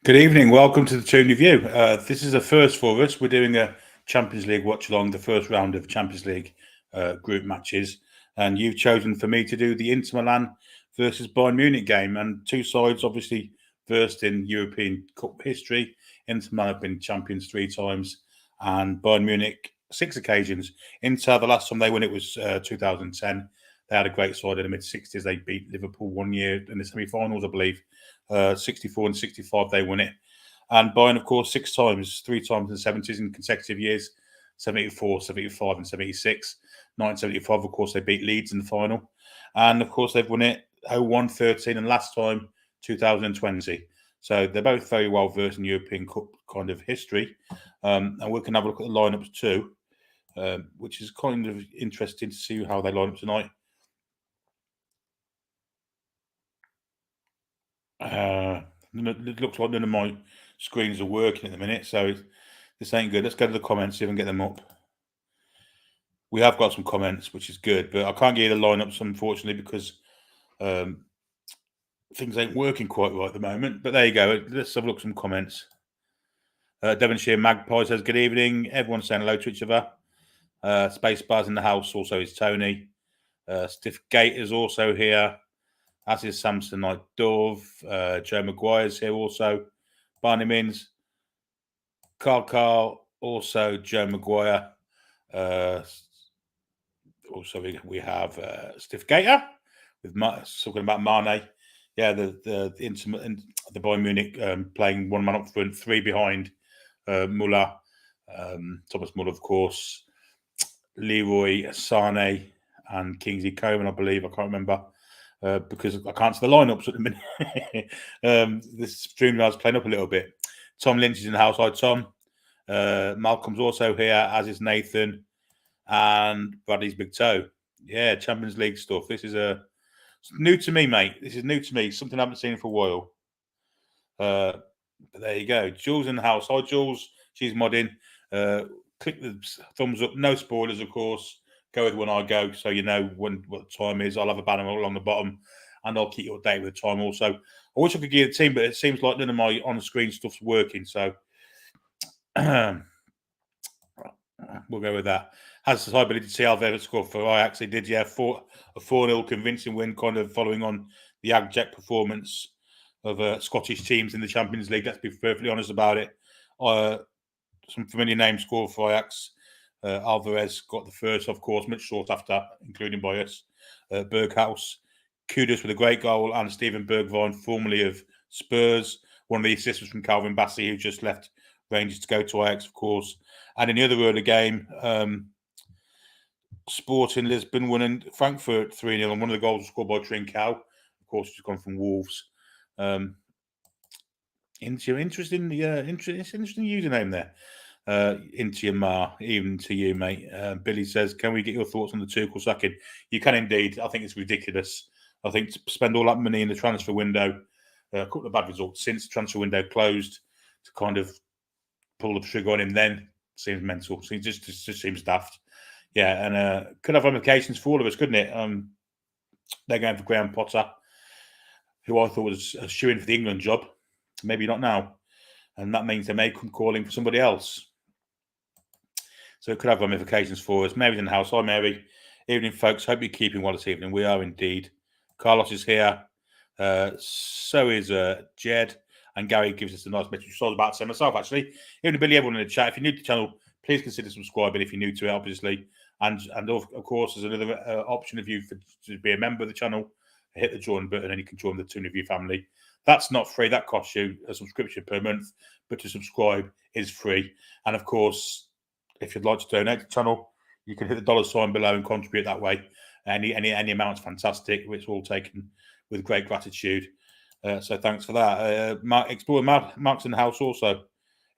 Good evening. Welcome to the Toon Review. This is a first for us. We're doing a Champions League watch along, the first round of Champions League group matches. And you've chosen for me to do the Inter Milan versus Bayern Munich game. And two sides, obviously, versed in European Cup history. Inter Milan have been champions 3 times and Bayern Munich 6 occasions. Inter, the last time they won it was 2010. They had a great side in the mid-60s. They beat Liverpool one year in the semi-finals, I believe. 64 and 65, they won it. And Bayern, of course, 6 times, 3 times in the 70s in consecutive years, 74, 75 and 76. 1975, of course, they beat Leeds in the final. And, of course, they've won it 01, 13 and last time, 2020. So they're both very well versed in European Cup kind of history. And we can have a look at the lineups too, which is kind of interesting to see how they line up tonight. It looks like none of my screens are working at the minute, so this ain't good. Let's go to the comments, see if I can get them up. We have got some comments, which is good, but I can't get you the lineups, unfortunately, because things ain't working quite right at the moment. But there you go. Let's have a look at some comments. Devonshire Magpie says, good evening. Everyone's saying hello to each other. Space Bars in the house also is Tony. Stiff Gate is also here. As is Samsonite Dove. Joe Maguire's here also. Barney Mins. Carl, also Joe Maguire. Also, we have Stiff Gator with talking about Mane. Yeah, the Bayern Munich playing one man up front, 3 behind. Muller, Thomas Muller, of course. Leroy Sane and Kingsley Coman, I believe. I can't remember. Because I can't see the lineups at the minute. This stream is playing up a little bit. Tom Lynch is in the house. Hi, Tom. Malcolm's also here, as is Nathan. And Bradley's Big Toe. Yeah, Champions League stuff. This is new to me, mate. This is new to me. Something I haven't seen for a while. But there you go. Jules in the house. Hi, Jules. She's modding. Click the thumbs up. No spoilers, of course. Go with when I go, so you know what the time is. I'll have a banner along the bottom, and I'll keep you updated with the time also. I wish I could give you the team, but it seems like none of my on-screen stuff's working, so we'll go with that. Has the ability to see Alvaro score for Ajax? He did, yeah, a 4-0 convincing win, kind of following on the Ajax performance of Scottish teams in the Champions League. Let's be perfectly honest about it. Some familiar names scored for Ajax. Alvarez got the first, of course, much sought after, including by us. Berghaus, Kudus with a great goal, and Steven Bergwijn, formerly of Spurs. One of the assists was from Calvin Bassey, who just left Rangers to go to Ajax, of course. And in the other early game, Sporting Lisbon winning Frankfurt 3-0, and one of the goals was scored by Trincao. Of course, he's gone from Wolves. Interesting username there. Into your ma, even to you, mate. Billy says, can we get your thoughts on the Tuchel sacking? You can indeed. I think it's ridiculous. I think to spend all that money in the transfer window, a couple of bad results since the transfer window closed, to kind of pull the trigger on him then seems mental. So it just seems daft. Yeah, and could have ramifications for all of us, couldn't it? They're going for Graham Potter, who I thought was a shoo-in for the England job. Maybe not now. And that means they may come calling for somebody else. So it could have ramifications for us. Mary's in the house. Hi, Mary. Evening, folks. Hope you're keeping well this evening. We are indeed. Carlos is here. So is Jed. And Gary gives us a nice message. So I was about to say myself, actually. Even Billy, everyone in the chat, if you're new to the channel, please consider subscribing if you're new to it, obviously. And of course, there's another option of you to be a member of the channel. Hit the join button and you can join the Toon Review family. That's not free. That costs you a subscription per month. But to subscribe is free. And of course, if you'd like to donate to the channel, you can hit the $sign below and contribute that way. Any amount's fantastic. It's all taken with great gratitude. So thanks for that. Mark's in the house also.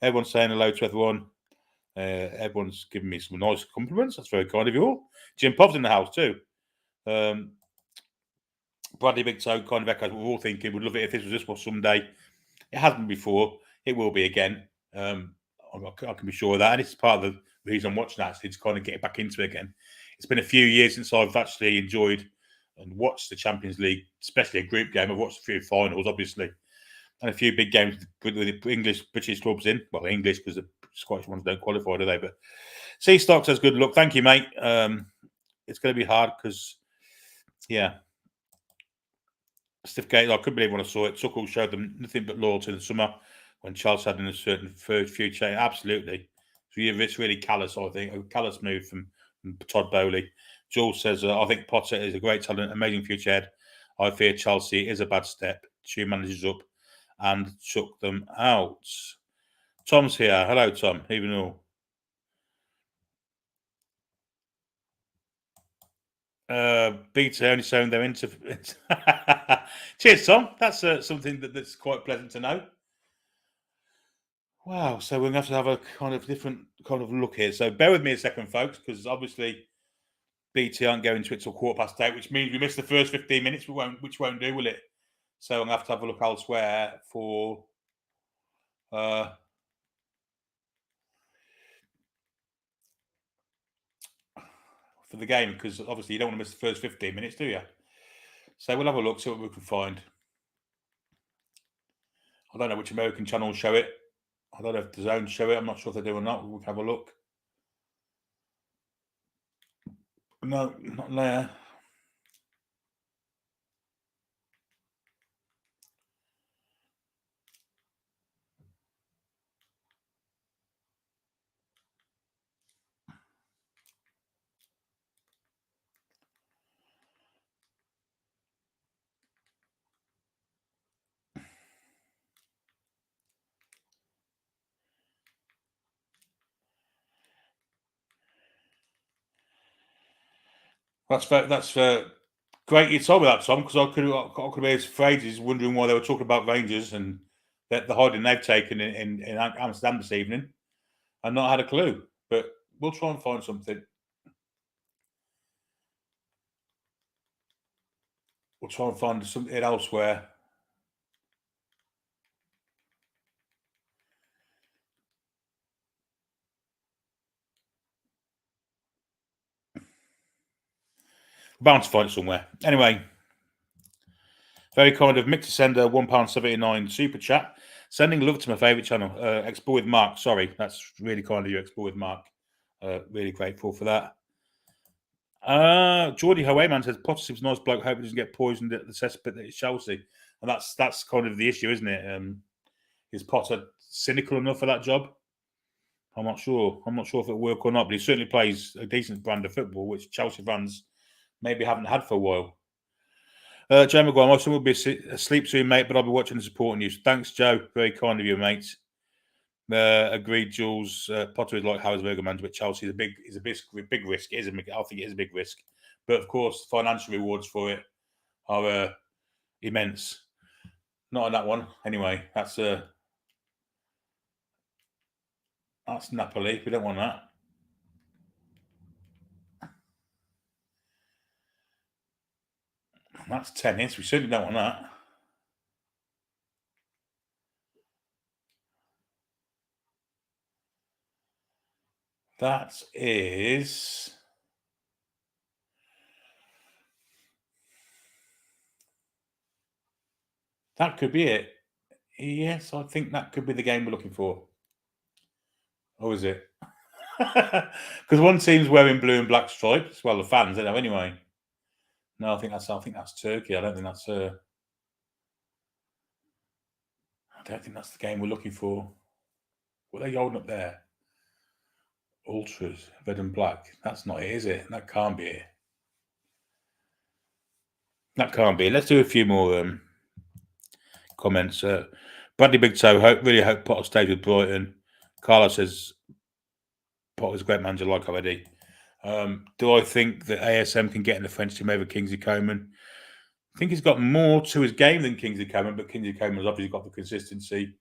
Everyone's saying hello to everyone. Everyone's giving me some nice compliments. That's very kind of you all. Jim Pov's in the house too. Bradley Big Toe kind of echoes what we're all thinking. We'd love it if this was this one someday. It hasn't before. It will be again. I can be sure of that. And it's part of the reason I'm watching that, to kind of get back into it again. It's been a few years since I've actually enjoyed and watched the Champions League, especially a group game. I've watched a few finals, obviously. and a few big games with the English, British clubs in. Well, English because the Scottish ones don't qualify, do they? But C Stock says good luck. Thank you, mate. It's going to be hard because, yeah, stiff gate. I couldn't believe when I saw it. Tuchel showed them nothing but loyalty in the summer when Charles had in a certain future. Absolutely. So it's really callous, I think. A callous move from Todd Bowley. Jules says, I think Potter is a great talent, amazing future head. I fear Chelsea is a bad step. Two managers up and chuck them out. Tom's here. Hello, Tom. Even all. Beta only showing their Inter. Cheers, Tom. That's something that's quite pleasant to know. Wow. So we're going to have a kind of different kind of look here. So bear with me a second, folks, because obviously BT aren't going to it till 8:15, which means we missed the first 15 minutes, which won't do, will it? So I'm going to have a look elsewhere for the game, because obviously you don't want to miss the first 15 minutes, do you? So we'll have a look, see what we can find. I don't know which American channels show it. I don't know if the Zone show it. I'm not sure if they do or not. We'll have a look. No, not there. That's great. You told me that, Tom, because I could be for ages wondering why they were talking about Rangers and the hiding they've taken in Amsterdam this evening, and not had a clue. But we'll try and find something. We'll try and find something elsewhere. Bound to find it somewhere. Anyway, very kind of Mick to send a £1.79 super chat. Sending love to my favourite channel, Explore with Mark. Sorry, that's really kind of you, Explore with Mark. Really grateful for that. Geordie Howayman says Potter seems a nice bloke. Hope he doesn't get poisoned at the cesspit that is Chelsea, and that's kind of the issue, isn't it? Is Potter cynical enough for that job? I'm not sure. I'm not sure if it'll work or not, but he certainly plays a decent brand of football, which Chelsea fans maybe haven't had for a while. Joe McGuire, my son will be asleep soon, mate, but I'll be watching and supporting you. Thanks, Joe. Very kind of you, mate. Agreed, Jules. Potter is like Howard's Burger manager, but Chelsea is a big risk. I think it is a big risk, but of course, financial rewards for it are immense. Not on that one, anyway. That's Napoli. We don't want that. That's tennis. We certainly don't want that. That is. That could be it. Yes, I think that could be the game we're looking for. Oh, is it? Because one team's wearing blue and black stripes. Well, the fans, they know anyway. No, I think that's Turkey. I don't think that's I don't think that's the game we're looking for. What are they holding up there? Ultras, red and black. That's not it, is it? That can't be it. That can't be it. Let's do a few more comments. Bradley Big Toe, really hope Potter stays with Brighton. Carla says Potter's a great manager, like already. Do I think that ASM can get in the French team over Kingsley Coman? I think he's got more to his game than Kingsley Coman, but Kingsley Coman has obviously got the consistency.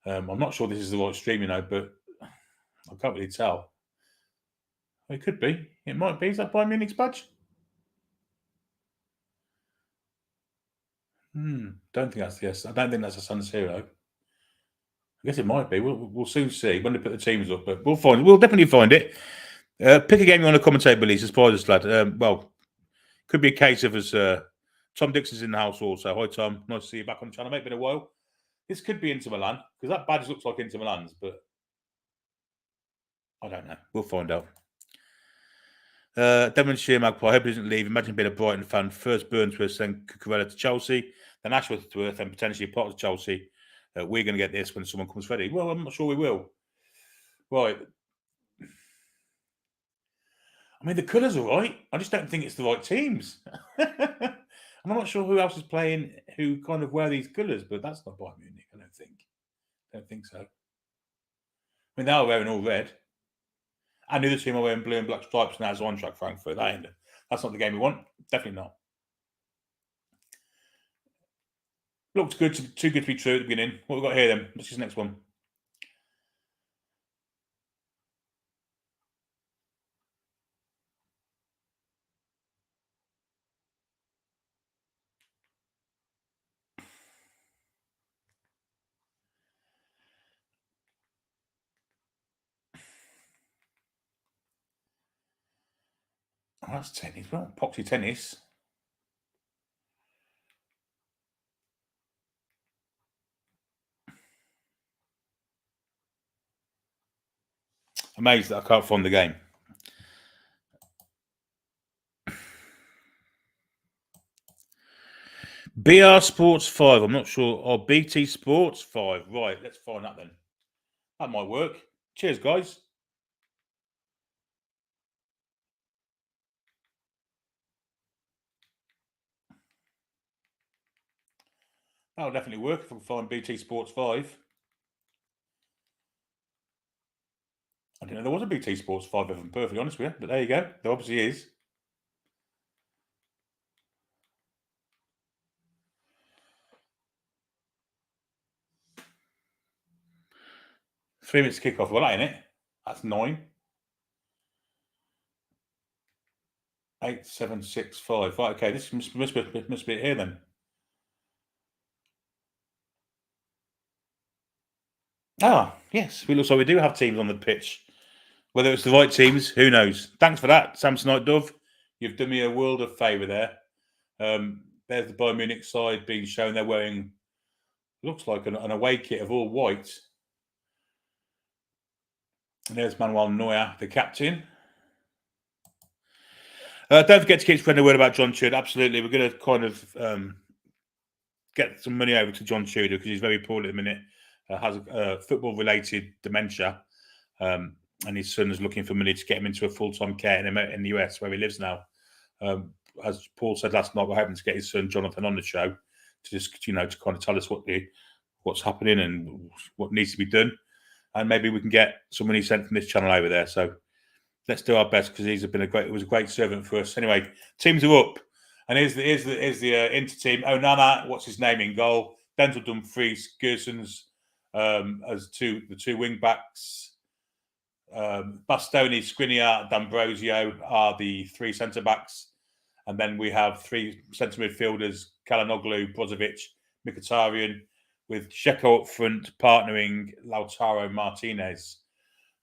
I'm not sure this is the right stream, but I can't really tell. It could be. It might be. Is that Bayern Munich's badge? Don't think that's yes. I don't think that's a San Siro. I guess it might be. We'll soon see when they put the teams up, but we'll find. We'll definitely find it. Pick a game you want to commentate, Billy. Surprise us, lad. Well, could be a case of us. Tom Dixon's in the house also. Hi, Tom. Nice to see you back on the channel, mate. Been a while. This could be Inter Milan because that badge looks like Inter Milan's, but I don't know. We'll find out. Devonshire Magpie, I hope he doesn't leave. Imagine being a Brighton fan. First Burnsworth, then Cucurella to Chelsea, then Ashworth to Earth, and potentially part of Chelsea. We're going to get this when someone comes ready. Well, I'm not sure we will. Right. I mean, the colours are right. I just don't think it's the right teams. I'm not sure who else is playing who kind of wear these colours, but that's not Bayern Munich, I don't think. Don't think so. I mean, they are wearing all red. And the other team are wearing blue and black stripes now as Eintracht Frankfurt. That's not the game we want. Definitely not. Looks good, too good to be true at the beginning. What have we got here then? What's this next one? Oh, that's tennis. Well, epoxy tennis. Amazed that I can't find the game. BR Sports 5. I'm not sure. Oh, BT Sports 5. Right, let's find that then. That might work. Cheers, guys. That'll definitely work if I can find BT Sports 5. I didn't know there was a BT Sports 5, if I'm perfectly honest with you. But there you go. There obviously is. Three minutes kickoff. Well, that ain't it. That's 9. 8, 7, 6, 5. Right, okay. This must be it here then. Ah, yes. It looks like we do have teams on the pitch. Whether it's the right teams, who knows? Thanks for that, Samsonite Dove. You've done me a world of favour there. There's the Bayern Munich side being shown. They're wearing, looks like an away kit of all white. And there's Manuel Neuer, the captain. Don't forget to keep spreading the word about John Tudor. Absolutely. We're going to kind of get some money over to John Tudor because he's very poorly at the minute. Has football-related dementia. And his son is looking for money to get him into a full-time care in the US where he lives now. As Paul said last night, we're hoping to get his son Jonathan on the show to just, to kind of tell us what's happening and what needs to be done. And maybe we can get some money sent from this channel over there. So let's do our best because it was a great servant for us. Anyway, teams are up. And here's the Inter team. Onana, what's his name, in goal. Denzel Dumfries, Gersons as the two wing backs. Bastoni, Skriniar, D'Ambrosio are the three centre backs, and then we have three centre midfielders: Kalanoglu, Brozovic, Mkhitaryan, with Dzeko up front, partnering Lautaro Martinez,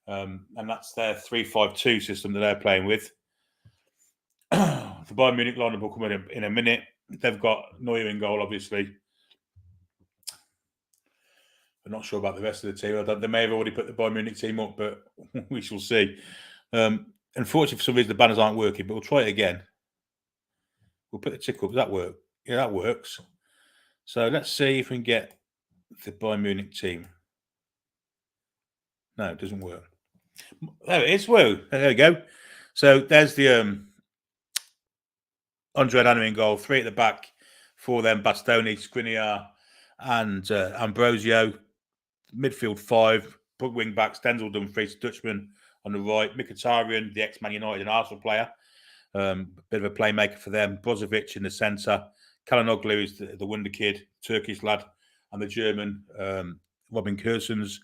and that's their 3-5-2 system that they're playing with. The Bayern Munich lineup will come in a minute. They've got Neuer in goal, obviously. I'm not sure about the rest of the team. They may have already put the Bayern Munich team up, but we shall see. Unfortunately, for some reason, the banners aren't working, but we'll try it again. We'll put the tick up. Does that work? Yeah, that works. So let's see if we can get the Bayern Munich team. No, it doesn't work. There it is. Whoa. There we go. So there's the Andre Onana in goal. 3 at the back for them. Bastoni, Skriniar, and Ambrosio. Midfield 5, wing backs, Denzel Dumfries, Dutchman on the right, Mkhitaryan, the ex-Man United and Arsenal player, bit of a playmaker for them, Brozovic in the centre, Kalanoglu is the wonder kid, Turkish lad, and the German Robin Kersons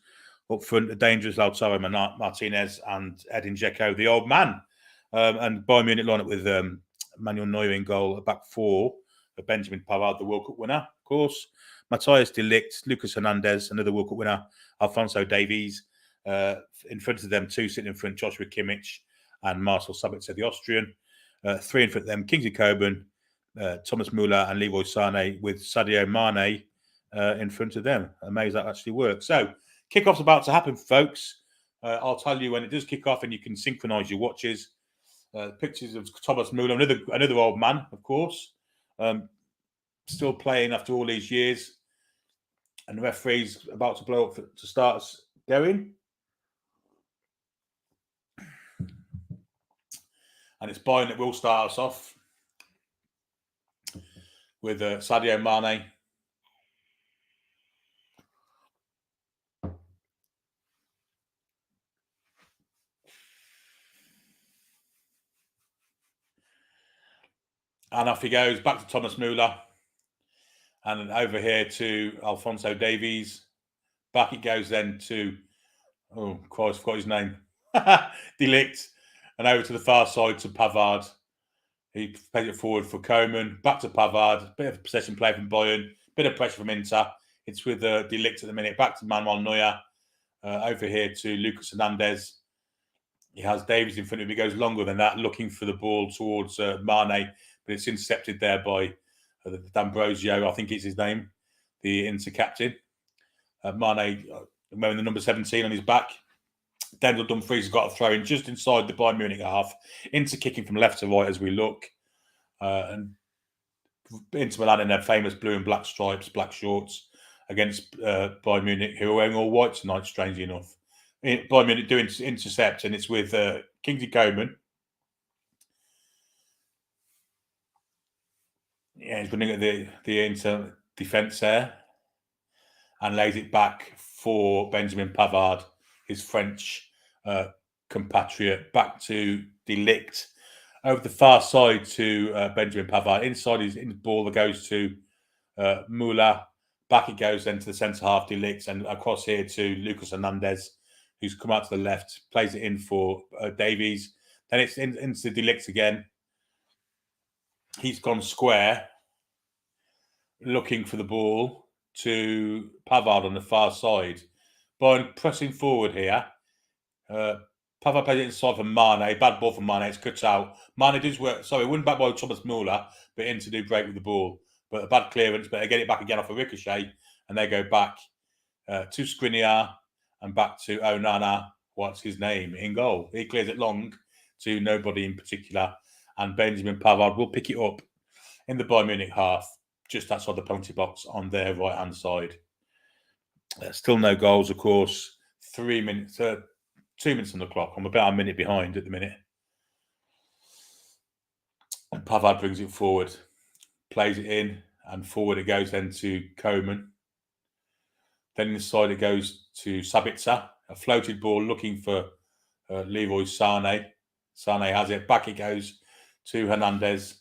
up front, the dangerous Lautaro Martinez and Edin Dzeko, the old man. And Bayern Munich line up with Manuel Neuer in goal, a back 4, Benjamin Pavard, the World Cup winner, of course. Matthias de Ligt, Lucas Hernandez, another World Cup winner, Alphonso Davies. In front of them, 2 sitting in front, Joshua Kimmich and Marcel Sabitzer, the Austrian. 3 in front of them, Kingsley Coman, Thomas Muller and Leroy Sané, with Sadio Mane in front of them. Amazed that actually works. So, kickoff's about to happen, folks. I'll tell you when it does kick off, and you can synchronise your watches. Pictures of Thomas Müller, another old man, of course, still playing after all these years. And the referee's about to blow up to start us going. And it's Bayern that will start us off with Sadio Mane. And off he goes, back to Thomas Müller. And then over here to Alphonso Davies. Back it goes then to, oh, Christ, I forgot his name. De Ligt. And over to the far side to Pavard. He plays it forward for Koeman. Back to Pavard. Bit of possession play from Bayern. Bit of pressure from Inter. It's with De Ligt at the minute. Back to Manuel Neuer. Over here to Lucas Hernandez. He has Davies in front of him. He goes longer than that, looking for the ball towards Mane. But it's intercepted there by D'Ambrosio, I think it's his name, the Inter captain. Mane wearing the number 17 on his back. Daniel Dumfries has got a throw in just inside the Bayern Munich half. Inter kicking from left to right as we look. And Inter Milan in their famous blue and black stripes, black shorts, against Bayern Munich, who are wearing all white tonight, strangely enough. Bayern Munich doing intercept, and it's with Kingsley Coman. Yeah, he's running at the Inter defence there and lays it back for Benjamin Pavard, his French compatriot, back to De Ligt. Over the far side to Benjamin Pavard. Inside his ball that goes to Müller. Back it goes then to the centre half, De Ligt, and across here to Lucas Hernandez, who's come out to the left, plays it in for Davies. Then it's into De Ligt again. He's gone square, looking for the ball to Pavard on the far side. Bayern pressing forward here. Pavard plays it inside for Mane. Bad ball for Mane. It's cut out. Mane does work. Sorry, won back by Thomas Müller, but Inter do break with the ball. But a bad clearance, but they get it back again off a ricochet, and they go back to Skriniar and back to Onana. What's his name? In goal. He clears it long to nobody in particular. And Benjamin Pavard will pick it up in the Bayern Munich half, just outside the penalty box on their right-hand side. Still no goals, of course. 3 minutes, 2 minutes on the clock. I'm about a minute behind at the minute. And Pavard brings it forward, plays it in, and forward it goes then to Koeman. Then inside it goes to Sabitzer, a floated ball looking for Leroy Sané. Sané has it. Back it goes to Hernandez.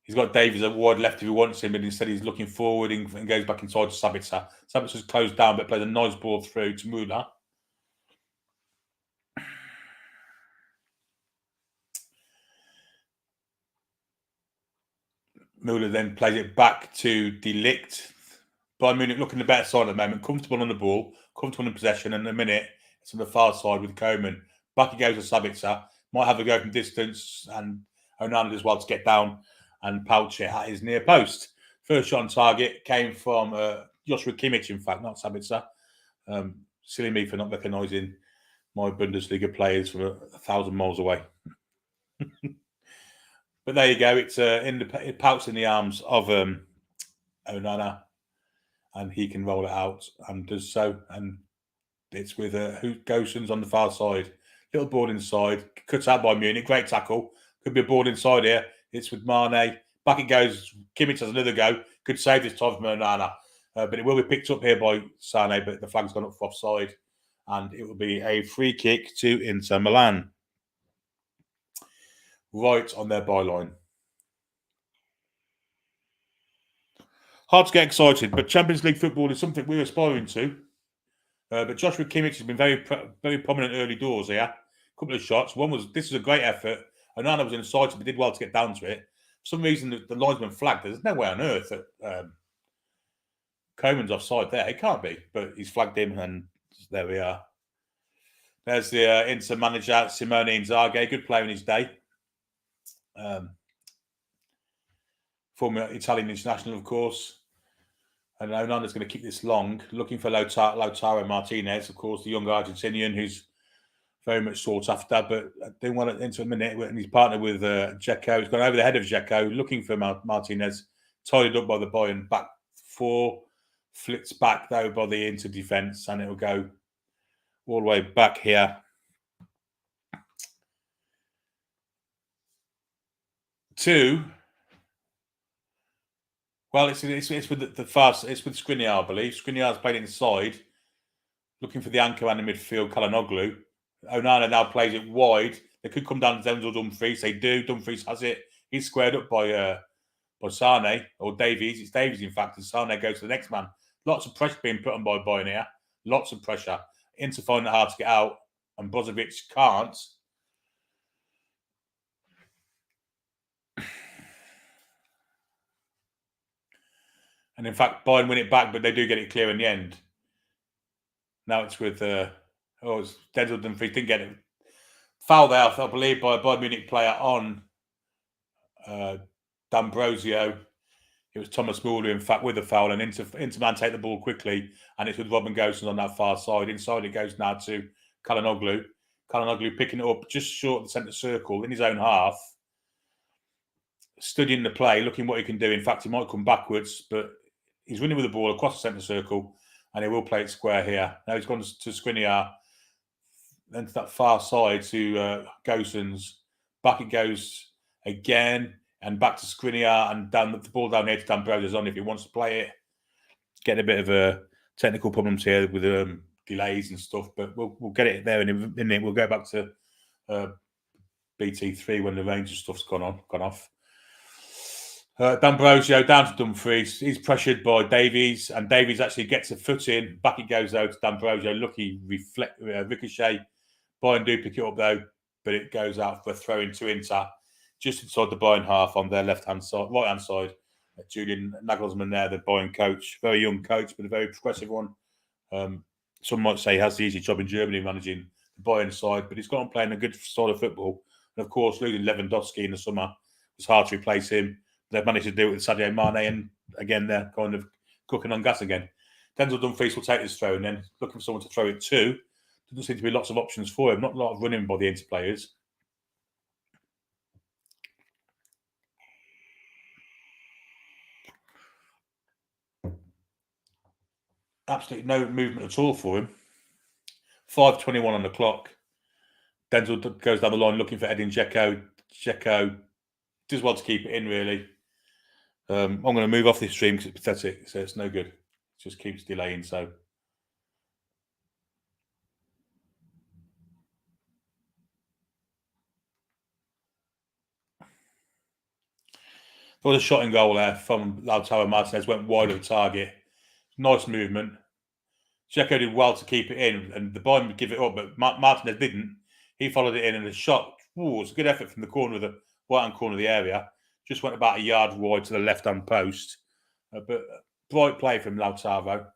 He's got Davies at wide left if he wants him, but instead he's looking forward and goes back inside to Sabitzer. Sabitzer's closed down, but plays a nice ball through to Müller. Müller then plays it back to De Ligt. Bayern Munich looking the better side at the moment, comfortable on the ball, comfortable in possession, and in a minute it's on the far side with Koeman. Back it goes to Sabitzer. Might have a go from distance, and Onana as well to get down and pouch it at his near post. First shot on target came from Joshua Kimmich, in fact, not Sabitzer. Silly me for not recognising my Bundesliga players from 1,000 miles away. But there you go. It's it pouts in the arms of Onana, and he can roll it out and does so. And it's with Gosens on the far side. Little ball inside, cut out by Munich. Great tackle. Could be a ball inside here. It's with Mane. Back it goes. Kimmich has another go. Good save this time from Onana. But it will be picked up here by Sané, but the flag's gone up for offside. And it will be a free kick to Inter Milan. Right on their byline. Hard to get excited, but Champions League football is something we're aspiring to. But Joshua Kimmich has been very, very prominent early doors here. A couple of shots. This was a great effort. Onana was inside, but did well to get down to it. For some reason, the linesman flagged. There's no way on earth that Koeman's offside there. It can't be, but he's flagged him, and there we are. There's the Inter manager, Simone Inzaghi. Good player in his day. Former Italian international, of course. And Onana's going to keep this long, looking for Lautaro Martinez, of course, the young Argentinian who's very much sought after, but I didn't want it into a minute. And he's partnered with Dzeko. He's gone over the head of Dzeko, looking for Martinez, tied up by the Bayern back four, flips back though by the Inter defence, and it'll go all the way back here. Well, it's with the fast. It's with Skriniar, I believe. Skriniar's played inside, looking for the anchor man in midfield, Calhanoglu. Onana now plays it wide. They could come down to Denzel Dumfries. They do. Dumfries has it. He's squared up by Sane or Davies. It's Davies, in fact, and Sane goes to the next man. Lots of pressure being put on by Bayern here. Lots of pressure. Inter find it hard to get out, and Brozovic can't. And in fact, Bayern win it back, but they do get it clear in the end. Now it's with it's Denzel Dumfries didn't get it. Foul there, I believe, by a Bayern Munich player on D'Ambrosio. It was Thomas Muller, in fact, with the foul, and Interman take the ball quickly, and it's with Robin Gosens on that far side. Inside it goes now to Calhanoglu. Calhanoglu picking it up just short of the centre circle in his own half, studying the play, looking what he can do. In fact, he might come backwards, but he's running with the ball across the centre circle, and he will play it square here. Now he's gone to Skriniar, then to that far side to Gosens. Back it goes again, and back to Skriniar, and down the ball down here to D'Ambrosio on if he wants to play it. Getting a bit of technical problems here with delays and stuff, but we'll get it there, and then we'll go back to BT3 when the Rangers stuff's gone off. D'Ambrosio down to Dumfries. He's pressured by Davies, and Davies actually gets a foot in. Back it goes though to D'Ambrosio. Lucky ricochet. Bayern do pick it up though, but it goes out for a throw into Inter, just inside the Bayern half on their right hand side. Julian Nagelsmann there, the Bayern coach, very young coach, but a very progressive one. Some might say he has the easy job in Germany managing the Bayern side, but he's gone playing a good style of football. And of course, losing Lewandowski in the summer was hard to replace him. They've managed to do it with Sadio Mane, and again, they're kind of cooking on gas again. Denzel Dumfries will take this throw, and then looking for someone to throw it to. There doesn't seem to be lots of options for him, not a lot of running by the Inter players. Absolutely no movement at all for him. 5:21 on the clock. Denzel goes down the line looking for Edin Dzeko. Dzeko does well to keep it in, really. I'm going to move off this stream because it's pathetic, so it's no good. It just keeps delaying, so. There was a shot in goal there from Lautaro Martinez, went wide of the target. Nice movement. Dzeko did well to keep it in, and the Bayern would give it up, but Martinez didn't. He followed it in, and the shot, it was a good effort from the corner of the right-hand corner of the area. Just went about a yard wide to the left-hand post. But bright play from Lautaro,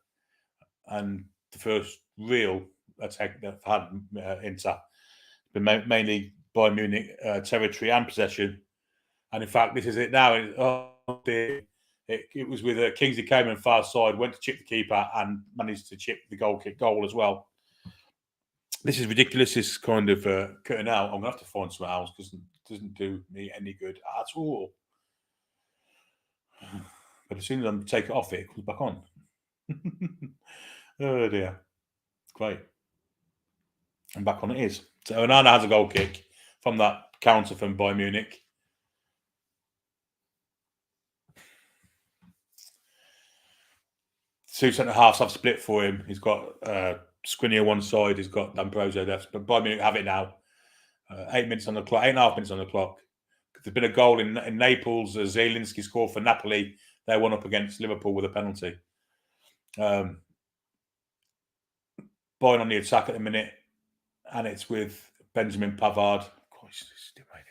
and the first real attack that had Inter. Been mainly Bayern Munich territory and possession. And in fact, this is it now. It was with Kingsley Coman far side, went to chip the keeper and managed to chip the goal as well. This is ridiculous, this kind of cutting out. I'm going to have to find something else because it doesn't do me any good at all. But as soon as I take it off, it comes back on. Oh dear. Great. And back on it is. So Onana has a goal kick from that counter from Bayern Munich. Two centre halves have split for him. He's got Skriniar one side, he's got D'Ambrosio left. But Bayern Munich have it now. 8 minutes on the clock, 8.5 minutes on the clock. There's been a goal in Naples. Zielinski scored for Napoli. They won up against Liverpool with a penalty. Bayern on the attack at the minute, and it's with Benjamin Pavard. Gosh, this is divided.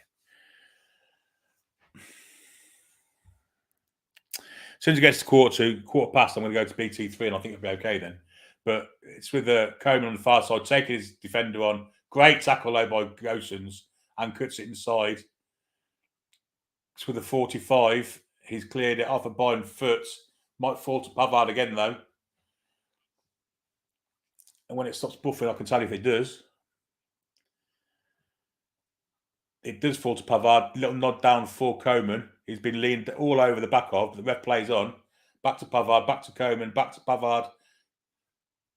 As soon as it gets to quarter past, I'm going to go to BT3, and I think it'll be okay then. But it's with Coman on the far side, taking his defender on. Great tackle though by Gosens, and cuts it inside. It's with a 45. He's cleared it off a Bayern foot. Might fall to Pavard again, though. And when it stops buffering, I can tell you if it does. It does fall to Pavard. Little nod down for Coman. He's been leaned all over the back of. The ref plays on. Back to Pavard, back to Coman, back to Pavard.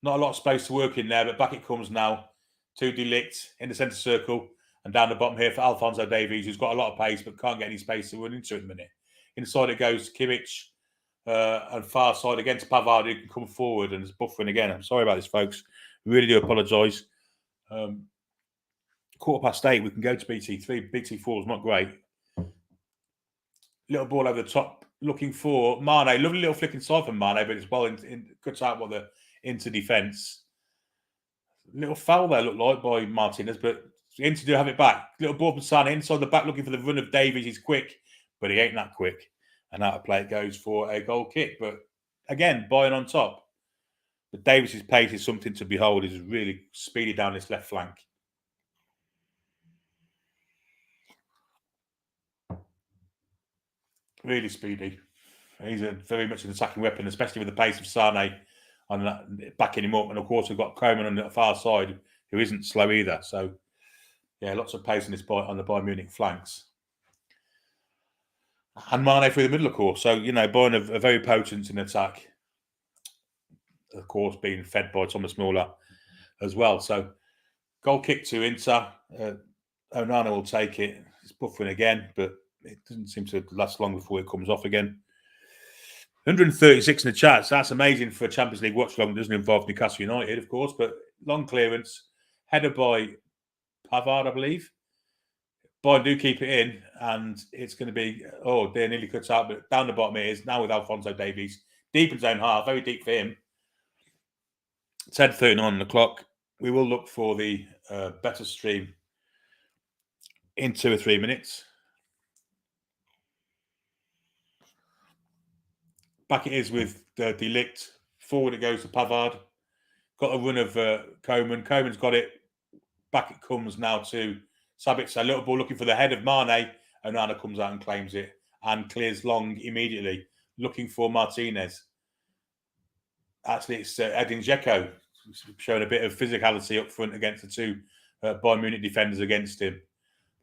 Not a lot of space to work in there, but back it comes now to De Ligt in the centre circle. And down the bottom here for Alphonso Davies, who's got a lot of pace but can't get any space to run into at the minute. Inside it goes to Kimmich. And far side again to Pavard, who can come forward and is buffering again. I'm sorry about this, folks. Really do apologise. 8:15, we can go to BT3. BT4 is not great. Little ball over the top, looking for Mane. Lovely little flick inside from Mane, but it's well cuts out what the into defence. Little foul there looked like by Martinez, but Inter do have it back. Little ball from San inside the back, looking for the run of Davies. He's quick, but he ain't that quick. And out of play it goes for a goal kick. But again, Bayern on top. But Davies' pace is something to behold. He's really speedy down this left flank. Really speedy. He's very much an attacking weapon, especially with the pace of Sane on that, backing him up. And of course, we've got Coman on the far side, who isn't slow either. So, yeah, lots of pace on the Bayern Munich flanks. And Mane through the middle, of course. So, Bayern are very potent in attack. Of course, being fed by Thomas Muller as well. So, goal kick to Inter. Onana will take it. It's buffering again, but it doesn't seem to last long before it comes off again. 136 in the chat. So that's amazing for a Champions League watch long. It doesn't involve Newcastle United, of course, but long clearance. Header by Pavard, I believe. Bayern do keep it in, and it's going to be, they nearly cuts out, but down the bottom it is, now with Alphonso Davies. Deep in his own half, very deep for him. 10:39 on the clock. We will look for the better stream in 2 or 3 minutes. Back it is with De Ligt. Forward it goes to Pavard. Got a run of Coman. Coman's got it. Back it comes now to Sabitzer. A little ball looking for the head of Mane. Onana comes out and claims it and clears long immediately. Looking for Martinez. Actually, it's Edin Dzeko showing a bit of physicality up front against the two Bayern Munich defenders against him.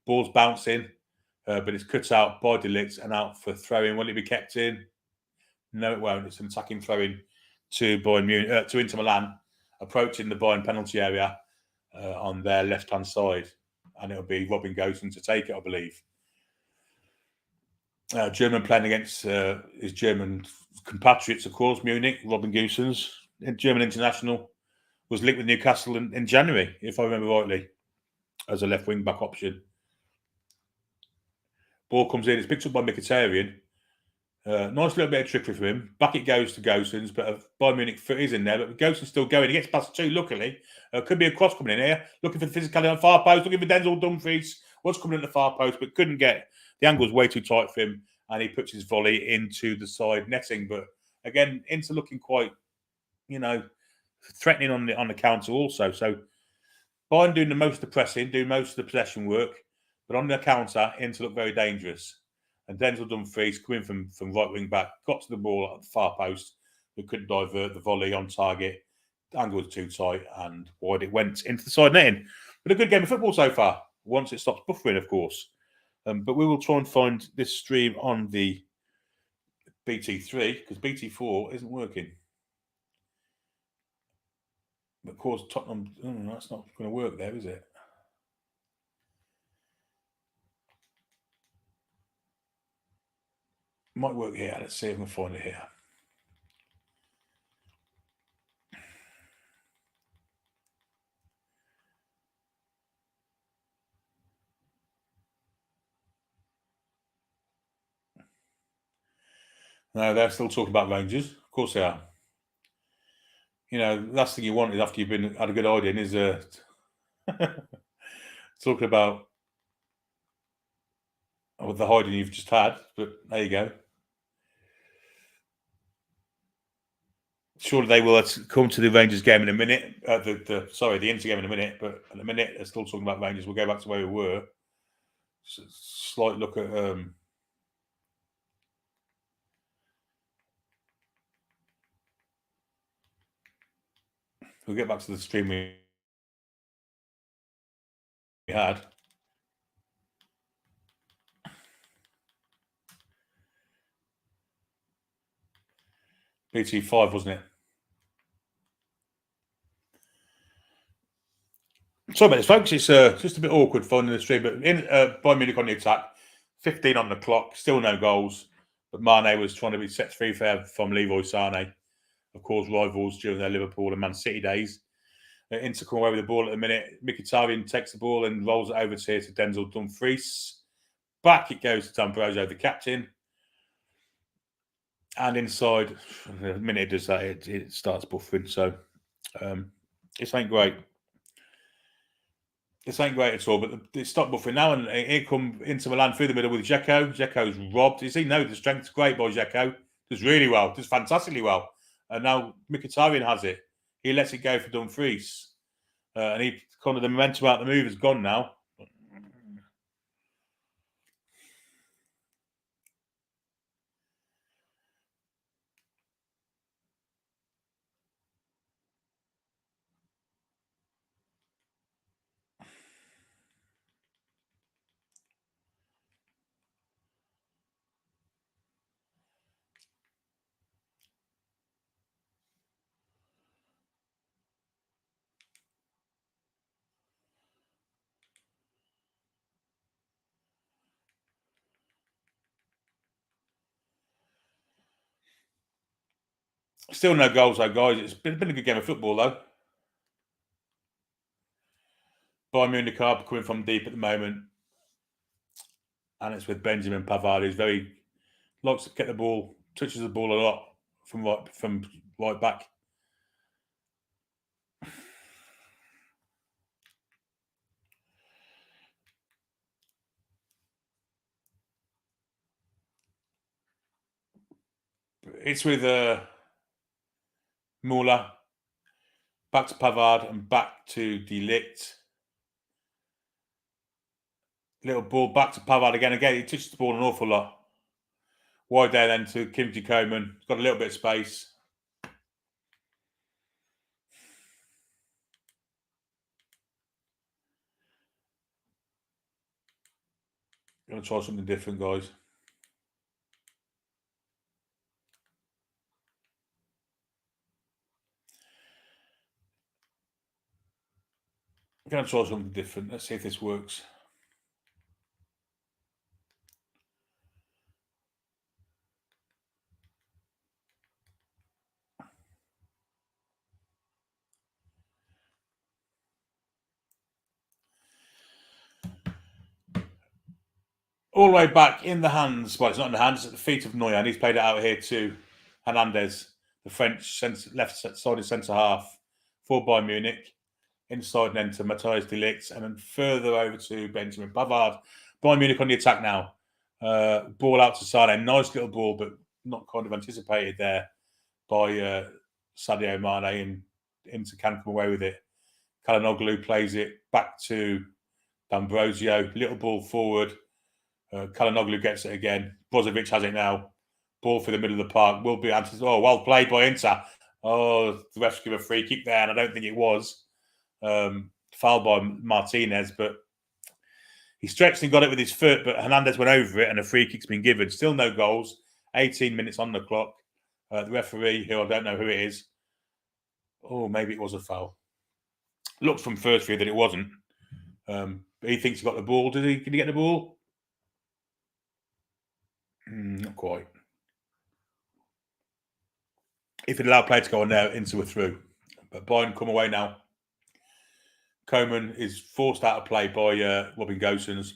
Ball's bouncing, but it's cut out by De Ligt and out for throwing. Will it be kept in? No, it won't. It's an attacking throw-in to Bayern Munich, to Inter Milan, approaching the Bayern penalty area on their left-hand side. And it'll be Robin Gosens to take it, I believe. German playing against his German compatriots, of course, Munich. Robin Gosens, German international, was linked with Newcastle in January, if I remember rightly, as a left wing-back option. Ball comes in. It's picked up by Mkhitaryan. Nice little bit of trickery from him. Back it goes to Gosens, but Bayern Munich foot is in there. But Gosens still going. He gets past two, luckily. Could be a cross coming in here. Looking for the physicality on the far post. Looking for Denzel Dumfries. Was coming in the far post, but couldn't get. The angle was way too tight for him. And he puts his volley into the side netting. But again, Inter looking quite, threatening on the counter also. So Bayern doing the most of the pressing, doing most of the possession work. But on the counter, Inter look very dangerous. And Denzel Dumfries coming from right wing back, got to the ball at the far post, but couldn't divert the volley on target. The angle was too tight and wide it went into the side netting. But a good game of football so far, once it stops buffering, of course. But we will try and find this stream on the BT3 because BT4 isn't working. But of course, Tottenham, that's not going to work there, is it? Might work here. Let's see if we can find it here. No, they're still talking about Rangers. Of course they are. The last thing you want is after you've had a good idea is talking about the hiding you've just had. But there you go. Surely they will come to the Rangers game in a minute. The Inter game in a minute. But at the minute, they're still talking about Rangers. We'll go back to where we were. Slight look at we'll get back to the stream we had. BT5, wasn't it? Sorry about this, folks. It's just a bit awkward finding the stream, but in Bayern Munich on the attack, 15 on the clock, still no goals. But Mane was trying to be set free from Leroy Sané, of course, rivals during their Liverpool and Man City days. Inter come away with the ball at the minute. Mkhitaryan takes the ball and rolls it over to Denzel Dumfries. Back it goes to D'Ambrosio, the captain. And inside, the minute it does that, it starts buffering. So this ain't great. This ain't great at all, but it stopped buffering now, and here come Inter Milan through the middle with Dzeko. Dzeko's robbed. You see, no, the strength's great by Dzeko. Does really well, does fantastically well. And now Mkhitaryan has it. He lets it go for Dumfries. And he kind of the momentum out the move is gone now. Still no goals though, guys. It's been a good game of football though. Bayern Munich are coming from deep at the moment, and it's with Benjamin Pavard, who's very likes to get the ball, touches the ball a lot from right back. It's with Muller, back to Pavard and back to De Ligt. Little ball back to Pavard again. Again, he touches the ball an awful lot. Wide there then to Kingsley Coman. He's got a little bit of space. Going to try something different, guys. I'm going to try something different. Let's see if this works. All the way back in the hands. Well, it's not in the hands. It's at the feet of Neuer. And he's played it out here to Hernandez, the French left-sided centre-half for Bayern Munich. Inside and then to Matthias de Ligt, and then further over to Benjamin Pavard. Bayern Munich on the attack now. Ball out to Sané. Nice little ball, but not kind of anticipated there by Sadio Mane, and Inter can come away with it. Calhanoglu plays it back to D'Ambrosio. Little ball forward. Calhanoglu gets it again. Brozovic has it now. Ball for the middle of the park. Will be answered. Oh, well played by Inter. Oh, the refs give a free kick there, and I don't think it was. Fouled by Martinez, but he stretched and got it with his foot, but Hernandez went over it and a free kick's been given. Still no goals. 18 minutes on the clock. The referee, who I don't know who it is, maybe it was a foul. Looked from first view that it wasn't. But he thinks he got the ball. Did he? Did he get the ball? Not quite. If he'd allowed play to go on there, Inter were through. But Bayern come away now. Coman is forced out of play by Robin Gosens.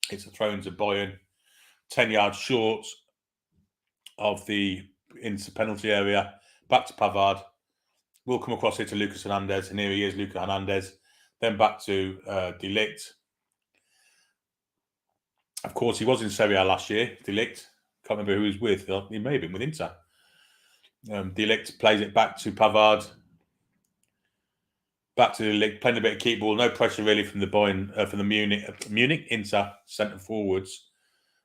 It's a throw into Bayern. 10 yards short of the Inter penalty area. Back to Pavard. We'll come across here to Lucas Hernandez. And here he is, Lucas Hernandez. Then back to De Ligt. Of course, he was in Serie A last year, De Ligt. Can't remember who he was with. He may have been with Inter. De Ligt plays it back to Pavard. Back to the league, playing a bit of keep ball. No pressure really from the Bayern, from the Munich Inter centre forwards.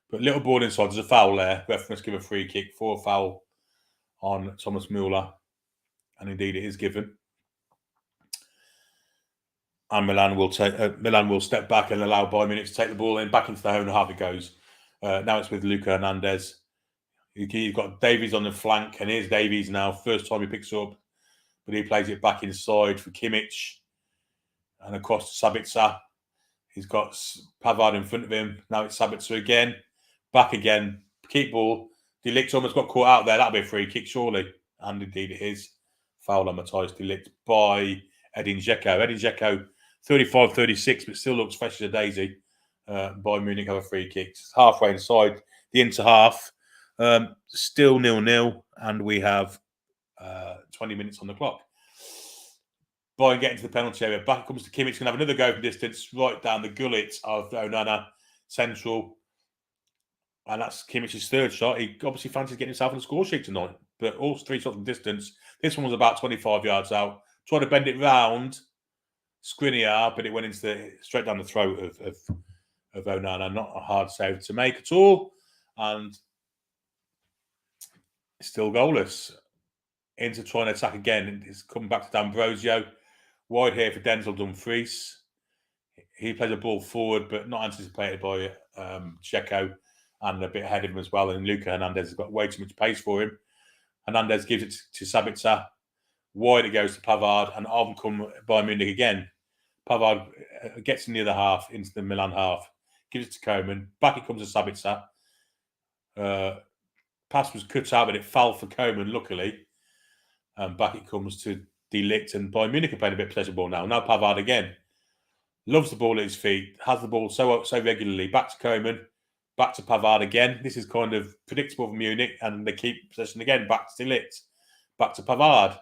But little ball inside. There's a foul there. Ref must give a free kick for a foul on Thomas Muller. And indeed it is given. And Milan will step back and allow Bayern Munich to take the ball in. Back into the own half it goes. Now it's with Luka Hernandez. You've got Davies on the flank, and here's Davies now. First time he picks up, but he plays it back inside for Kimmich. And across to Sabitzer. He's got Pavard in front of him. Now it's Sabitzer again. Back again. Keep ball. De Ligt almost got caught out there. That'll be a free kick, surely. And indeed it is. Foul on Matthijs de Ligt by Edin Dzeko. Edin Dzeko, 35-36, but still looks fresh as a daisy. Bayern Munich have a free kick. It's halfway inside the Inter half. Still 0-0, and we have 20 minutes on the clock. Bayern getting to the penalty area. Back comes to Kimmich. Going to have another go from distance right down the gullet of Onana central. And that's Kimmich's third shot. He obviously fancies getting himself on the score sheet tonight. But all three shots from distance. This one was about 25 yards out. Tried to bend it round Skriniar, but it went straight down the throat of Onana. Not a hard save to make at all. And still goalless. Inter trying to attack again. It's coming back to D'Ambrosio. Wide here for Denzel Dumfries. He plays a ball forward, but not anticipated by Dzeko, and a bit ahead of him as well. And Luka Hernandez has got way too much pace for him. Hernandez gives it to Sabitzer. Wide it goes to Pavard, and on come Bayern Munich again. Pavard gets in the other half, into the Milan half. Gives it to Koeman. Back it comes to Sabitzer. Pass was cut out, but it fell for Koeman, luckily. Back it comes to De Ligt, and Bayern Munich are playing a bit of possession ball now. Now Pavard again. Loves the ball at his feet. Has the ball so regularly. Back to Koeman. Back to Pavard again. This is kind of predictable for Munich, and they keep possession again. Back to De Ligt. Back to Pavard.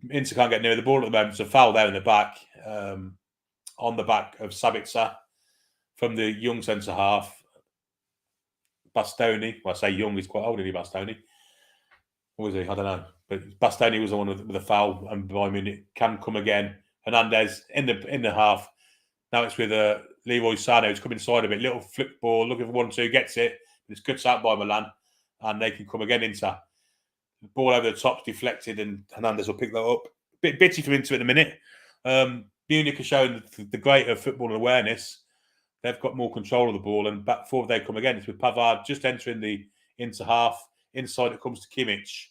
Inter can't get near the ball at the moment. It's a foul there in the back. On the back of Sabitzer from the young centre half. Bastoni. Well, I say young, he's quite old, isn't he, Bastoni? Or was he? I don't know. But Bastoni was the one with a foul, and Bayern Munich can come again. Hernandez in the half. Now it's with Leroy Sané, who's come inside a bit. Little flip ball, looking for 1-2, gets it. It's cut out by Milan, and they can come again into the ball over the top, deflected, and Hernandez will pick that up. Bit bitty for Inter at the minute. Munich has shown the greater football awareness. They've got more control of the ball, and back forward they come again. It's with Pavard just entering the Inter half. Inside it comes to Kimmich.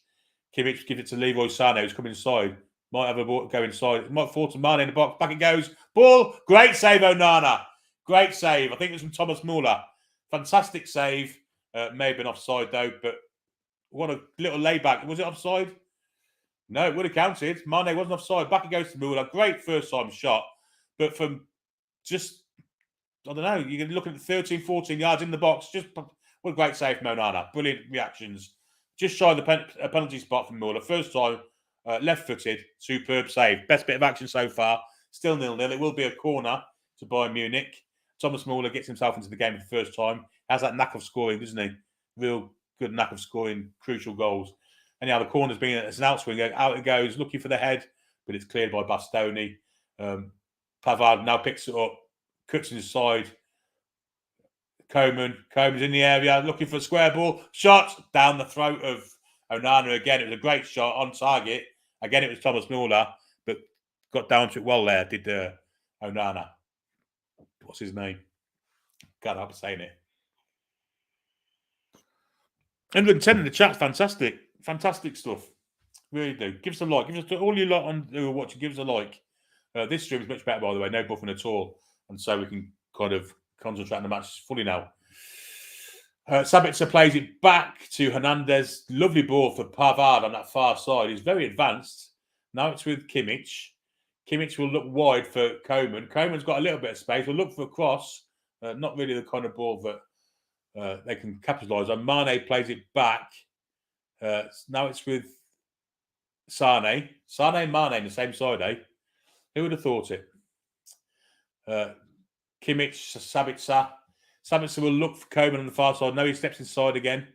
Kimmich gives it to Leroy Sané, who's come inside. Might have a ball go inside. It might fall to Mane in the box. Back it goes. Ball. Great save, Onana. Great save. I think it was from Thomas Muller. Fantastic save. May have been offside, though, but what a little layback. Was it offside? No, it would have counted. Mane wasn't offside. Back it goes to Muller. Great first-time shot. But from just, I don't know, you can look at 13, 14 yards in the box. Just what a great save from Onana. Brilliant reactions. Just shy of the penalty spot from Muller. First time, left-footed, superb save. Best bit of action so far. Still 0-0. It will be a corner to Bayern Munich. Thomas Muller gets himself into the game for the first time. Has that knack of scoring, doesn't he? Real good knack of scoring crucial goals. Anyhow, the corner's being as an outswinger. Out it goes, looking for the head, but it's cleared by Bastoni. Pavard now picks it up, cuts inside. Koeman's in the area, looking for a square ball. Shot down the throat of Onana again. It was a great shot on target. Again, it was Thomas Muller, but got down to it well there, did Onana. What's his name? Can't help saying it. 110 in the chat's fantastic. Fantastic stuff. Really do. Give us a like. Give us all you lot on who are watching. Give us a like. This stream is much better, by the way. No buffing at all, and so we can kind of concentrate on the match fully now. Sabitzer plays it back to Hernandez. Lovely ball for Pavard on that far side. He's very advanced. Now it's with Kimmich. Kimmich will look wide for Koeman. Koeman's got a little bit of space. We'll look for a cross. Not really the kind of ball that they can capitalise on. Mane plays it back. Now it's with Sané. Sané and Mane on the same side, eh? Who would have thought it? Kimmich, Sabitzer. Sabitzer will look for Koeman on the far side. No, he steps inside again.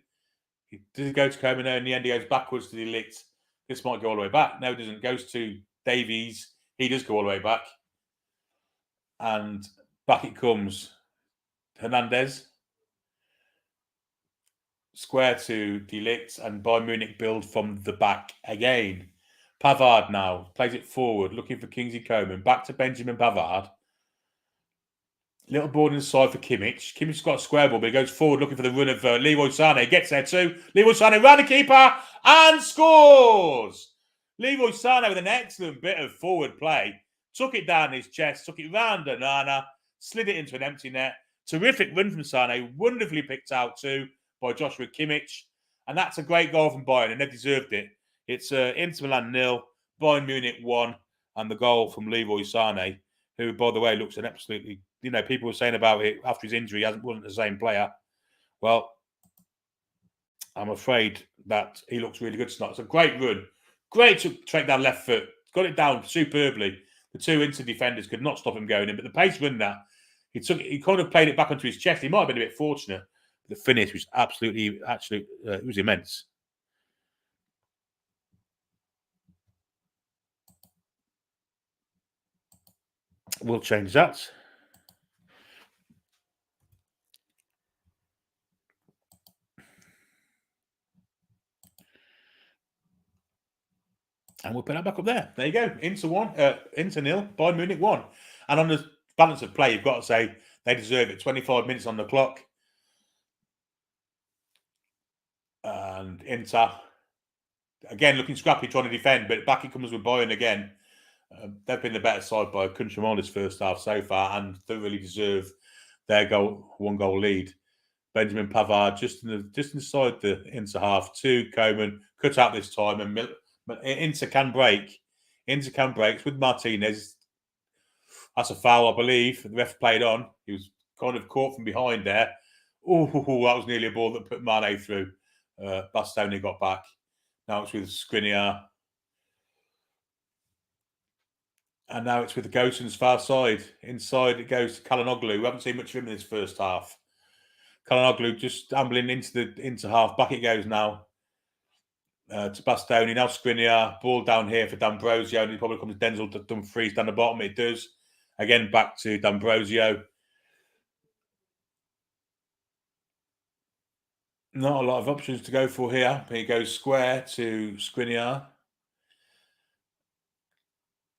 He doesn't go to Koeman there. In the end, he goes backwards to De Ligt. This might go all the way back. No, it doesn't. Goes to Davies. He does go all the way back. And back it comes. Hernandez. Square to De Ligt, and Bayern Munich build from the back again. Pavard now plays it forward, looking for Kingsley Coman. Back to Benjamin Pavard. Little ball inside for Kimmich. Kimmich's got a square ball, but he goes forward looking for the run of Leroy Sané. Gets there too. Leroy Sané round the keeper and scores. Leroy Sané with an excellent bit of forward play. Took it down his chest, took it round Onana, slid it into an empty net. Terrific run from Sané, wonderfully picked out too by Joshua Kimmich. And that's a great goal from Bayern, and they deserved it. It's Inter Milan 0, Bayern Munich 1, and the goal from Leroy Sané, who, by the way, looks an absolutely, people were saying about it after his injury, he wasn't the same player. Well, I'm afraid that he looks really good tonight. It's a great run. Great to track down left foot. Got it down superbly. The two Inter defenders could not stop him going in, but the pace run that, he kind of played it back onto his chest. He might have been a bit fortunate. The finish was it was immense. We'll change that. And we'll put that back up there. There you go. Inter 1, Inter 0, Bayern Munich 1. And on the balance of play, you've got to say they deserve it. 25 minutes on the clock. And Inter, again, looking scrappy, trying to defend, but back it comes with Bayern again. They've been the better side by a country mile this first half so far, and they really deserve their one goal lead. Benjamin Pavard just inside the Inter half. To Coman, cut out this time, and Inter can break. Inter can break with Martinez. That's a foul, I believe. The ref played on. He was kind of caught from behind there. Oh, that was nearly a ball that put Mane through. Bastoni got back. Now it's with Skriniar. And now it's with the Gosens far side. Inside it goes to Çalhanoğlu. We haven't seen much of him in this first half. Çalhanoğlu just ambling into half. Back it goes now. To Bastoni. Now Skriniar. Ball down here for D'Ambrosio. And it probably comes Denzel Dumfries down the bottom. It does. Again, back to D'Ambrosio. Not a lot of options to go for here. He goes square to Skriniar.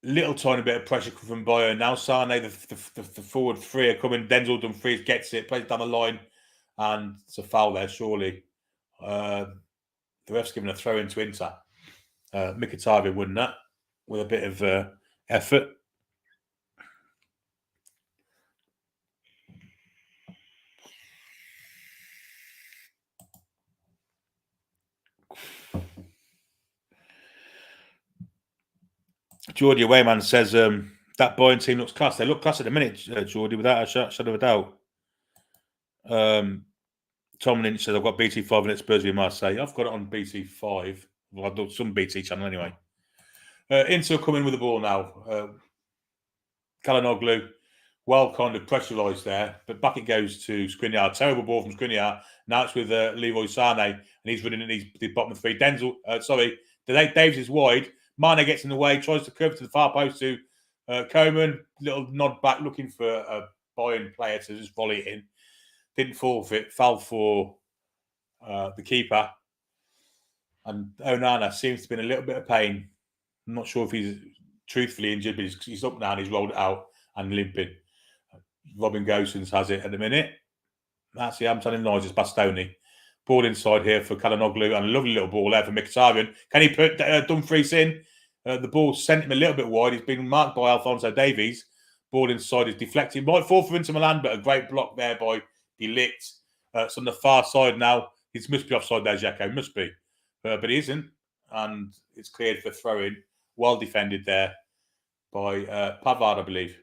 Little tiny bit of pressure from Bayern. Now Sané, the forward three are coming. Denzel Dumfries gets it, plays down the line, and it's a foul there, surely. The ref's given a throw into Inter. Mkhitaryan won that with a bit of effort. Geordie Awayman says that Bayern team looks class. They look class at the minute, Geordie, without a shadow of a doubt. Tom Lynch says, I've got BT5 and it's Spurs v Marseille. I've got it on BT5. Well, I've done some BT channel anyway. Inter coming with the ball now. Çalhanoğlu, well kind of pressurised there, but back it goes to Skriniar. Terrible ball from Skriniar. Now it's with Leroy Sané, and he's running in the bottom of three. Davies is wide. Mane gets in the way, tries to curve to the far post to Coman. Little nod back, looking for a Bayern player to just volley it in. Didn't fall for it. Fell for the keeper. And Onana seems to be in a little bit of pain. I'm not sure if he's truthfully injured, but he's up now and he's rolled it out and limping. Robin Gosens has it at the minute. That's the Amsterdam Noises, Bastoni. Ball inside here for Çalhanoğlu, and a lovely little ball there for Mkhitaryan. Can he put Dumfries in? The ball sent him a little bit wide. He's been marked by Alphonso Davies. Ball inside is deflected. Might fall for Inter Milan, but a great block there by De Ligt. It's on the far side now. He must be offside there, Jacko. Must be. But he isn't. And it's cleared for throw-in. Well defended there by Pavard, I believe.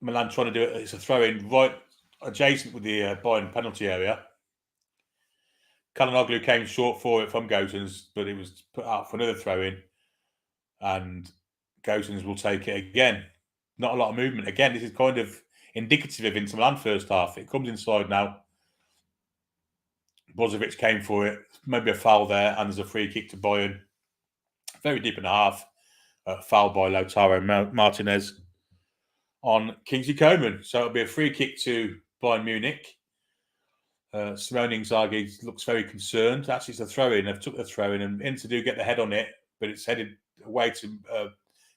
Milan trying to do it. It's a throw-in right adjacent with the Bayern penalty area. Çalhanoğlu came short for it from Gosens, but it was put out for another throw-in. And Gosens will take it again. Not a lot of movement. Again, this is kind of indicative of Inter Milan first half. It comes inside now. Brozovic came for it. Maybe a foul there, and there's a free kick to Bayern. Very deep in the half. Foul by Lautaro Martinez on Kingsley Coman. So it'll be a free kick to Bayern Munich. Simone Inzaghi looks very concerned. Actually, it's a throw-in. They've took the throw-in, and Inter do get the head on it, but it's headed away to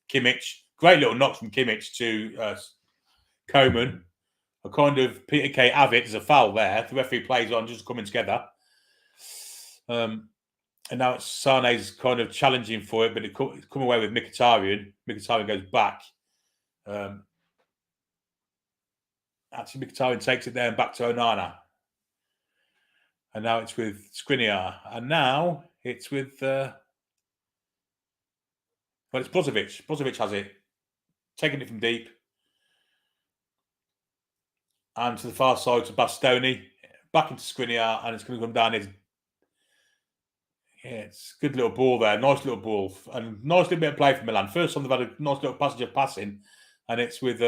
Kimmich. Great little knock from Kimmich to Coman. A kind of Peter K. Avett is a foul there. The referee plays on, just coming together. And now it's Sane's kind of challenging for it, but it's come away with Mkhitaryan. Mkhitaryan goes back. Actually, Mkhitaryan takes it there and back to Onana. And now it's with Skriniar. And now it's with... it's Brozovic. Brozovic has it. Taking it from deep. And to the far side to Bastoni. Back into Skriniar. And it's going to come down. It's a good little ball there. Nice little ball. And nice little bit of play from Milan. First time they've had a nice little passage of passing. And it's with...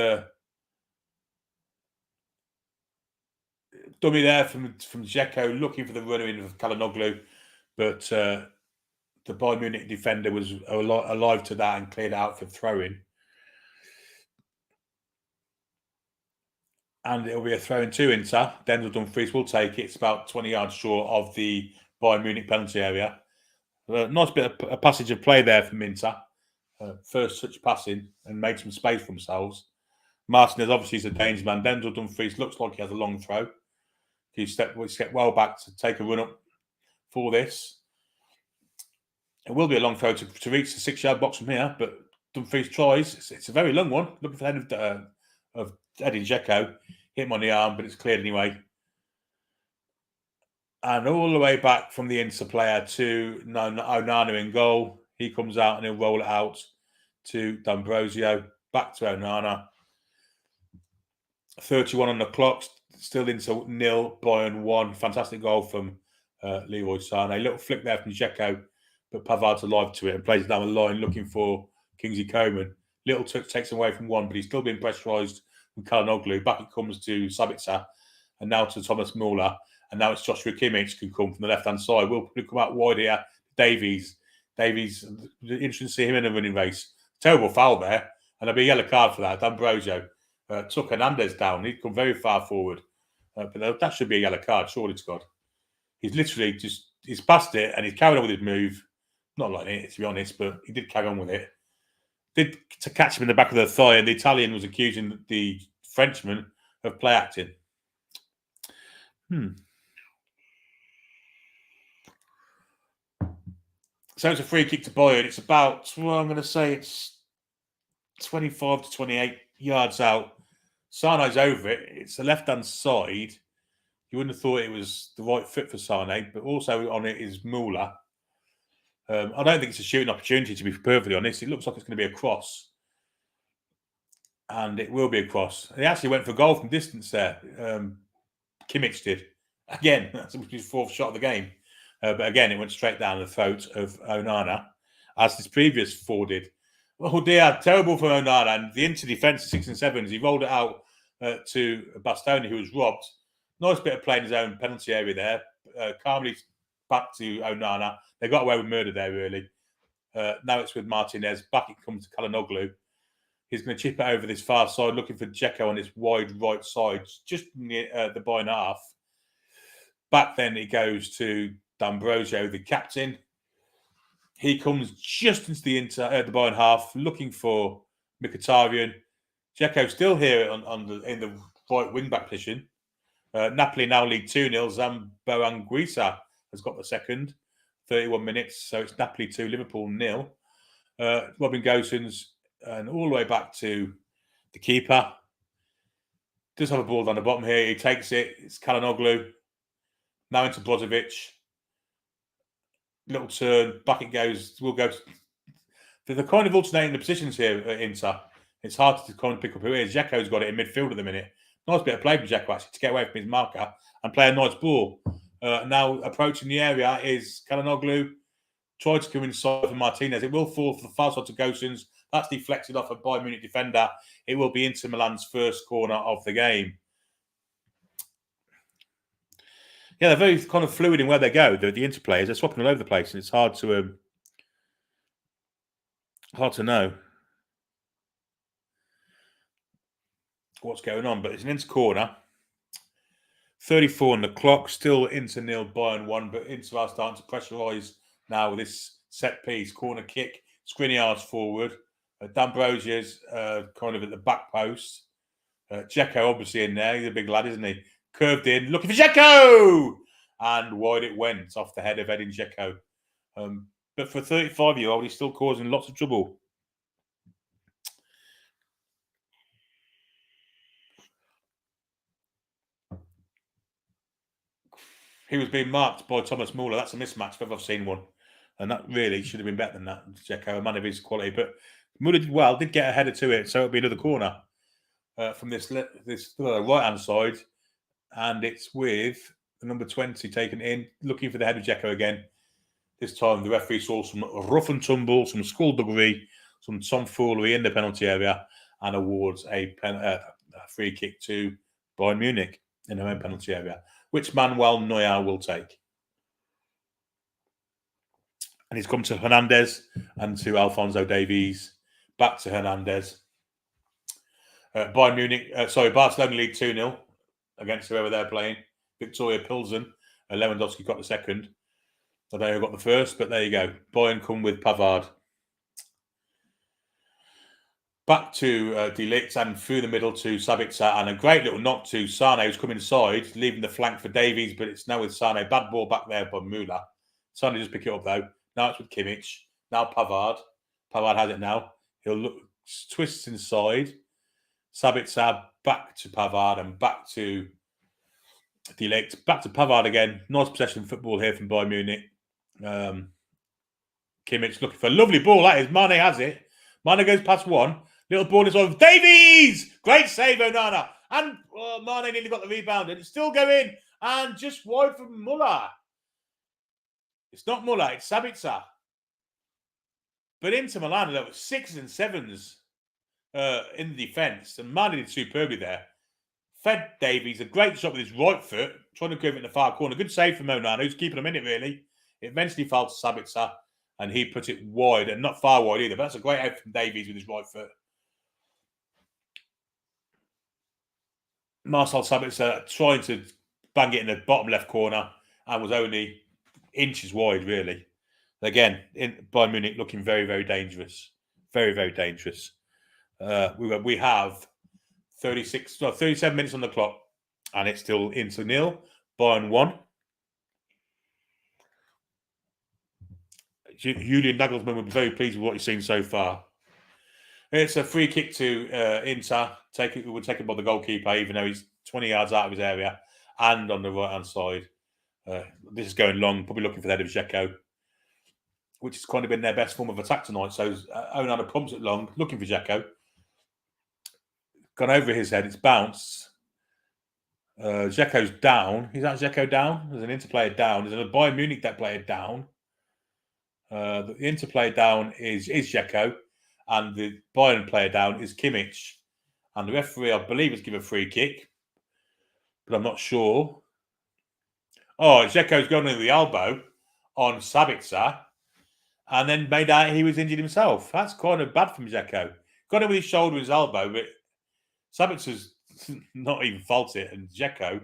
dummy there from Dzeko, looking for the runner in of Çalhanoğlu, but the Bayern Munich defender was alive to that and cleared out for throwing. And it'll be a throw-in to Inter. Denzel Dumfries will take it. It's about 20 yards short of the Bayern Munich penalty area. Nice bit of a passage of play there from Inter. First touch passing and made some space for themselves. Martinez obviously is a danger man. Denzel Dumfries looks like he has a long throw. He stepped well back to take a run up for this. It will be a long throw to reach the 6-yard box from here, but Dumfries tries. It's a very long one. Looking for the head of Edin Dzeko. Hit him on the arm, but it's cleared anyway. And all the way back from the Inter player to Onana in goal. He comes out and he'll roll it out to D'Ambrosio. Back to Onana. 31 on the clock. Still into 0, Bayern 1. Fantastic goal from Leroy Sané. A little flick there from Dzeko, but Pavard's alive to it and plays it down the line looking for Kingsley Coman. Little takes away from one, but he's still being pressurised from Çalhanoğlu. Back it comes to Sabitzer and now to Thomas Muller. And now it's Joshua Kimmich can come from the left-hand side. We'll come out wide here. Davies, interesting to see him in a running race. Terrible foul there. And there'll be a yellow card for that. D'Ambrosio took Hernandez down. He'd come very far forward. But that should be a yellow card, surely, Scott. He's literally he's passed it and he's carried on with his move. Not like it, to be honest, but he did carry on with it. Did to catch him in the back of the thigh, and the Italian was accusing the Frenchman of play acting. So it's a free kick to Bayern. It's about, I'm going to say it's 25 to 28 yards out. Sané's over it. It's the left-hand side. You wouldn't have thought it was the right fit for Sané, but also on it is Muller. I don't think it's a shooting opportunity, to be perfectly honest. It looks like it's going to be a cross. And it will be a cross. He actually went for goal from distance there. Kimmich did. Again, that's his fourth shot of the game. But again, it went straight down the throat of Onana, as his previous four did. Oh dear, terrible for Onana. And the Inter defence, 6 and 7s, he rolled it out to Bastoni, who was robbed. Nice bit of play in his own penalty area there. Calmly back to Onana. They got away with murder there, really. Now it's with Martinez. Back it comes to Çalhanoğlu. He's going to chip it over this far side, looking for Dzeko on this wide right side, just near the Bayern half. Back then it goes to D'Ambrosio, the captain. He comes just into the Bayern half, looking for Mkhitaryan. Dzeko still here in the right wing-back position. Napoli now lead 2-0. Zambo Anguissa has got the second. 31 minutes, so it's Napoli 2, Liverpool 0. Robin Gosens, and all the way back to the keeper. Does have a ball down the bottom here. He takes it. It's Çalhanoğlu. Now into Brozovic. Little turn. Back it goes. We'll go. They're kind of alternating the positions here at Inter. It's hard to kind of pick up who it is. Dzeko's got it in midfield at the minute. Nice bit of play from Dzeko, actually, to get away from his marker and play a nice ball. Now approaching the area is Çalhanoğlu. Tried to come inside for Martinez. It will fall for the far side to Gosens. That's deflected off a Bayern Munich defender. It will be Inter Milan's first corner of the game. Yeah, they're very kind of fluid in where they go. The Inter players, they're swapping all over the place, and it's hard to know what's going on. But it's an Inter corner. 34 on the clock, still Inter 0, Bayern 1, but Inter are starting to pressurise now with this set piece, corner kick, Skriniar's forward, D'Ambrosia's kind of at the back post. Dzeko obviously in there, he's a big lad, isn't he? Curved in, looking for Dzeko! And wide it went, off the head of Edin Dzeko. But for a 35-year-old, he's still causing lots of trouble. He was being marked by Thomas Muller. That's a mismatch if I've seen one. And that really should have been better than that, Dzeko, a man of his quality. But Muller did well, did get a header to it, so it'll be another corner from this right-hand side. And it's with the number 20 taken in, looking for the head of Dzeko again. This time the referee saw some rough and tumble, some skullduggery, some tomfoolery in the penalty area, and awards a free kick to Bayern Munich in their own penalty area, which Manuel Neuer will take. And he's come to Hernandez and to Alphonso Davies. Back to Hernandez. Barcelona lead 2-0 against whoever they're playing. Victoria Pilsen. Lewandowski got the second. So they got the first, but there you go. Bayern come with Pavard. Back to De Ligt and through the middle to Sabitzer, and a great little knock to Sane, who's come inside, leaving the flank for Davies, but it's now with Sane. Bad ball back there by Müller. Sane just pick it up though. Now it's with Kimmich. Now Pavard. Pavard has it now. He'll look, twists inside. Sabitzer back to Pavard and back to De Ligt. Back to Pavard again. Nice possession football here from Bayern Munich. Kimmich looking for a lovely ball. That is. Mane has it. Mane goes past one. Little ball is on. Davies! Great save, Onana. And Mane nearly got the rebound. And it's still going. And just wide from Muller. It's not Muller. It's Sabitzer. But Inter Milan, there were 6s and 7s in the defence. And Mane did superbly there. Fed Davies. A great shot with his right foot. Trying to curve it in the far corner. Good save from Onana, who's keeping him in it, really. It eventually fell to Sabitzer. And he put it wide. And not far wide either. But that's a great out from Davies with his right foot. Marcel Sabitzer trying to bang it in the bottom left corner and was only inches wide, really. Again, Bayern Munich looking very, very dangerous. Very, very dangerous. We have 37 minutes on the clock, and it's still Inter 0, Bayern 1. Julian Nagelsmann will be very pleased with what he's seen so far. It's a free kick to Inter. It would take it by the goalkeeper, even though he's 20 yards out of his area, and on the right-hand side. This is going long, probably looking for the head of Dzeko, which has kind of been their best form of attack tonight. So Onana pumps it long, looking for Dzeko. Gone over his head, it's bounced. Dzeko's down. Is that Dzeko down? There's an Inter player down. There's a Bayern Munich player down. The Inter player down is Dzeko, and the Bayern player down is Kimmich. And the referee, I believe, has given a free kick, but I'm not sure. Oh, Dzeko's gone with the elbow on Sabitzer, and then made out he was injured himself. That's kind of bad from Dzeko. Got him with his shoulder and his elbow, but Sabitzer's not even fault it, and Dzeko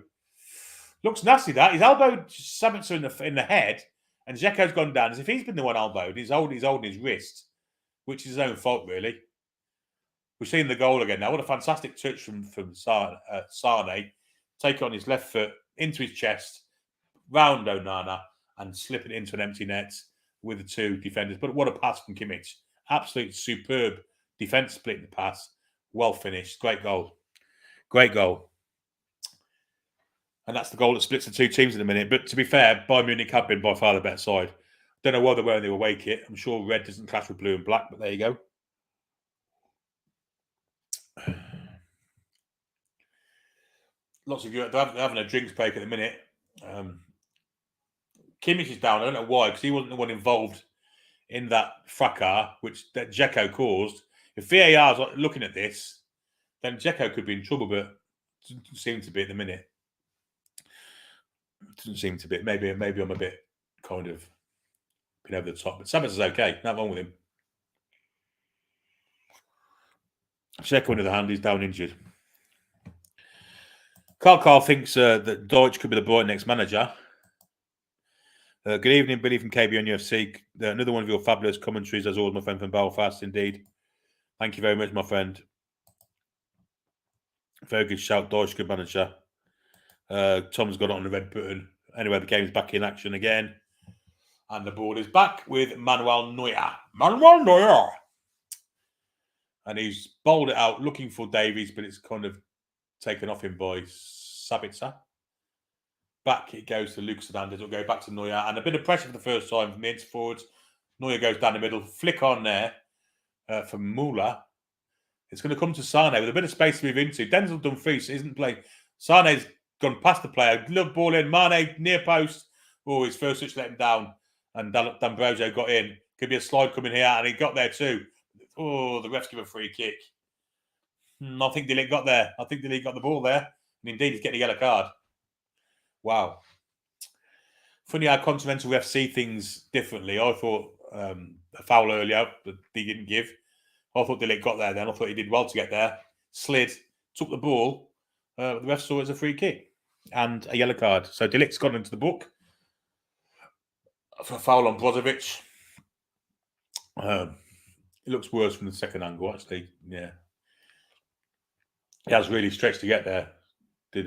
looks nasty. That he's elbowed Sabitzer in the head, and Dzeko's gone down as if he's been the one elbowed. He's holding his wrist, which is his own fault, really. We've seen the goal again now. What a fantastic touch from Sane. Take it on his left foot, into his chest, round Onana, and slip it into an empty net with the two defenders. But what a pass from Kimmich. Absolute superb defence split the pass. Well finished. Great goal. Great goal. And that's the goal that splits the two teams in a minute. But to be fair, Bayern Munich have been by far the better side. Don't know why they're wearing the away kit. I'm sure red doesn't clash with blue and black, but there you go. Lots of you they're having a drinks break at the minute. Kimmich is down. I don't know why, because he wasn't the one involved in that fracas, which that Dzeko caused. If VAR's looking at this, then Dzeko could be in trouble, but it doesn't seem to be at the minute. It doesn't seem to be. Maybe I'm a bit kind of been over the top. But Sabitzer's okay. Nothing wrong with him. Dzeko, on the other hand, is down injured. Carl thinks that Deutsch could be the Brighton next manager. Good evening, Billy from KBN UFC. Another one of your fabulous commentaries, as always, my friend from Belfast, indeed. Thank you very much, my friend. Very good shout, Deutsch, good manager. Tom's got it on the red button. Anyway, the game's back in action again. And the ball is back with Manuel Neuer. Manuel Neuer! And he's bowled it out, looking for Davies, but it's kind of taken off him by Sabitzer. Back it goes to Lucas Hernandez. It'll go back to Neuer. And a bit of pressure for the first time from the inter forwards. Neuer goes down the middle. Flick on there from Muller. It's going to come to Sane with a bit of space to move into. Denzel Dumfries isn't playing. Sane's gone past the player. Little ball in. Mane near post. Oh, his first touch let him down. And D'Ambrosio got in. Could be a slide coming here. And he got there too. Oh, the refs give a free kick. I think Delic got there. I think Delic got the ball there. And indeed, he's getting a yellow card. Wow. Funny how continental refs see things differently. I thought a foul earlier that he didn't give. I thought Delic got there then. I thought he did well to get there. Slid, took the ball. The ref saw it as a free kick and a yellow card. So Delic's gone into the book for a foul on Brozovic. It looks worse from the second angle, actually. Yeah. He has really stretched to get there. Did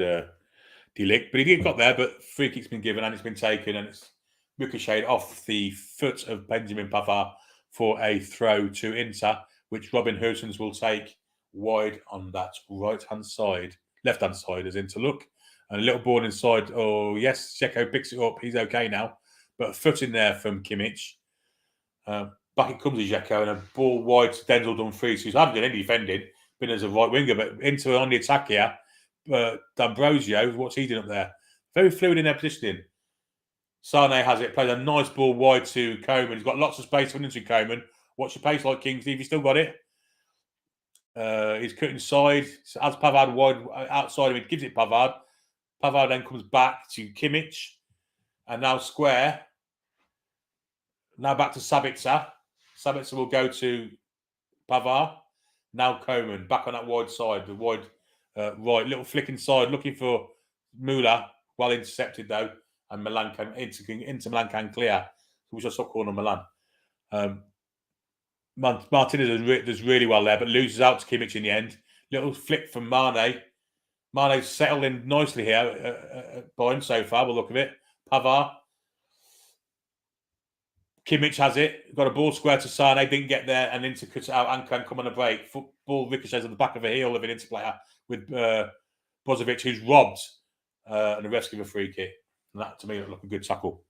Delic. But he got there, but free kick's been given and it's been taken and it's ricocheted off the foot of Benjamin Pavard for a throw to Inter, which Robin Hursons will take wide on that right-hand side. Left-hand side as Inter look. And a little ball inside. Oh, yes, Dzeko picks it up. He's okay now. But a foot in there from Kimmich. Back it comes to Dzeko and a ball wide to Denzel Dumfries, who's having done any defending, been as a right winger, but Inter on the attack here. D'Ambrosio, what's he doing up there? Very fluid in their positioning. Sane has it, plays a nice ball wide to Coman. He's got lots of space for into Coman. Watch your pace like Kingsley. He's still got it. He's cut inside. So as Pavard wide outside of him, gives it Pavard. Pavard then comes back to Kimmich. And now square. Now back to Sabitzer. Sabitzer will go to Pavard. Now Coman back on that wide side. The wide right. Little flick inside. Looking for Muller. Well intercepted though. And Milan can Inter Milan can clear. Which I saw calling on Milan. Martinez does really well there, but loses out to Kimmich in the end. Little flick from Mane. Mane's settled in nicely here by him so far. We'll look at it. Pavard. Kimmich has it. Got a ball square to Sane. Didn't get there, and Inter cuts it out and can come on a break. Ball ricochets on the back of a heel of an Inter player with Brozovic, who's robbed, and the refs give a free kick. And that to me looked like a good tackle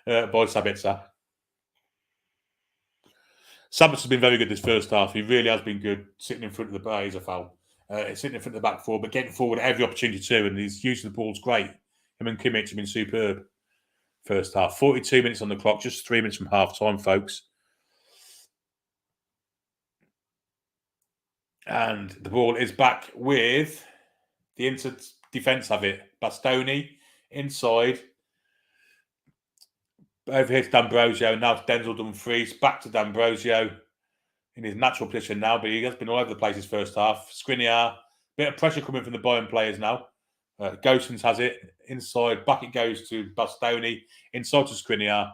by Sabitzer. Sabitzer's been very good this first half. He really has been good, sitting in front of the bar. He's a foul. Sitting in front of the back four, but getting forward every opportunity too, and his use of the ball's great. Him and Kimmich have been superb first half. 42 minutes on the clock, just 3 minutes from half time, folks. And the ball is back with the Inter defence have it. Bastoni inside. Over here to D'Ambrosio. Now to Denzel Dumfries. Back to D'Ambrosio in his natural position now, but he has been all over the place his first half. Skriniar. Bit of pressure coming from the Bayern players now. Gosens has it. Inside. Back it goes to Bastoni. Inside to Skriniar.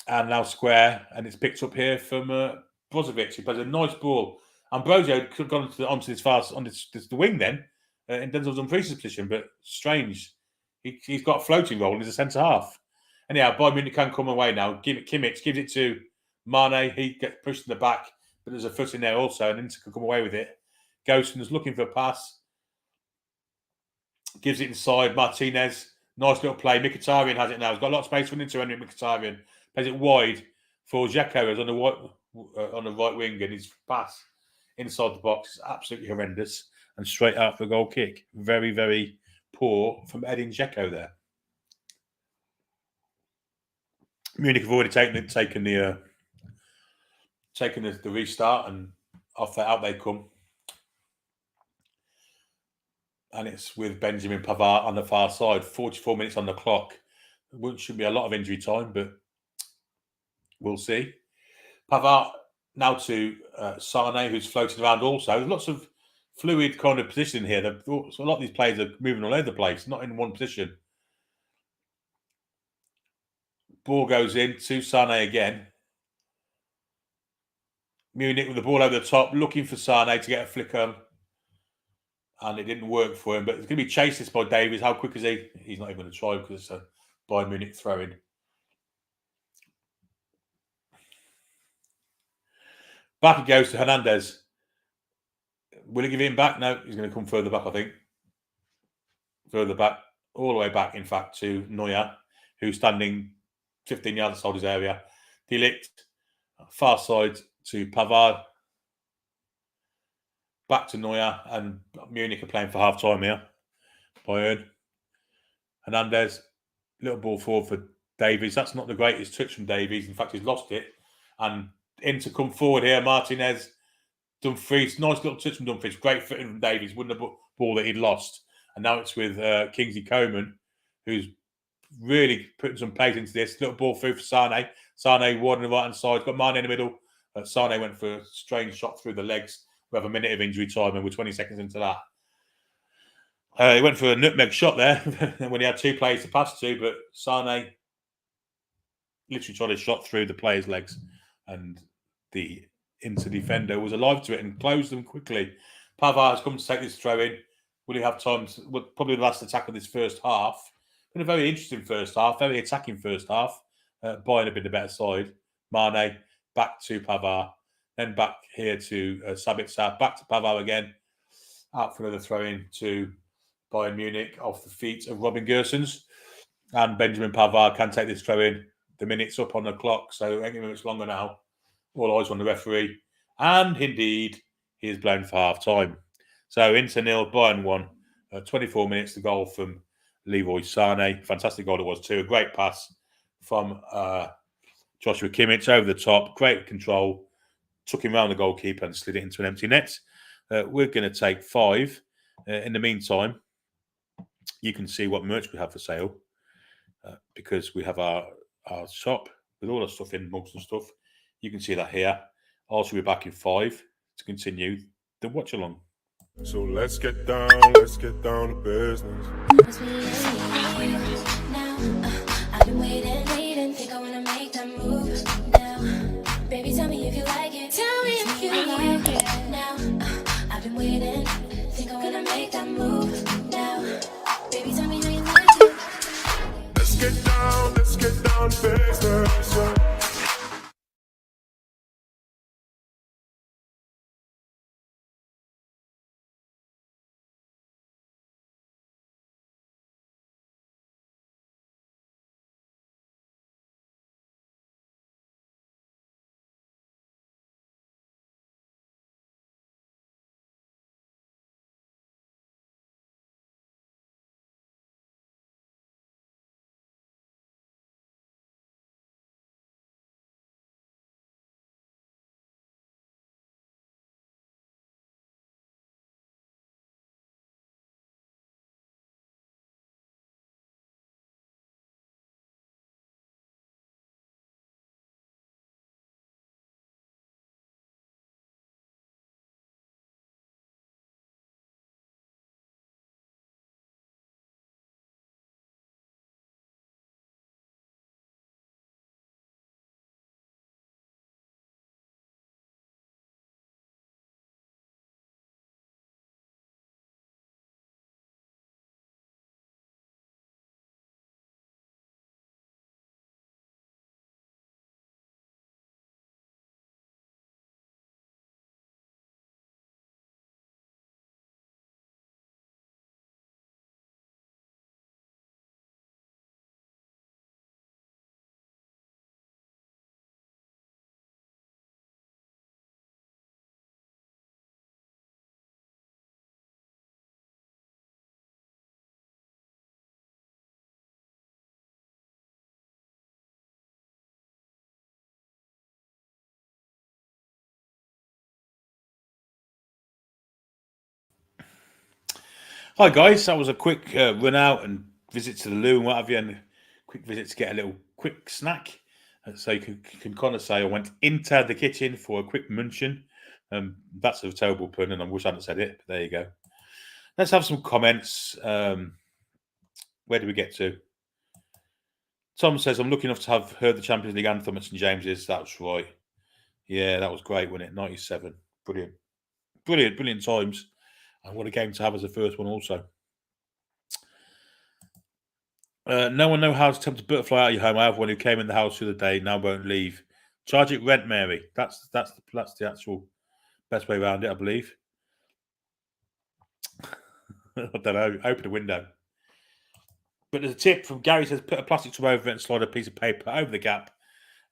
And now square. And it's picked up here from Brozovic. He plays a nice ball. Ambrosio could have gone onto this fast on the wing then in Denzel Dumfries' position, but strange. He's got a floating role and he's a centre half. Anyhow, Bayern Munich can come away now. Kimmich gives it to Mane. He gets pushed in the back, but there's a foot in there also, and Inter can come away with it. Gosens looking for a pass. Gives it inside. Martinez. Nice little play. Mkhitaryan has it now. He's got a lot of space for Inter. Mkhitaryan plays it wide for Dzeko as on the right wing, and his pass inside the box is absolutely horrendous and straight out for a goal kick. Very, very poor from Edin Dzeko there. Munich have already taken the restart, and out they come. And it's with Benjamin Pavard on the far side. 44 minutes on the clock. It shouldn't be a lot of injury time, but we'll see. Pavard Now to Sane, who's floating around also. There's lots of fluid kind of position here. So a lot of these players are moving all over the place, not in one position. Ball goes in to Sane again. Munich with the ball over the top, looking for Sane to get a flick on. And it didn't work for him. But it's going to be chased this by Davies. How quick is he? He's not even going to try because it's a Bayern Munich throw-in. Back it goes to Hernandez. Will he give him back? No, he's going to come further back, I think. Further back, all the way back, in fact, to Neuer, who's standing 15 yards outside his area. De Ligt, far side to Pavard. Back to Neuer, and Munich are playing for half-time here. Bayern. Hernandez, little ball forward for Davies. That's not the greatest touch from Davies. In fact, he's lost it. And in to come forward here, Martinez. Dumfries, nice little touch from Dumfries. Great fitting from Davies. Wouldn't have ball that he'd lost. And now it's with Kingsley Coman, who's really putting some pace into this. Little ball through for Sane. Sane wide on the right-hand side. Got Mane in the middle. Sane went for a strange shot through the legs. We have a minute of injury time and we're 20 seconds into that. He went for a nutmeg shot there when he had two players to pass to, but Sane literally tried a shot through the player's legs, and the Inter defender was alive to it and closed them quickly. Pavard has come to take this throw in. Will he have time? Probably the last attack of this first half. Been a very interesting first half, very attacking first half. Bayern have been the better side. Mane back to Pavard, then back here to Sabitzer, back to Pavard again. Out for another throw in to Bayern Munich off the feet of Robin Gosens. And Benjamin Pavard can take this throw in. The minute's up on the clock, so it ain't much longer now. All eyes on the referee. And indeed, he is blown for half time. So Inter 0, Bayern 1. 24 minutes to goal from Leroy Sane. Fantastic goal it was too. A great pass from Joshua Kimmich over the top. Great control. Took him around the goalkeeper and slid it into an empty net. We're going to take 5. In the meantime, you can see what merch we have for sale because we have our shop with all our stuff in, mugs and stuff. You can see that here. Also, we're back in 5 to continue the watch along. So let's get down to business. I've been waiting, think I wanna make that move now. Baby, tell me if you like it. Tell me if you like it now. I've been waiting, think I wanna make that move now. Baby, tell me how you like it. Let's get down to business. Yeah. Hi guys, that was a quick run out and visit to the loo and what have you, and a quick visit to get a little quick snack. So you can kind of say I went into the kitchen for a quick munching. That's a terrible pun, and I wish I hadn't said it. But there you go. Let's have some comments. Where do we get to? Tom says, I'm lucky enough to have heard the Champions League anthem at St James's. That's right. Yeah, that was great, wasn't it? 97. Brilliant. Brilliant times. And what a game to have as the first one also. No one knows how to tempt a butterfly out of your home. I have one who came in the house the other day, now won't leave. Charge it rent, Mary. That's the actual best way around it, I believe. I don't know. Open the window. But there's a tip from Gary, says put a plastic tub over it and slide a piece of paper over the gap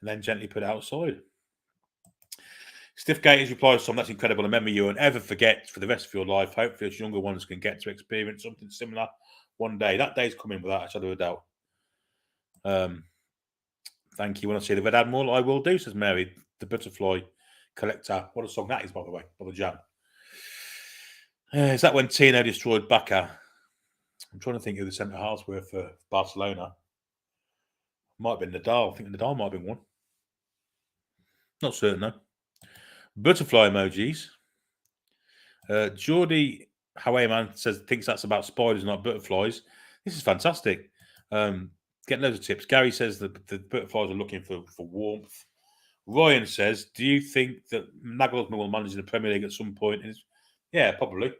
and then gently put it outside. Stiff Gators replies, Tom, that's incredible. A memory you won't ever forget for the rest of your life. Hopefully, us younger ones can get to experience something similar one day. That day's coming without a shadow of a doubt. Thank you. When I see the Red Admiral, I will do, says Mary, the butterfly collector. What a song that is, by the way, by the Jam. Is that when Tino destroyed Bacca? I'm trying to think who the centre halves were for Barcelona. Might have been Nadal. I think Nadal might have been one. Not certain, though. Butterfly emojis. Geordie Hawaiiman says thinks that's about spiders, not butterflies. This is fantastic. Getting loads of tips. Gary says that the butterflies are looking for warmth. Ryan says, do you think that Nagelsmann will manage in the Premier League at some point? Yeah, probably.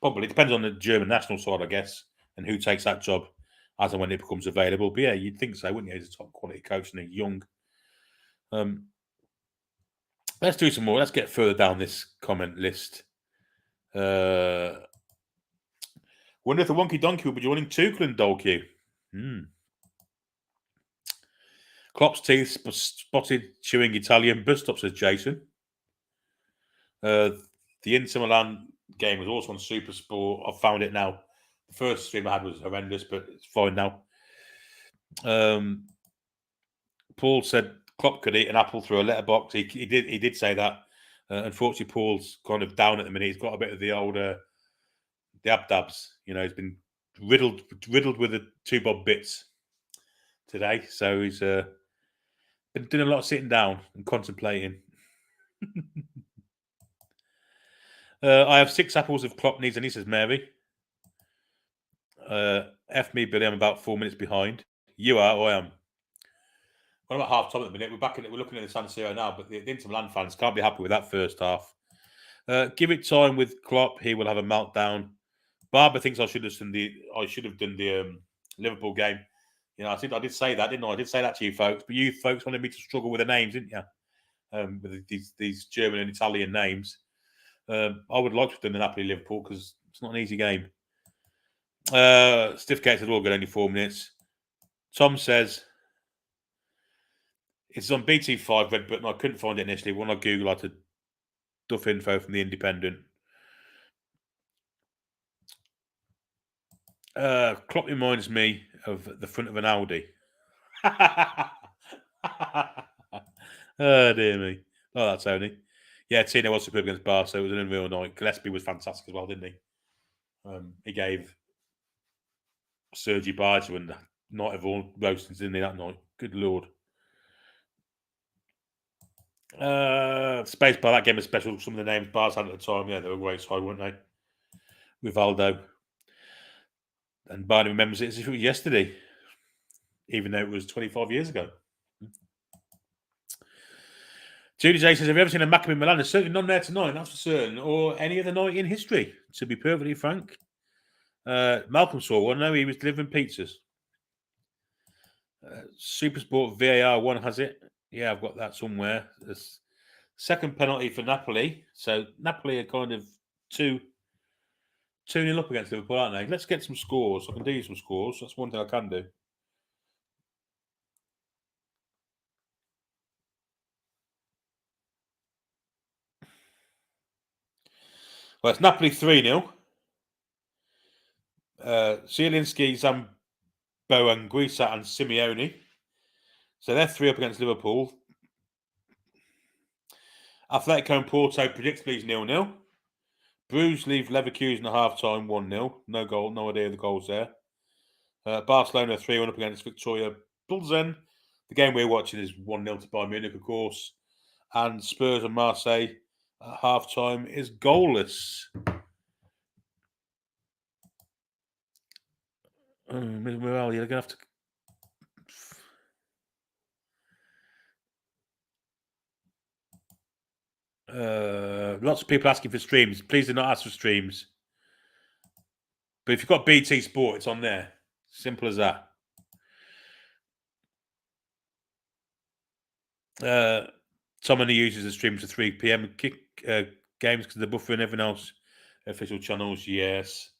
Probably. It depends on the German national side, I guess, and who takes that job as and when it becomes available. But yeah, you'd think so, wouldn't you? He's a top quality coach and he's young. Let's do some more. Let's get further down this comment list. Wonder if the Wonky Donkey will be joining Tuchel and Dolku. Klopp's teeth spotted chewing Italian bus stop, says Jason. The Inter Milan game was also on Super Sport. I've found it now. The first stream I had was horrendous, but it's fine now. Paul said Klopp could eat an apple through a letterbox. He did say that. Unfortunately, Paul's kind of down at the minute. He's got a bit of the older, the abdabs. You know, he's been riddled with the 2 bob bits today. So he's been doing a lot of sitting down and contemplating. I have 6 apples of Klopp needs, and he says Mary. F me, Billy. I'm about 4 minutes behind. You are, or I am. Well, I'm at half time at the minute. We're looking at the San Siro now, but the Inter Milan fans can't be happy with that first half. Give it time with Klopp. He will have a meltdown. Barbara thinks I should have done the Liverpool game. You know, I think I did say that, didn't I? I did say that to you folks, but you folks wanted me to struggle with the names, didn't you? With these German and Italian names. I would like to have done the Napoli Liverpool because it's not an easy game. Stiff Gates says all good, only 4 minutes. Tom says it's on BT5 Red Button. I couldn't find it initially. When I Google, I had to duff info from the Independent. Klopp reminds me of the front of an Audi. Oh, dear me. Oh, that's Tony. Yeah, Tino was superb against Barca, so it was an unreal night. Gillespie was fantastic as well, didn't he? He gave Sergi Barger and Night of all roastings, didn't he, that night? Good Lord. Space Bar, that game was special. Some of the names Bars had at the time, yeah, they were great side, weren't they? Rivaldo. And Barney remembers it as if it was yesterday, even though it was 25 years ago. Judy J says, have you ever seen a Maccabi Milan? There's certainly none there tonight, that's for certain, or any other night in history, to be perfectly frank. Malcolm saw one. No, he was delivering pizzas. Supersport VAR 1 has it. Yeah, I've got that somewhere. The second penalty for Napoli. So Napoli are kind of 2-0 up against Liverpool, aren't they? Let's get some scores. I can do some scores. That's one thing I can do. Well, it's Napoli 3-0. Zielinski, Zambo, Anguissa and Simeone. So they're 3 up against Liverpool. Atletico and Porto predictably is 0-0. Bruges leave Leverkusen at half-time 1-0. No goal, no idea of the goals there. Barcelona 3-1 up against Victoria Pilsen. The game we're watching is 1-0 to Bayern Munich, of course. And Spurs and Marseille at half-time is goalless. Well, you're going to have to... lots of people asking for streams. Please do not ask for streams. But if you've got BT Sport, it's on there. Simple as that. Someone who uses the stream to 3 p.m. Games because they're buffering everything else. Official channels, yes.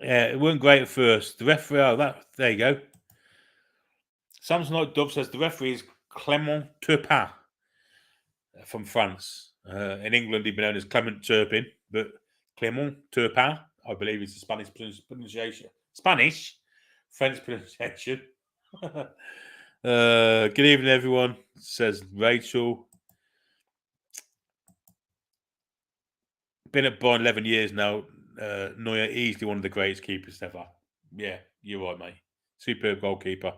Yeah, it wasn't great at first. The referee, there you go. Samson Light Dove says the referee is Clément Turpin from France. In England, he'd been known as Clement Turpin, but Clément Turpin, I believe, is the Spanish pronunciation. French pronunciation. Good evening, everyone, says Rachel. Been at Bayern 11 years now. Neuer, easily one of the greatest keepers ever. Yeah, you're right, mate. Superb goalkeeper.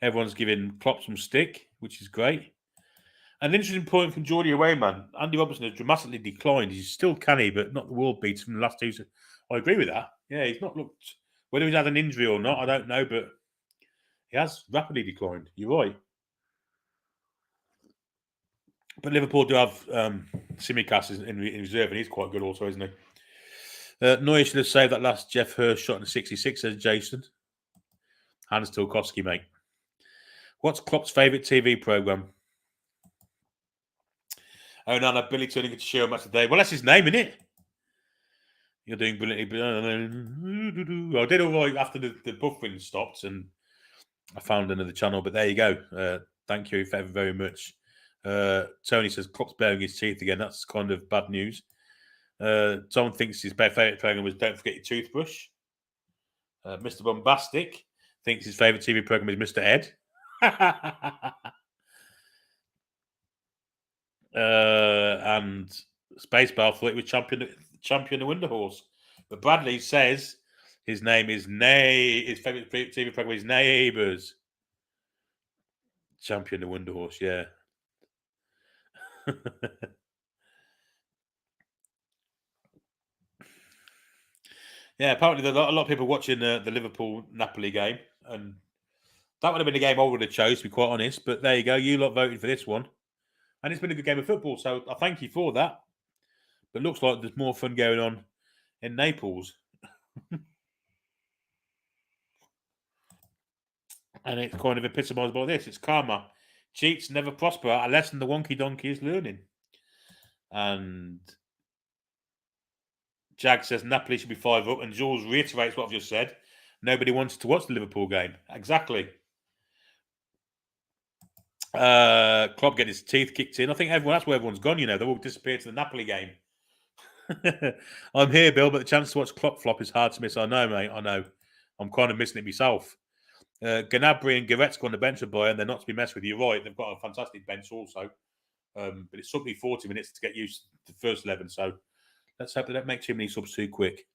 Everyone's giving Klopp some stick, which is great. An interesting point from Geordie away, man. Andy Robertson has dramatically declined. He's still canny, but not the world beater from the last 2. I agree with that. Yeah, he's not looked... Whether he's had an injury or not, I don't know, but he has rapidly declined. You're right. But Liverpool do have Tsimikas in reserve, and he's quite good also, isn't he? Neuer should have saved that last Jeff Hirsch shot in 66, says Jason. Hans Tilkowski, mate. What's Klopp's favourite TV programme? Oh, no, Billy turning into show match today. Well, that's his name, isn't it? You're doing brilliantly. I did all right after the buffering stopped, and I found another channel, but there you go. Thank you very much. Tony says Klopp's baring his teeth again. That's kind of bad news. Someone thinks his favourite programme was Don't Forget Your Toothbrush. Mr. Bombastic thinks his favourite TV programme is Mr. Ed. And Spacebar thought it was Champion the Wonder Horse. But Bradley says his name is his favourite TV programme is Neighbours. Champion the Wonder Horse, yeah. Yeah, apparently there are a lot of people watching the Liverpool-Napoli game, and that would have been the game I would have chose, to be quite honest. But there you go, you lot voted for this one. And it's been a good game of football, so I thank you for that. But it looks like there's more fun going on in Naples. And it's kind of epitomised by this. It's karma. Cheats never prosper. A lesson the wonky donkey is learning. And Jag says Napoli should be 5 up. And Jules reiterates what I've just said. Nobody wanted to watch the Liverpool game. Exactly. Klopp getting his teeth kicked in. I think that's where everyone's gone, They've all disappeared to the Napoli game. I'm here, Bill, but the chance to watch Klopp flop is hard to miss. I know, mate. I know. I'm kind of missing it myself. Gnabry and Goretzka on the bench are Bayern. They're not to be messed with. You're right. They've got a fantastic bench also. But it took me 40 minutes to get used to the first 11. So let's hope they don't make too many subs too quick.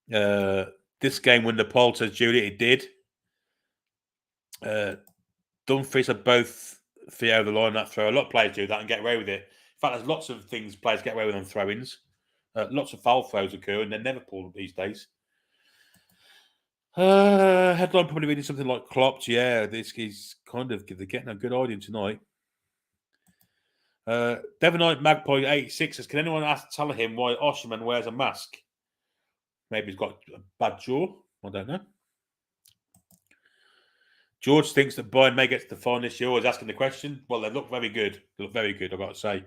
This game, when the poll says Juliet, it did. Dumfries had both feet over the line that throw. A lot of players do that and get away with it. In fact, there's lots of things players get away with on throw-ins. Lots of foul throws occur and they're never pulled these days. Headline probably reading something like Klopp. Yeah, this is kind of they're getting a good audience tonight. Devonite Magpie 86 says, can anyone tell him why Osimhen wears a mask? Maybe he's got a bad jaw. I don't know. George thinks that Bayern may get to the final this year. Always asking the question. Well, they look very good. They look very good, I've got to say.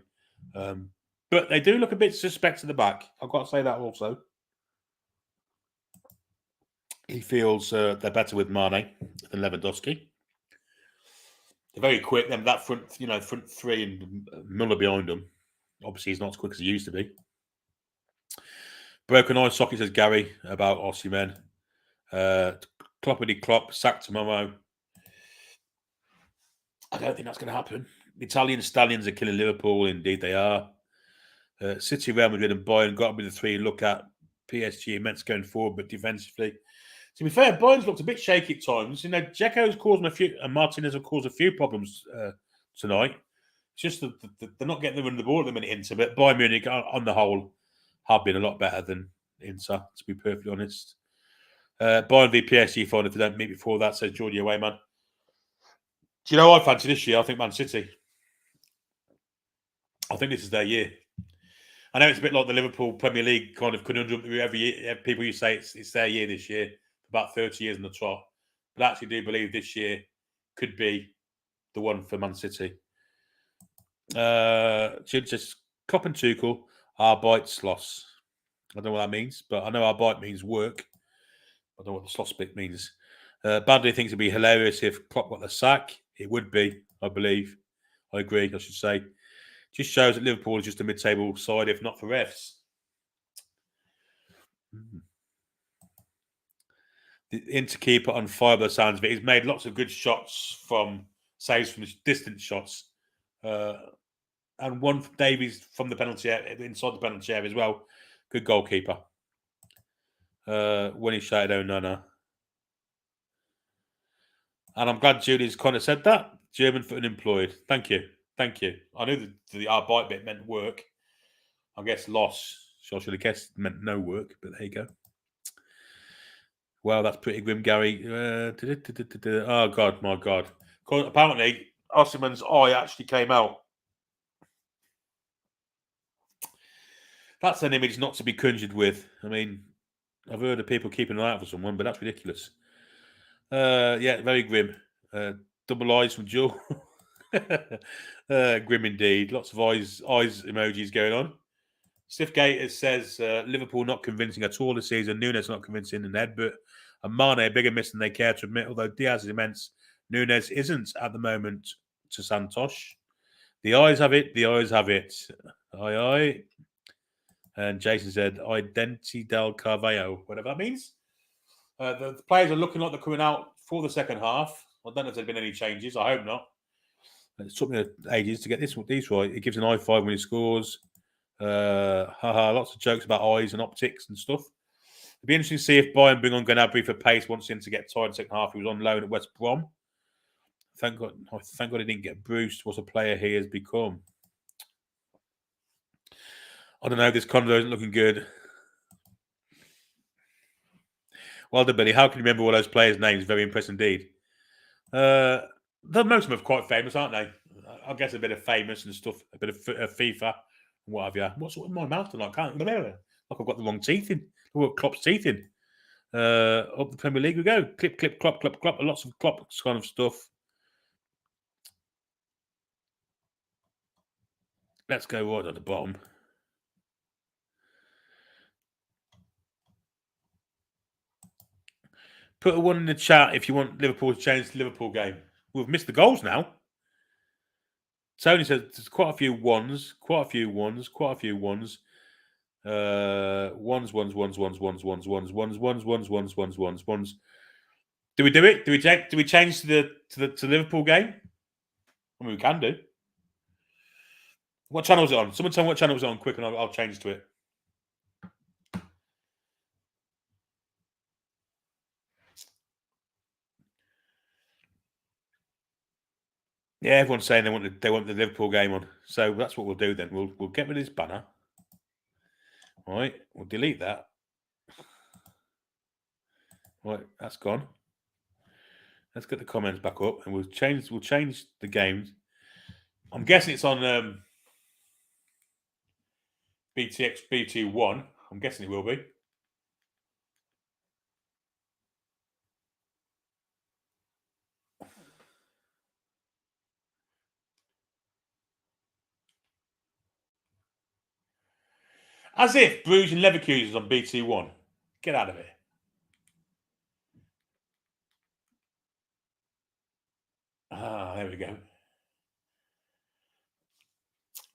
But they do look a bit suspect at the back. I've got to say that also. He feels they're better with Mane than Lewandowski. They're very quick. Then that front three and Müller behind them. Obviously, he's not as quick as he used to be. Broken eye socket, says Gary about Osimhen. Kloppity Klopp, sack tomorrow. I don't think that's going to happen. The Italian stallions are killing Liverpool. Indeed, they are. City, Real Madrid and Bayern got to be the three you look at. PSG immense going forward, but defensively. To be fair, Bayern's looked a bit shaky at times. You know, Dzeko's causing a few, and Martinez have caused a few problems tonight. It's just that they're not getting the run of the ball at the minute, Inter, but Bayern Munich, on the whole, have been a lot better than Inter, to be perfectly honest. Bayern v PSG final if they don't meet before that, says Geordie Awayman. Do you know what I fancy this year? I think Man City. I think this is their year. I know it's a bit like the Liverpool Premier League kind of conundrum. Every year, people you say it's their year this year, about 30 years in the trot. But I actually do believe this year could be the one for Man City. Just Klopp and Tuchel, Arbeit loss. I don't know what that means, but I know Arbeit means work. I don't know what the Sloss bit means. Badly thinks it'd be hilarious if Klopp got the sack. It would be, I believe. I agree, I should say. Just shows that Liverpool is just a mid-table side, if not for refs. The Inter keeper on fire by the sounds of it. He's made lots of good shots saves from distant shots. And one from Davies from the penalty area, inside the penalty area as well. Good goalkeeper. When he shouted, "Oh, no." And I'm glad Julie's kind of said that. German for unemployed. Thank you. I knew the Arbeit bit meant work. I guess loss. So I should have guessed meant no work, but there you go. Well, that's pretty grim, Gary. Oh, God, my God. Apparently, Osimhen's eye actually came out. That's an image not to be conjured with. I mean, I've heard of people keeping an eye out for someone, but that's ridiculous. Yeah, very grim. Double eyes from Joe. Grim indeed. Lots of eyes emojis going on. Stiff Gators says Liverpool not convincing at all this season. Nunes not convincing in head, but Mane a bigger miss than they care to admit. Although Diaz is immense, Nunes isn't at the moment to Santos. The eyes have it. Aye. And Jason said, Identi del Carvalho, whatever that means. The players are looking like they're coming out for the second half. I don't know if there's been any changes. I hope not. It took me ages to get these right. It gives an I5 when he scores. Lots of jokes about eyes and optics and stuff. It'd be interesting to see if Bayern bring on Gnabry for pace once in to get tired in the second half. He was on loan at West Brom. Thank God he didn't get bruised. What a player he has become. I don't know. This Convo isn't looking good. Well done, Billy. How can you remember all those players' names? Very impressive indeed. Most of them are quite famous, aren't they? I guess a bit of famous and stuff, a bit of FIFA and what have you. What's in my mouth? I can't remember. Like I've got the wrong teeth in. I've got Klopp's teeth in. Up the Premier League we go. Clip, Klopp. Lots of Klopp kind of stuff. Let's go right at the bottom. Put a one in the chat if you want Liverpool to change the Liverpool game. We've missed the goals now. Tony says there's quite a few ones. Ones. Do we do it? Do we change to the Liverpool game? I mean, we can do. What channel is it on? Someone tell me what channel it's on quick and I'll change to it. Yeah, everyone's saying they want the Liverpool game on. So that's what we'll do then. We'll get rid of this banner. All right, we'll delete that. Right, that's gone. Let's get the comments back up and we'll change the games. I'm guessing it's on BT1. I'm guessing it will be. As if Bruges and Leverkusen is on BT1. Get out of it. There we go.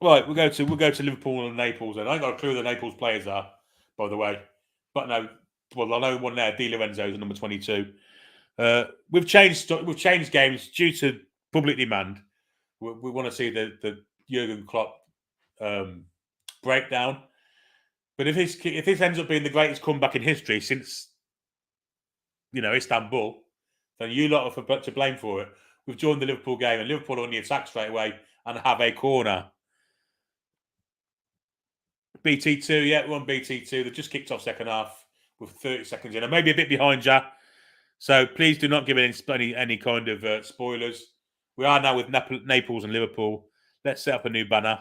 Right, we'll go to Liverpool and Naples. And I ain't got a clue who the Naples players are, by the way. But no, well, I know one there. Di Lorenzo's number 22. We've changed games due to public demand. We want to see the Jurgen Klopp breakdown. But if this ends up being the greatest comeback in history since, Istanbul, then you lot are to blame for it. We've joined the Liverpool game, and Liverpool only attack straight away and have a corner. BT2, yeah, we're on BT2. They've just kicked off second half with 30 seconds in. And maybe a bit behind you. So please do not give any kind of spoilers. We are now with Naples and Liverpool. Let's set up a new banner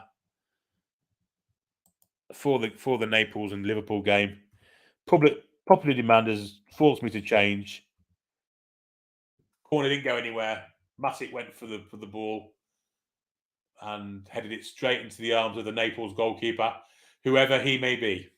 for the Naples and Liverpool game. Popular demand has forced me to change. Corner didn't go anywhere. Matic went for the ball and headed it straight into the arms of the Naples goalkeeper, whoever he may be.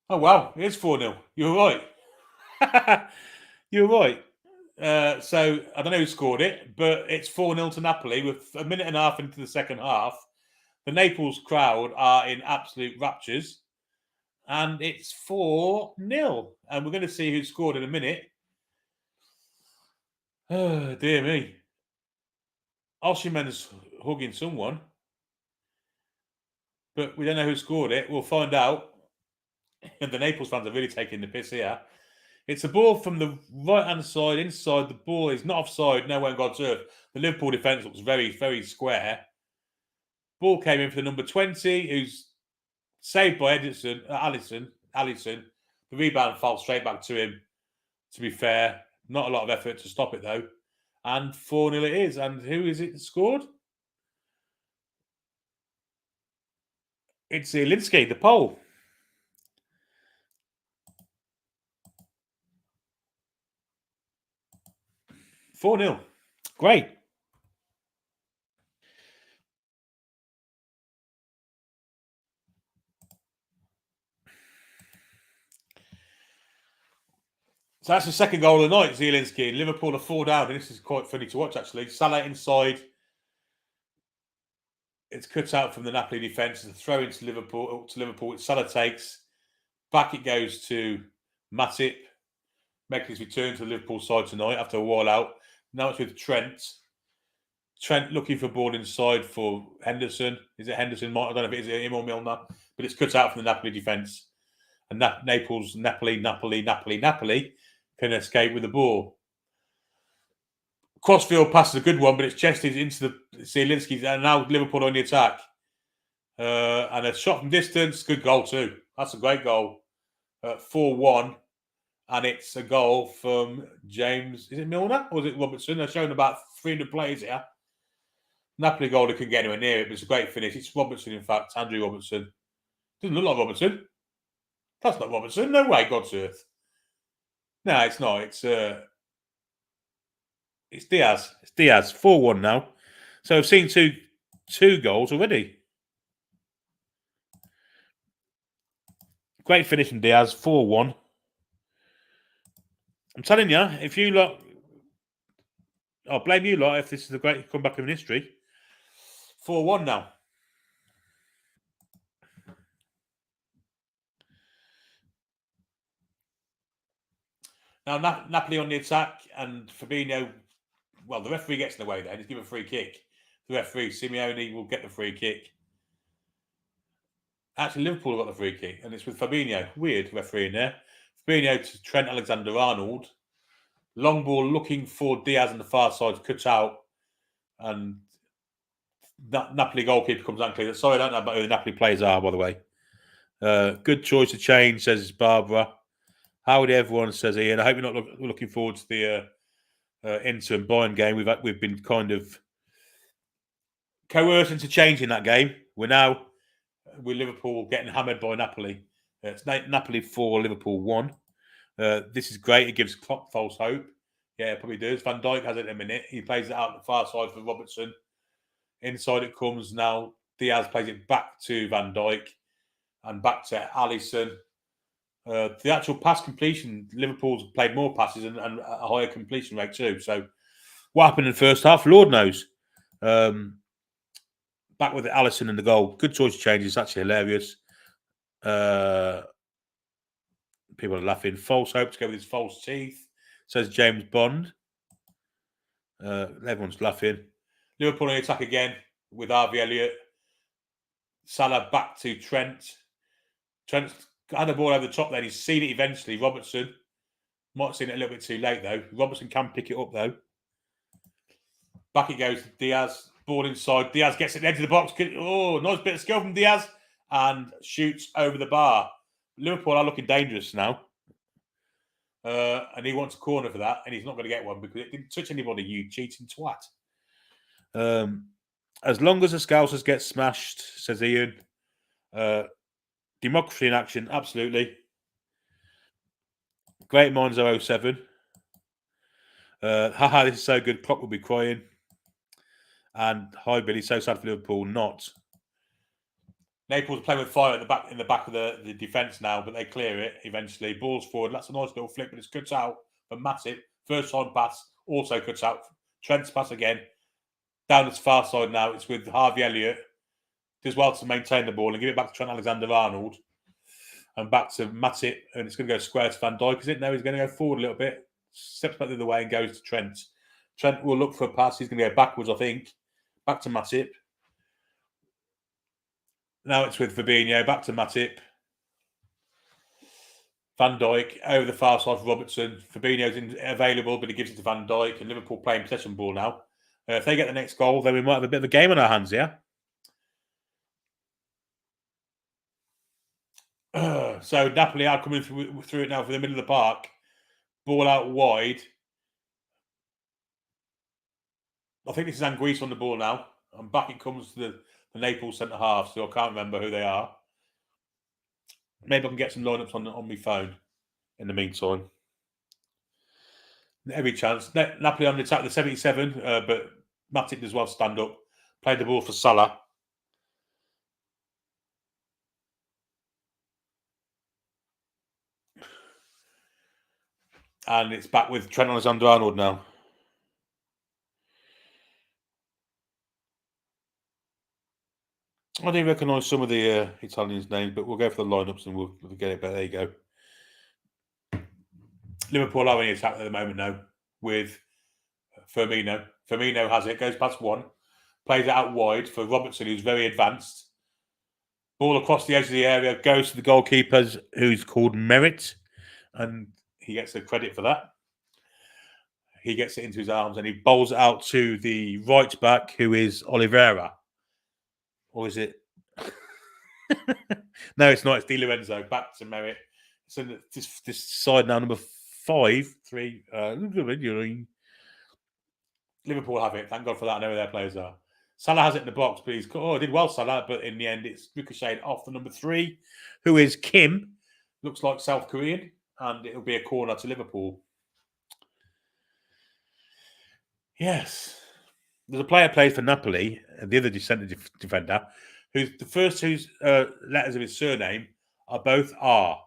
Oh, wow. It is 4-0. You're right. You're right. So, I don't know who scored it, but it's 4-0 to Napoli with a minute and a half into the second half. The Naples crowd are in absolute raptures. And it's 4-0. And we're going to see who scored in a minute. Oh, dear me. Osimhen's hugging someone. But we don't know who scored it. We'll find out. And the Naples fans are really taking the piss here. It's a ball from the right-hand side, inside. The ball is not offside, nowhere in God's earth. The Liverpool defence looks very, very square. Ball came in for the number 20, who's saved by Alisson. The rebound fell straight back to him. To be fair, not a lot of effort to stop it, though. And 4-0 it is. And who is it that scored? It's Zielinski, the Pole. 4-0. Great. So that's the second goal of the night, Zielinski. Liverpool are 4 down, and this is quite funny to watch, actually. Salah inside. It's cut out from the Napoli defence. It's a throw into Liverpool. Which Salah takes. Back it goes to Matip. Making his return to the Liverpool side tonight after a while out. Now it's with Trent. Trent looking for ball inside for Henderson. Is it Henderson? I don't know if it is him or Milner. But it's cut out from the Napoli defence. And Napoli can escape with the ball. Crossfield pass is a good one, but it's chested into the Zielinski, and now Liverpool on the attack. And a shot from distance, good goal too. That's a great goal. 4-1, and it's a goal from James. Is it Milner or is it Robertson? They're showing about 300 players here. Napoli goal, they couldn't get anywhere near it, but it's a great finish. It's Robertson, in fact, Andrew Robertson. Doesn't look like Robertson. That's not Robertson. No way, God's earth. No, it's not. It's Diaz. It's Diaz. 4-1 now. So I've seen two goals already. Great finish from Diaz. 4-1. I'm telling you, if you lot, I'll blame you lot if this is the greatest comeback in history. 4-1 now. Now, Napoli on the attack, and Fabinho, well, the referee gets in the way there. He's given a free kick. The referee, Simeone, will get the free kick. Actually, Liverpool got the free kick, and it's with Fabinho. Weird referee in there. Fabinho to Trent Alexander-Arnold. Long ball looking for Diaz on the far side, cut out, and Napoli goalkeeper comes unclear. Sorry, I don't know about who the Napoli players are, by the way. Good choice to change, says Barbara. Howdy, everyone, says Ian. I hope you're not looking forward to the Inter and Bayern game. We've been kind of coerced into changing that game. We're now with Liverpool getting hammered by Napoli. It's Napoli 4, Liverpool 1. This is great. It gives Klopp false hope. Yeah, it probably does. Van Dijk has it in a minute. He plays it out on the far side for Robertson. Inside it comes now. Diaz plays it back to Van Dijk and back to Alisson. The actual pass completion, Liverpool's played more passes and a higher completion rate too. So what happened in the first half, Lord knows. Back with Alisson in the goal. Good choice of changes. Actually hilarious. People are laughing. False hope to go with his false teeth, says James Bond. Everyone's laughing. Liverpool on the attack again with Harvey Elliott. Salah back to Trent. Trent had the ball over the top then. He's seen it eventually. Robertson. Might have seen it a little bit too late though. Robertson can pick it up though. Back it goes to Diaz. Ball inside. Diaz gets it into the box. Oh, nice bit of skill from Diaz. And shoots over the bar. Liverpool are looking dangerous now. And he wants a corner for that. And he's not going to get one because it didn't touch anybody, you cheating twat. As long as the Scousers get smashed, says Ian. Democracy in action, absolutely. Great minds 007. Haha, this is so good. Klopp will be crying. And hi, Billy. So sad for Liverpool. Not. Naples are playing with fire at the back in the back of the defence now, but they clear it eventually. Balls forward. That's a nice little flick, but it's cuts out for Matip. First time pass also cuts out. Trent's pass again. Down its far side now. It's with Harvey Elliott. Does well to maintain the ball and give it back to Trent Alexander-Arnold. And back to Matip. And it's going to go square to Van Dijk, is it? No, he's going to go forward a little bit. Steps back the other way and goes to Trent. Trent will look for a pass. He's going to go backwards, I think. Back to Matip. Now it's with Fabinho. Back to Matip. Van Dijk over the far side for Robertson. Fabinho's available, but he gives it to Van Dijk. And Liverpool playing possession ball now. If they get the next goal, then we might have a bit of a game on our hands, yeah? So Napoli are coming through it now for the middle of the park. Ball out wide. I think this is Anguissa on the ball now. And back it comes to the Naples centre half, so I can't remember who they are. Maybe I can get some lineups on my phone in the meantime. Every chance. Napoli on the attack, the 77, but Matip does well stand up. Played the ball for Salah. And it's back with Trent Alexander-Arnold now. I didn't recognise some of the Italians' names, but we'll go for the lineups and we'll get it. But there you go. Liverpool are in the attack at the moment now with Firmino. Firmino has it, goes past one, plays it out wide for Robertson, who's very advanced. Ball across the edge of the area, goes to the goalkeeper, who's called Merritt, and he gets the credit for that. He gets it into his arms and he bowls it out to the right back, who is Oliveira. Or is it? No, it's not. It's Di Lorenzo. Back to Merritt. So this side now, number 5, 3. Liverpool have it. Thank God for that. I know where their players are. Salah has it in the box, but did well, Salah. But in the end, it's ricocheted off the number 3, who is Kim. Looks like South Korean, and it'll be a corner to Liverpool. Yes. There's a player played for Napoli, the other centre defender, who's the first two letters of his surname are both R.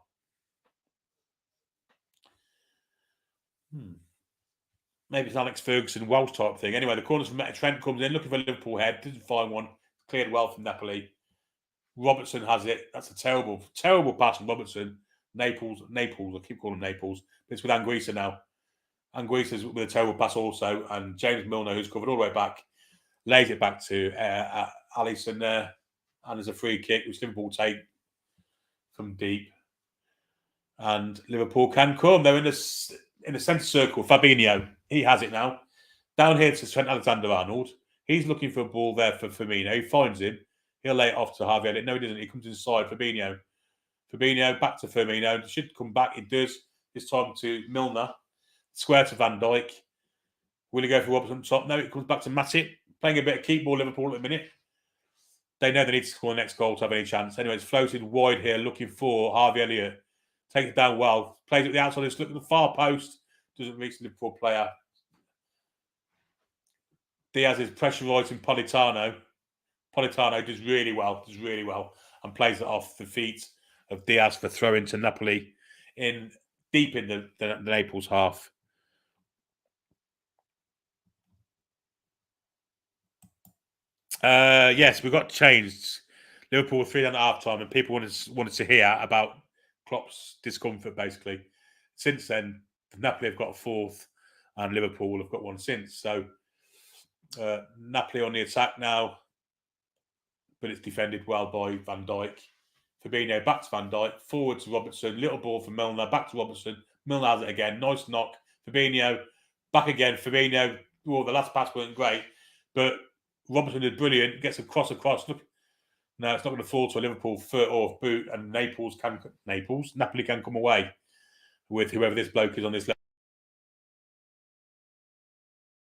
Maybe it's Alex Ferguson, Welsh type thing. Anyway, the corners from Trent comes in, looking for a Liverpool head, doesn't find one, cleared well from Napoli. Robertson has it. That's a terrible, terrible pass from Robertson. Naples, I keep calling them Naples. But it's with Anguissa now. Anguissa's with a terrible pass also, and James Milner, who's covered all the way back, lays it back to Alisson there, and there's a free kick which Liverpool take from deep, and Liverpool can come. They're in the centre circle. Fabinho, he has it now. Down here to Trent Alexander-Arnold. He's looking for a ball there for Firmino. He finds him. He'll lay it off to Harvey Elliott. No, he doesn't. He comes inside. Fabinho back to Firmino. Should come back. It does. This time to Milner. Square to Van Dijk. Will he go for Robertson top? No, it comes back to Matip. Playing a bit of keep ball Liverpool at the minute. They know they need to score the next goal to have any chance. Anyway, it's floated wide here, looking for Harvey Elliott. Takes it down well. Plays at the outside. Let's look at the far post. Doesn't reach the Liverpool player. Diaz is pressurising Politano. Politano does really well. And plays it off the feet of Diaz for throwing to Napoli deep in the Naples half. Yes, we got changed. Liverpool were 3 down at half time, and people wanted to hear about Klopp's discomfort, basically. Since then, Napoli have got a fourth, and Liverpool have got one since. So, Napoli on the attack now, but it's defended well by Van Dijk. Fabinho back to Van Dijk, forward to Robertson, little ball from Milner, back to Robertson. Milner has it again, nice knock. Fabinho, back again. Fabinho, the last pass wasn't great, but Robertson is brilliant, gets a cross across. Look, no, it's not going to fall to a Liverpool foot or boot, and Napoli can come away with whoever this bloke is on this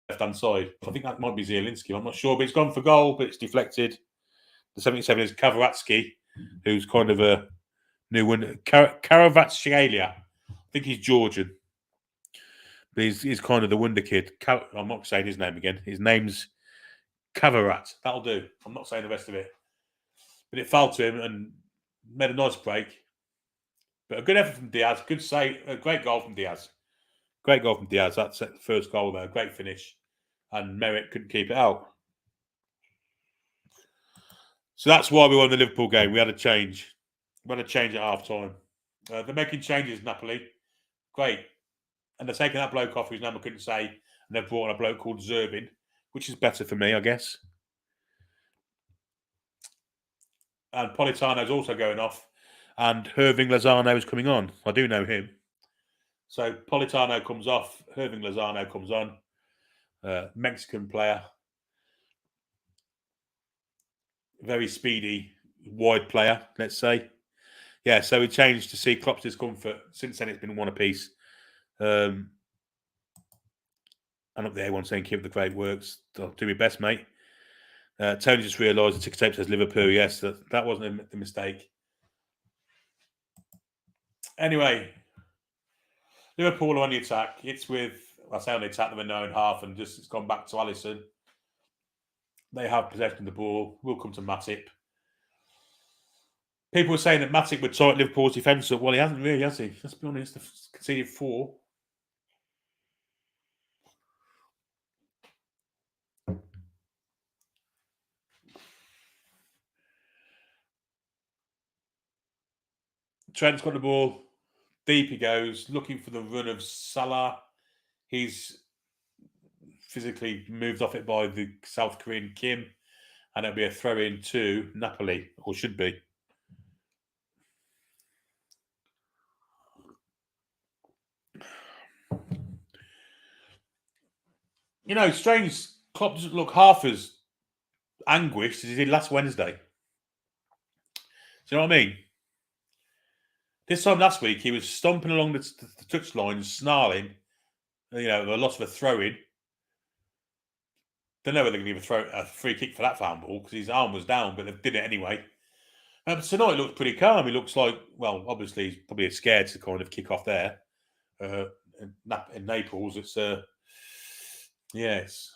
left-hand side. I think that might be Zielinski. I'm not sure, but it's gone for goal, but it's deflected. The 77 is Kvaratskhelia, who's kind of a new one. Kvaratskhelia. I think he's Georgian. But he's kind of the wonder kid. I'm not saying his name again. His name's Kvarat. That'll do. I'm not saying the rest of it. But it fell to him and made a nice break. But a good effort from Diaz. Good save. A great goal from Diaz. Great goal from Diaz. That's the first goal there. Great finish. And Merritt couldn't keep it out. So that's why we won the Liverpool game. We had a change. We had a change at half time. They're making changes, Napoli. Great. And they're taking that bloke off whose name I couldn't say. And they've brought on a bloke called Zerbin, which is better for me, I guess. And Politano's also going off. And Irving Lozano is coming on. I do know him. So Politano comes off. Irving Lozano comes on. Mexican player. Very speedy, wide player, let's say. Yeah, so we changed to see Klopp's discomfort. Since then, it's been one apiece. And up there, one saying, keep up the great works. I'll do my best, mate. Tony just realised the ticker tape says Liverpool. Yes, that wasn't a mistake. Anyway, Liverpool are on the attack. It's with, I say on the attack, they're in their own half, and just it's gone back to Alisson. They have possession of the ball. We'll come to Matip. People were saying that Matip would tie Liverpool's defence up. Well, he hasn't really, has he? Let's be honest. They've conceded 4. Trent's got the ball. Deep he goes, looking for the run of Salah. He's physically moved off it by the South Korean Kim, and it'll be a throw-in to Napoli, or should be. You know, strange, Klopp doesn't look half as anguished as he did last Wednesday. Do you know what I mean? This time last week, he was stomping along the touchline, snarling, you know, the loss of a throw-in. Don't know whether they're going to give a free kick for that handball because his arm was down, but they did it anyway. Tonight looks pretty calm. He looks like, well, obviously he's probably scared to kind of kick off there. In Naples, it's there's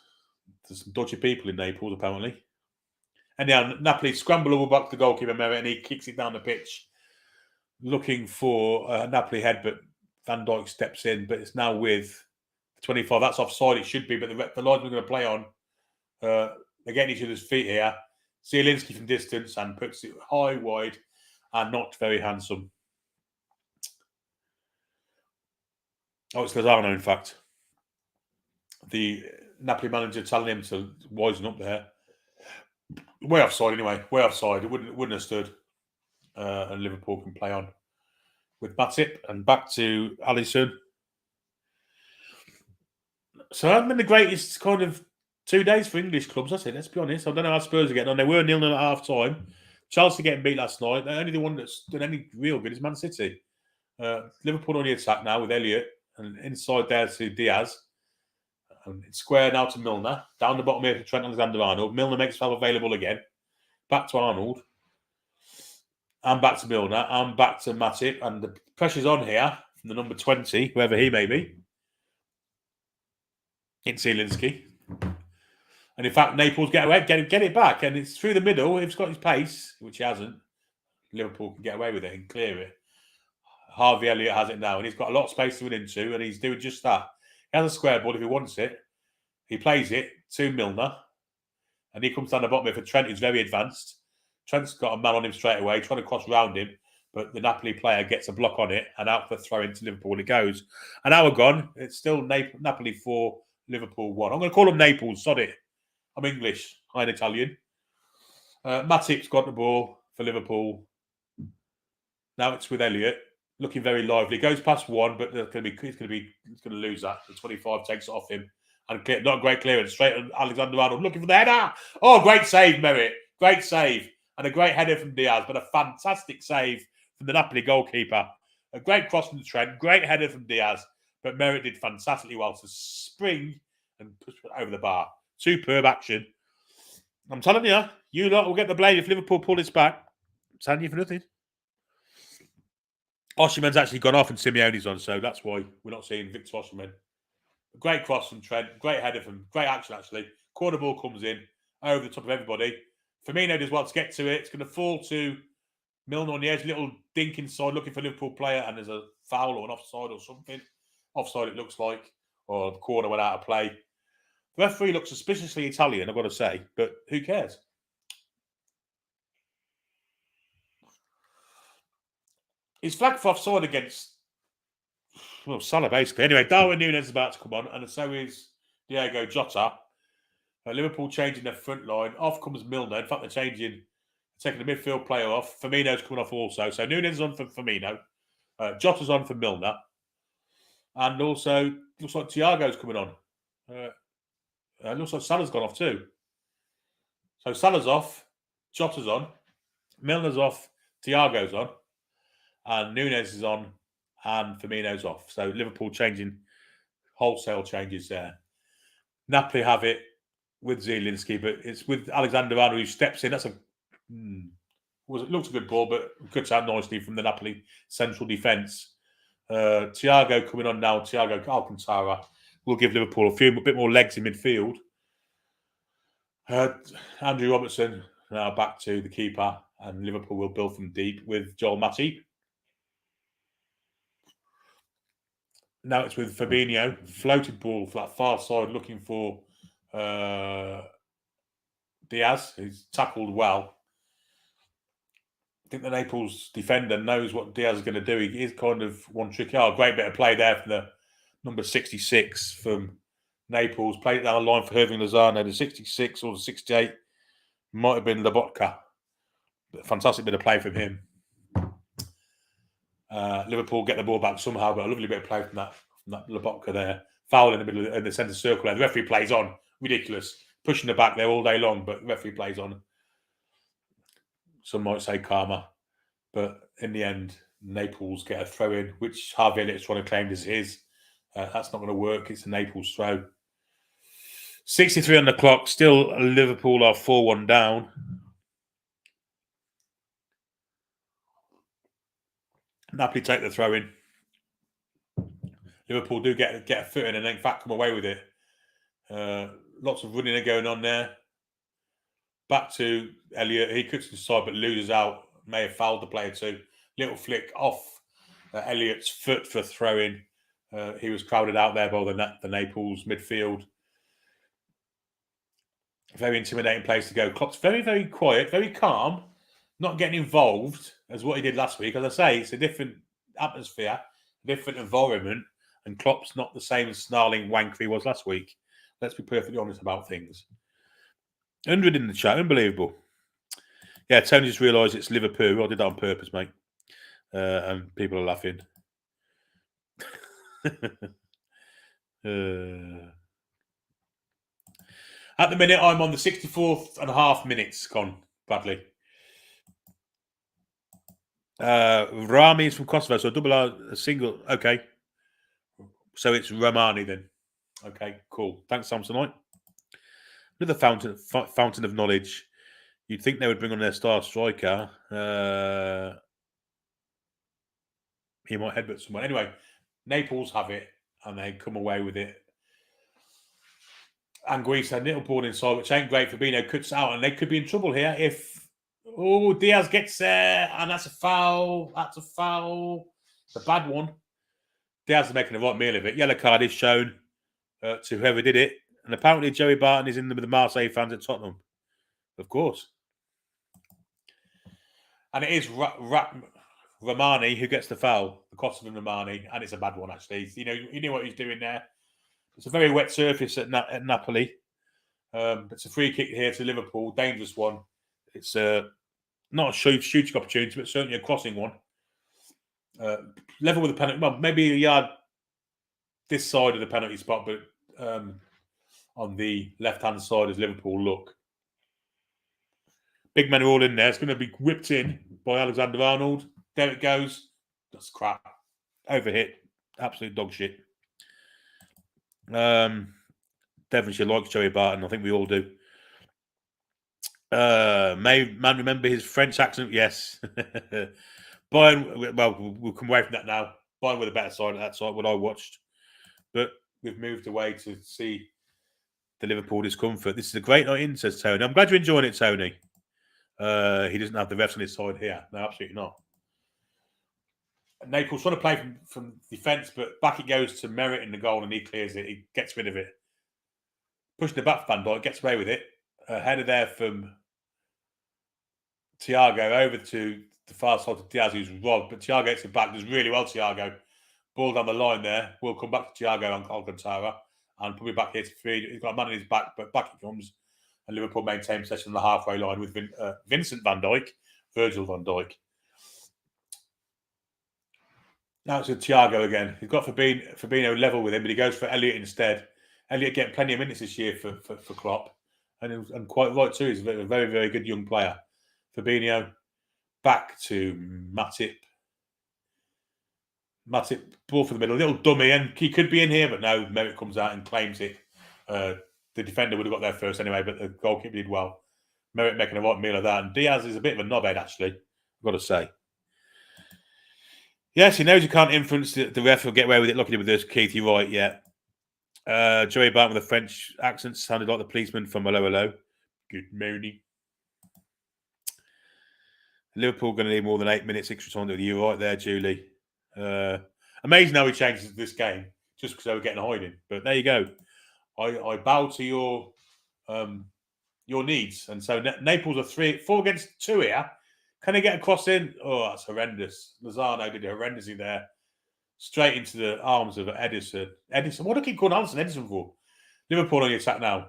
some dodgy people in Naples apparently. And now Napoli scramble over back to the goalkeeper Merritt, and he kicks it down the pitch, looking for a Napoli head, but Van Dijk steps in. But it's now with 25. That's offside. It should be, but the linesman going to play on. They're getting each other's feet here. Zielinski from distance and puts it high, wide, and not very handsome. Oh, it's Lozano, in fact. The Napoli manager telling him to wisen up there. Way offside, anyway. Way offside. It wouldn't have stood. And Liverpool can play on with Matip and back to Alisson. So it hasn't been the greatest kind of 2 days for English clubs, that's it. Let's be honest. I don't know how Spurs are getting on. They were 0-0 at half time. Chelsea getting beat last night. The only one that's done any real good is Man City. Liverpool on the attack now with Elliott, and inside there to Diaz. And it's square now to Milner. Down the bottom here to Trent Alexander-Arnold. Milner makes himself available again. Back to Arnold. And back to Milner. And back to Matip. And the pressure's on here from the number 20, whoever he may be. It's Zielinski. And in fact, Naples get away, get it back. And it's through the middle. If he's got his pace, which he hasn't, Liverpool can get away with it and clear it. Harvey Elliott has it now. And he's got a lot of space to run into. And he's doing just that. He has a square ball if he wants it. He plays it to Milner. And he comes down the bottom of it for Trent, who's very advanced. Trent's got a man on him straight away, trying to cross round him, but the Napoli player gets a block on it and out for throw into Liverpool it goes. An hour gone, it's still Napoli 4, Liverpool 1. I'm going to call them Naples, sod it. I'm English, I'm Italian. Matip's got the ball for Liverpool. Now it's with Elliott, looking very lively. Goes past one, but he's going to lose that. The 25 takes it off him. And not a great clearance, straight on Alexander-Arnold, looking for the header. Oh, great save, Merritt. Great save. And a great header from Diaz, but a fantastic save from the Napoli goalkeeper. A great cross from Trent, great header from Diaz, but Merritt did fantastically well to spring and push it over the bar. Superb action. I'm telling you, you lot will get the blame if Liverpool pull this back. I'm telling you for nothing. Osimhen's actually gone off and Simeone's on, so that's why we're not seeing Victor Osimhen. A great cross from Trent, great header from, great action actually. Corner ball comes in over the top of everybody. Firmino does well to get to it. It's going to fall to Milner on the edge, little dink inside, looking for a Liverpool player, and there's a foul or an offside or something. Offside it looks like, or the corner went out of play. The referee looks suspiciously Italian, I've got to say, but who cares? He's flagged for offside against, well, Salah, basically. Anyway, Darwin Núñez is about to come on, and so is Diego Jota. Liverpool changing their front line. Off comes Milner. In fact, they're taking the midfield player off. Firmino's coming off also. So Núñez is on for Firmino. Jota's on for Milner. And also, looks like Thiago's coming on. Looks like Salah's gone off too. So Salah's off. Jota's on. Milner's off. Thiago's on. And Núñez is on. And Firmino's off. So Liverpool changing, wholesale changes there. Napoli have it with Zielinski, but it's with Alexander-Arnold who steps in. That's it looks a good ball, but cuts out nicely from the Napoli central defence. Thiago coming on now. Thiago Alcantara will give Liverpool a bit more legs in midfield. Andrew Robertson now back to the keeper, and Liverpool will build from deep with Joel Matip. Now it's with Fabinho, floated ball for that far side, looking for Diaz. He's tackled well. I think the Naples defender knows what Diaz is going to do. He is kind of one tricky. Oh, great bit of play there from the number 66 from Naples. Played it down the line for Irving Lozano. The 66 or the 68 might have been Lobotka. Fantastic bit of play from him. Liverpool get the ball back somehow, but a lovely bit of play from that Lobotka there. Foul in the middle in the centre circle there. The referee plays on. Ridiculous. Pushing the back there all day long, but the referee plays on. Some might say karma. But in the end, Naples get a throw in, which Harvey Elliott's trying to claim as his. That's not going to work. It's a Naples throw. 63 on the clock. Still, Liverpool are 4-1 down. Napoli take the throw in. Liverpool do get a foot in and in fact come away with it. Lots of running going on there. Back to Elliott. He cuts the side but loses out. May have fouled the player too. Little flick off Elliott's foot for a throw in. He was crowded out there by the Naples midfield. Very intimidating place to go. Klopp's very, very quiet, very calm, not getting involved as what he did last week. As I say, it's a different atmosphere, different environment, and Klopp's not the same snarling wanker he was last week. Let's be perfectly honest about things. 100 in the chat, unbelievable. Yeah, Tony just realised it's Liverpool. I did that on purpose, mate. And people are laughing. At the minute, I'm on the 64th and a half minutes, Con Bradley. Rami is from Kosovo, so double R, a single. Okay. So it's Romani then. Okay, cool. Thanks, Samsonite. Another fountain of knowledge. You'd think they would bring on their star striker. He might headbutt someone. Anyway, Naples have it, and they come away with it. Anguissa, little ball inside, which ain't great. Fabinho cuts out, and they could be in trouble here if Diaz gets there, and that's a foul. That's a foul. It's a bad one. Diaz is making a right meal of it. Yellow card is shown to whoever did it, and apparently Joey Barton is in with the Marseille fans at Tottenham. Of course. And it is Romani who gets the foul, the Costa and Romani, and it's a bad one, actually. You know what he's doing there. It's a very wet surface at Napoli. It's a free kick here to Liverpool, dangerous one. It's not a shooting opportunity, but certainly a crossing one. Level with the penalty, well, maybe a yard this side of the penalty spot, but on the left-hand side as Liverpool look. Big men are all in there. It's going to be whipped in by Alexander-Arnold. There it goes. That's crap. Overhit. Absolute dog shit. Devonshire likes Joey Barton. I think we all do. Man, remember his French accent? Yes. Bayern, well, we'll come away from that now. Bayern were the better side at that side, what I watched. But we've moved away to see the Liverpool discomfort. This is a great night in, says Tony. I'm glad you're enjoying it, Tony. He doesn't have the refs on his side here. No, absolutely not. Naples trying to play from defence, but back it goes to Merritt in the goal, and he clears it. He gets rid of it. Pushing the back Van Dijk, gets away with it. Header there from Thiago over to the far side of Diaz, who's robbed. But Thiago gets it back. Does really well, Thiago. Ball down the line there. We'll come back to Thiago on Alcantara. And probably back here to feed. He's got a man in his back, but back he comes. And Liverpool maintain possession on the halfway line with Vincent van Dijk, Virgil van Dijk. Now it's with Thiago again. He's got Fabinho level with him, but he goes for Elliott instead. Elliott getting plenty of minutes this year for Klopp. And quite right too. He's a very, very good young player. Fabinho back to Matip. Matip, ball for the middle. A little dummy, and he could be in here, but no, Merritt comes out and claims it. The defender would have got there first anyway, but the goalkeeper did well. Merritt making a right meal of that. And Diaz is a bit of a knobhead, actually, I've got to say. Yes, he knows you can't influence the ref or get away with it. Luckily with this, Keith, you're right, yeah. Joey Barton with a French accent sounded like the policeman from Hello Hello. Good morning. Liverpool going to need more than 8 minutes extra time. You're right there, Julie. Amazing how he changes this game just because they were getting hiding. But there you go. I bow to your needs. And so Naples are 4 against 2 here. Can they get a cross in? Oh, that's horrendous. Lozano did it horrendously there. Straight into the arms of Edison. What do I keep calling Edison for? Liverpool on the attack now.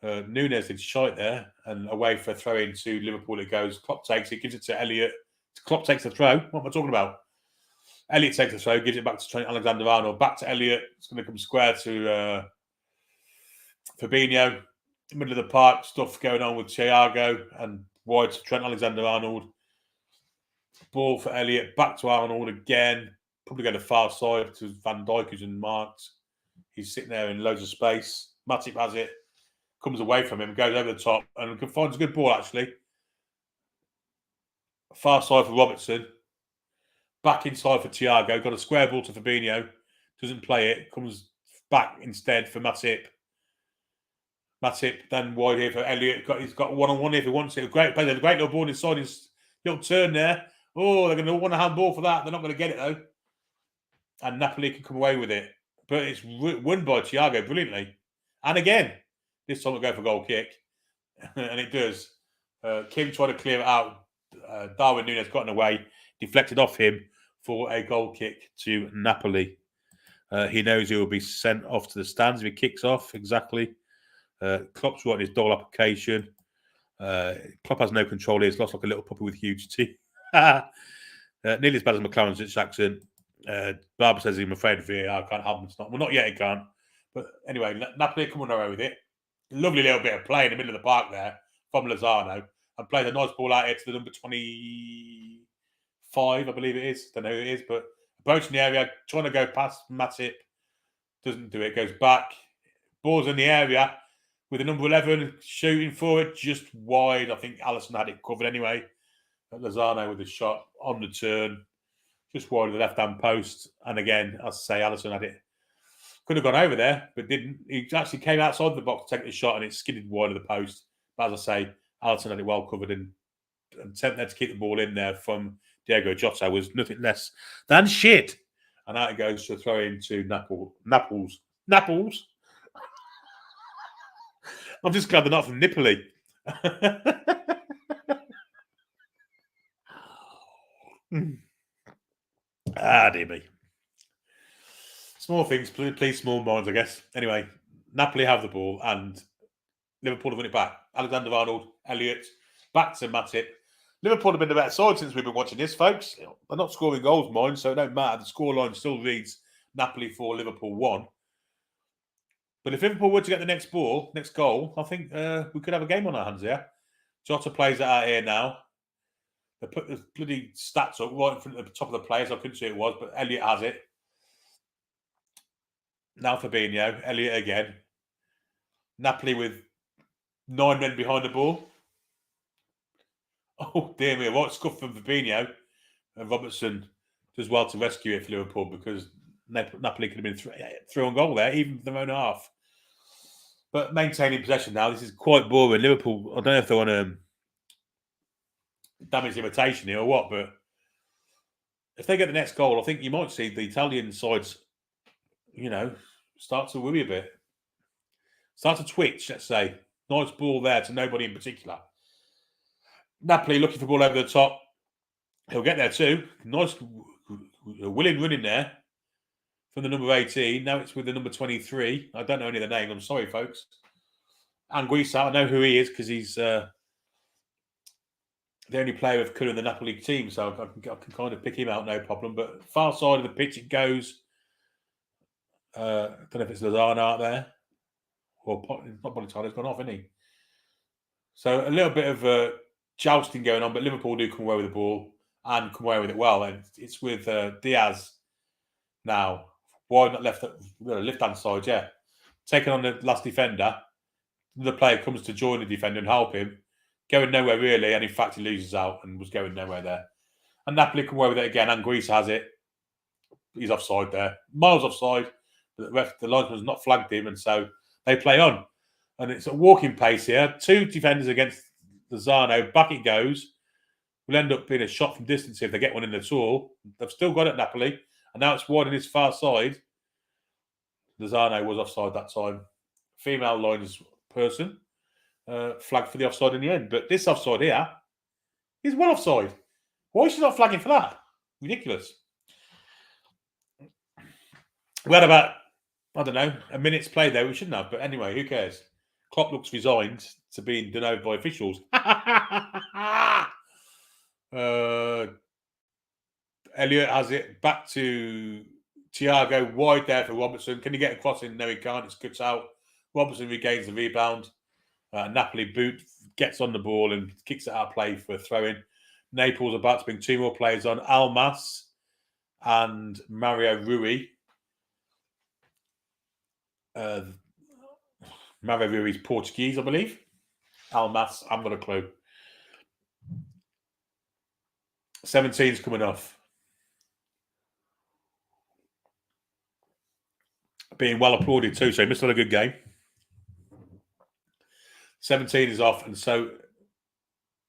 Nunes did shite there. And away for a throw in to Liverpool it goes. Klopp takes it, gives it to Elliott. Klopp takes the throw. What am I talking about? Elliott takes the throw, gives it back to Trent Alexander-Arnold. Back to Elliott. It's going to come square to Fabinho. Middle of the park. Stuff going on with Thiago and wide to Trent Alexander-Arnold. Ball for Elliott. Back to Arnold again. Probably go to far side to Van Dijk, who's unmarked. He's sitting there in loads of space. Matip has it. Comes away from him. Goes over the top. And finds a good ball, actually. Far side for Robertson. Back inside for Thiago. Got a square ball to Fabinho. Doesn't play it. Comes back instead for Matip. Matip then wide here for Elliott. He's got one-on-one here if he wants it. Great play. A great little ball inside his little turn there. Oh, they're going to want a handball for that. They're not going to get it, though. And Napoli can come away with it. But it's won by Thiago brilliantly. And again, this time it'll go for goal kick. And it does. Kim tried to clear it out. Darwin Núñez got in the way. Deflected off him for a goal kick to Napoli. He knows he will be sent off to the stands if he kicks off. Exactly. Klopp's writing his doll application. Klopp has no control here. He's lost like a little puppy with huge teeth. Nearly as bad as McLaren's accent. Barber says he's afraid of VAR. Can't have him. Well, not yet, he can't. But anyway, Napoli come on away with it. Lovely little bit of play in the middle of the park there from Lozano. And played a nice ball out here to the number 25, I believe it is. Don't know who it is, but approaching the area, trying to go past Matip. Doesn't do it. Goes back. Ball's in the area with the number 11 shooting for it. Just wide. I think Alisson had it covered anyway. Lozano with a shot on the turn. Just wide of the left-hand post. And again, as I say, Alisson had it. Could have gone over there, but didn't. He actually came outside the box to take the shot and it skidded wide of the post. But as I say, Alisson had it well covered and attempt there to keep the ball in there from Diego Jota was nothing less than shit. And out it goes to throw into Naples. I'm just glad they're not from Napoli. Dear me. Small things, please, small minds, I guess. Anyway, Napoli have the ball and Liverpool have won it back. Alexander-Arnold, Elliott, back to Matip. Liverpool have been the better side since we've been watching this, folks. They're not scoring goals, mind, so it don't matter. The scoreline still reads Napoli 4, Liverpool 1. But if Liverpool were to get the next goal, I think we could have a game on our hands here. Jota plays it out here now. They put the bloody stats up right in front of the top of the players. I couldn't see who it was, but Elliott has it. Now Fabinho, Elliott again. Napoli with 9 men behind the ball. Oh, dear me. What scuff from Fabinho. And Robertson does well to rescue it for Liverpool because Napoli could have been through on goal there, even for their own half. But maintaining possession now, this is quite boring. Liverpool, I don't know if they want to damage the imitation here or what, but if they get the next goal, I think you might see the Italian sides, start to worry a bit. Start to twitch, let's say. Nice ball there to nobody in particular. Napoli looking for ball over the top. He'll get there too. Nice, willing running there from the number 18. Now it's with the number 23. I don't know any of the names. I'm sorry, folks. Anguissa, I know who he is because he's the only player of colour in the Napoli team, so I can kind of pick him out, no problem. But far side of the pitch it goes. I don't know if it's Lozano out there. Or not Politano's gone off, isn't he? So a little bit of jousting going on, but Liverpool do come away with the ball and come away with it well. And it's with Diaz now. Wide, not left-hand side, yeah. Taking on the last defender. The player comes to join the defender and help him. Going nowhere, really. And in fact, he loses out and was going nowhere there. And Napoli come away with it again. Anguissa has it. He's offside there. Miles offside. But the linesman's not flagged him. And so they play on. And it's a walking pace here. 2 defenders against Lozano. Back it goes. Will end up being a shot from distance if they get one in at all. They've still got it, Napoli. And now it's wide on his far side. Lozano was offside that time. Female lines person flagged for the offside in the end. But this offside here is well offside. Why is she not flagging for that? Ridiculous. We had about, I don't know, a minute's play there. We shouldn't have. But anyway, who cares? Klopp looks resigned to being done over by officials. Elliott has it back to Thiago, wide there for Robertson. Can he get a cross in? No, he can't. It's cut out. Robertson regains the rebound. Napoli boot, gets on the ball and kicks it out of play for a throw-in. Naples about to bring 2 more players on. Almas and Mario Rui. Mario Rui's Portuguese, I believe. Almas, I haven't got a clue. 17's coming off. Being well applauded too, so he missed out a good game. 17 is off, and so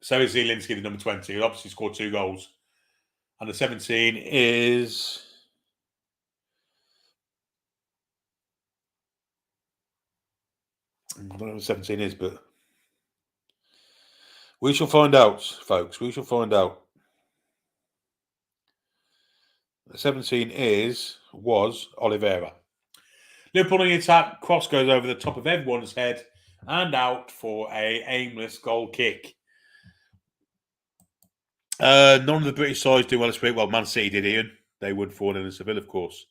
is Zielinski, the number 20, who obviously scored 2 goals. And the 17 is... I don't know what the 17 is, but we shall find out, folks. We shall find out. The 17 was Oliveira. Liverpool on the attack. Cross goes over the top of everyone's head and out for a aimless goal kick. None of the British sides do well this week. Well, Man City did, Ian. They would fall in Seville, of course.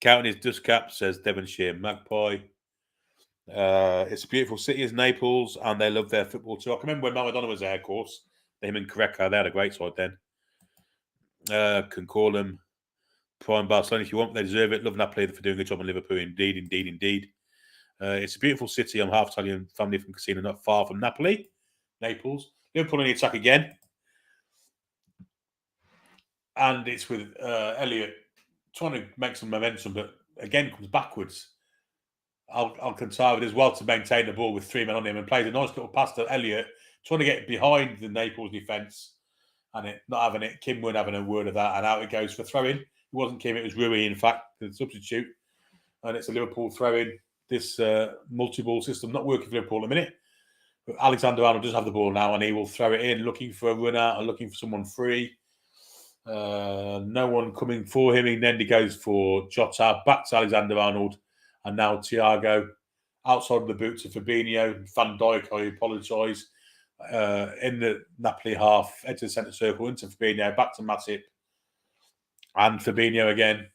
Counting his dust cap, says Devonshire Magpie. It's a beautiful city, is Naples, and they love their football too. I can remember when Maradona was there, of course. Him and Careca, they had a great side then. Can call them prime Barcelona if you want. They deserve it. Love Napoli for doing a good job in Liverpool. Indeed. It's a beautiful city. I'm half Italian family from Casino, not far from Naples. Liverpool on the attack again. And it's with Elliott trying to make some momentum, but again comes backwards. Alcantara does well to maintain the ball with 3 men on him and plays a nice little pass to Elliott, trying to get behind the Naples defence and it not having it. Kim weren't having a word of that, and out it goes for throw-in. It wasn't Kim, it was Rui, in fact, the substitute. And it's a Liverpool throw-in. This multi-ball system not working for Liverpool at the minute. Alexander-Arnold does have the ball now, and he will throw it in, looking for a runner or looking for someone free. No one coming for him. And then he goes for Jota, back to Alexander-Arnold, and now Thiago outside of the boot to Fabinho. Van Dijk, I apologise. In the Napoli half, edge of the centre circle, into Fabinho, back to Matip, and Fabinho again.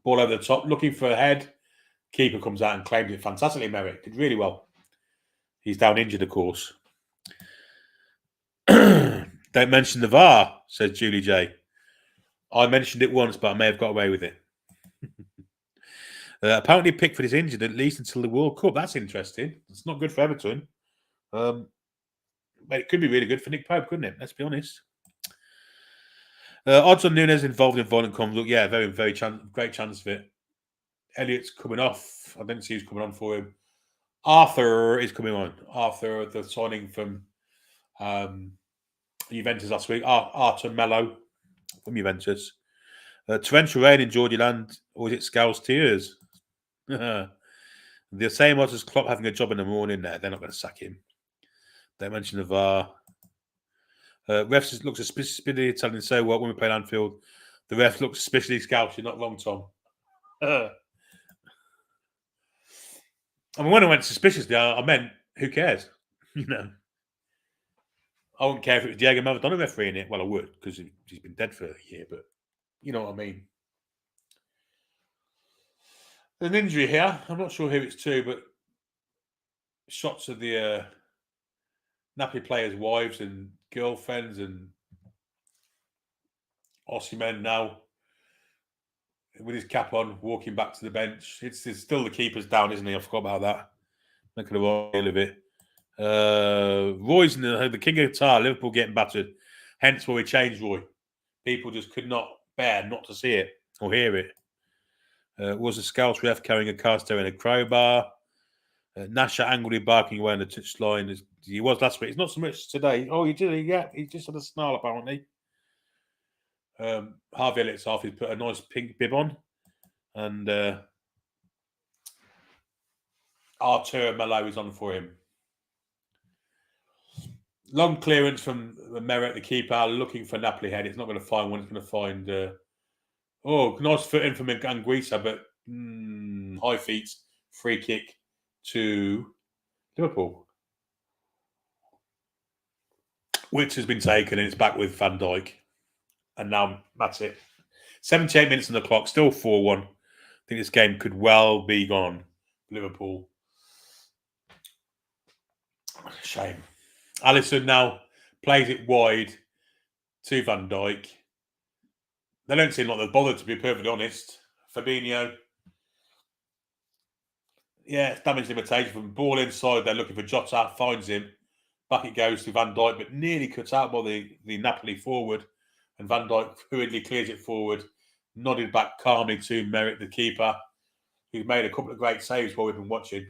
Ball over the top, looking for a head. Keeper comes out and claims it fantastically. Merrick did really well. He's down injured, of course. Don't mention the VAR, says Julie J. I mentioned it once, but I may have got away with it. Apparently Pickford is injured at least until the World Cup. That's interesting. It's not good for Everton. But it could be really good for Nick Pope, couldn't it? Let's be honest. Odds on Nunes involved in violent conduct. Yeah, very, very great chance of it. Elliott's coming off. I didn't see who's coming on for him. Arthur is coming on. Arthur, the signing from Juventus last week. Arthur Mello from Juventus. Torrential rain in Geordie land, or is it Scouse Tears? The same odds as Klopp having a job in the morning there. They're not going to sack him. They mentioned the VAR. Refs look suspiciously telling so what when we play Anfield. The ref looks suspiciously Scouse. You're not wrong, Tom. I mean, when I went suspiciously, I meant, who cares? You know. I wouldn't care if it was Diego Maradona refereeing it. Well, I would, because he's been dead for a year, but you know what I mean. There's an injury here. I'm not sure who it's to, but shots of the Napoli players' wives and girlfriends and Osimhen now with his cap on, walking back to the bench. It's still the keeper's down, isn't he? I forgot about that. Making a while of it. Roy's the king of guitar. Liverpool getting battered. Hence why we changed Roy. People just could not bear not to see it or hear it. Was a Scouse ref carrying a caster and a crowbar. Nasha angrily barking away on the touchline. He was last week. It's not so much today. Oh, he did. Yeah, he just had a snarl apparently. Harvey Elliott's off. He's put a nice pink bib on, and Artur Melo is on for him. Long clearance from Merritt, the keeper, looking for Napoli head. It's not going to find one. It's going to find. Nice foot in from Anguissa, but high feet. Free kick to Liverpool, which has been taken, and it's back with Van Dijk. And now that's it. 78 minutes on the clock, still 4-1. I think this game could well be gone. Liverpool. Shame. Alisson now plays it wide to Van Dijk. They don't seem like they're bothered, to be perfectly honest. Fabinho. Yeah, it's damage limitation from ball inside. They're looking for Jota, finds him. Back it goes to Van Dijk, but nearly cut out by the Napoli forward. And Van Dijk hurriedly clears it forward, nodded back calmly to Merritt, the keeper, who's made a couple of great saves while we've been watching.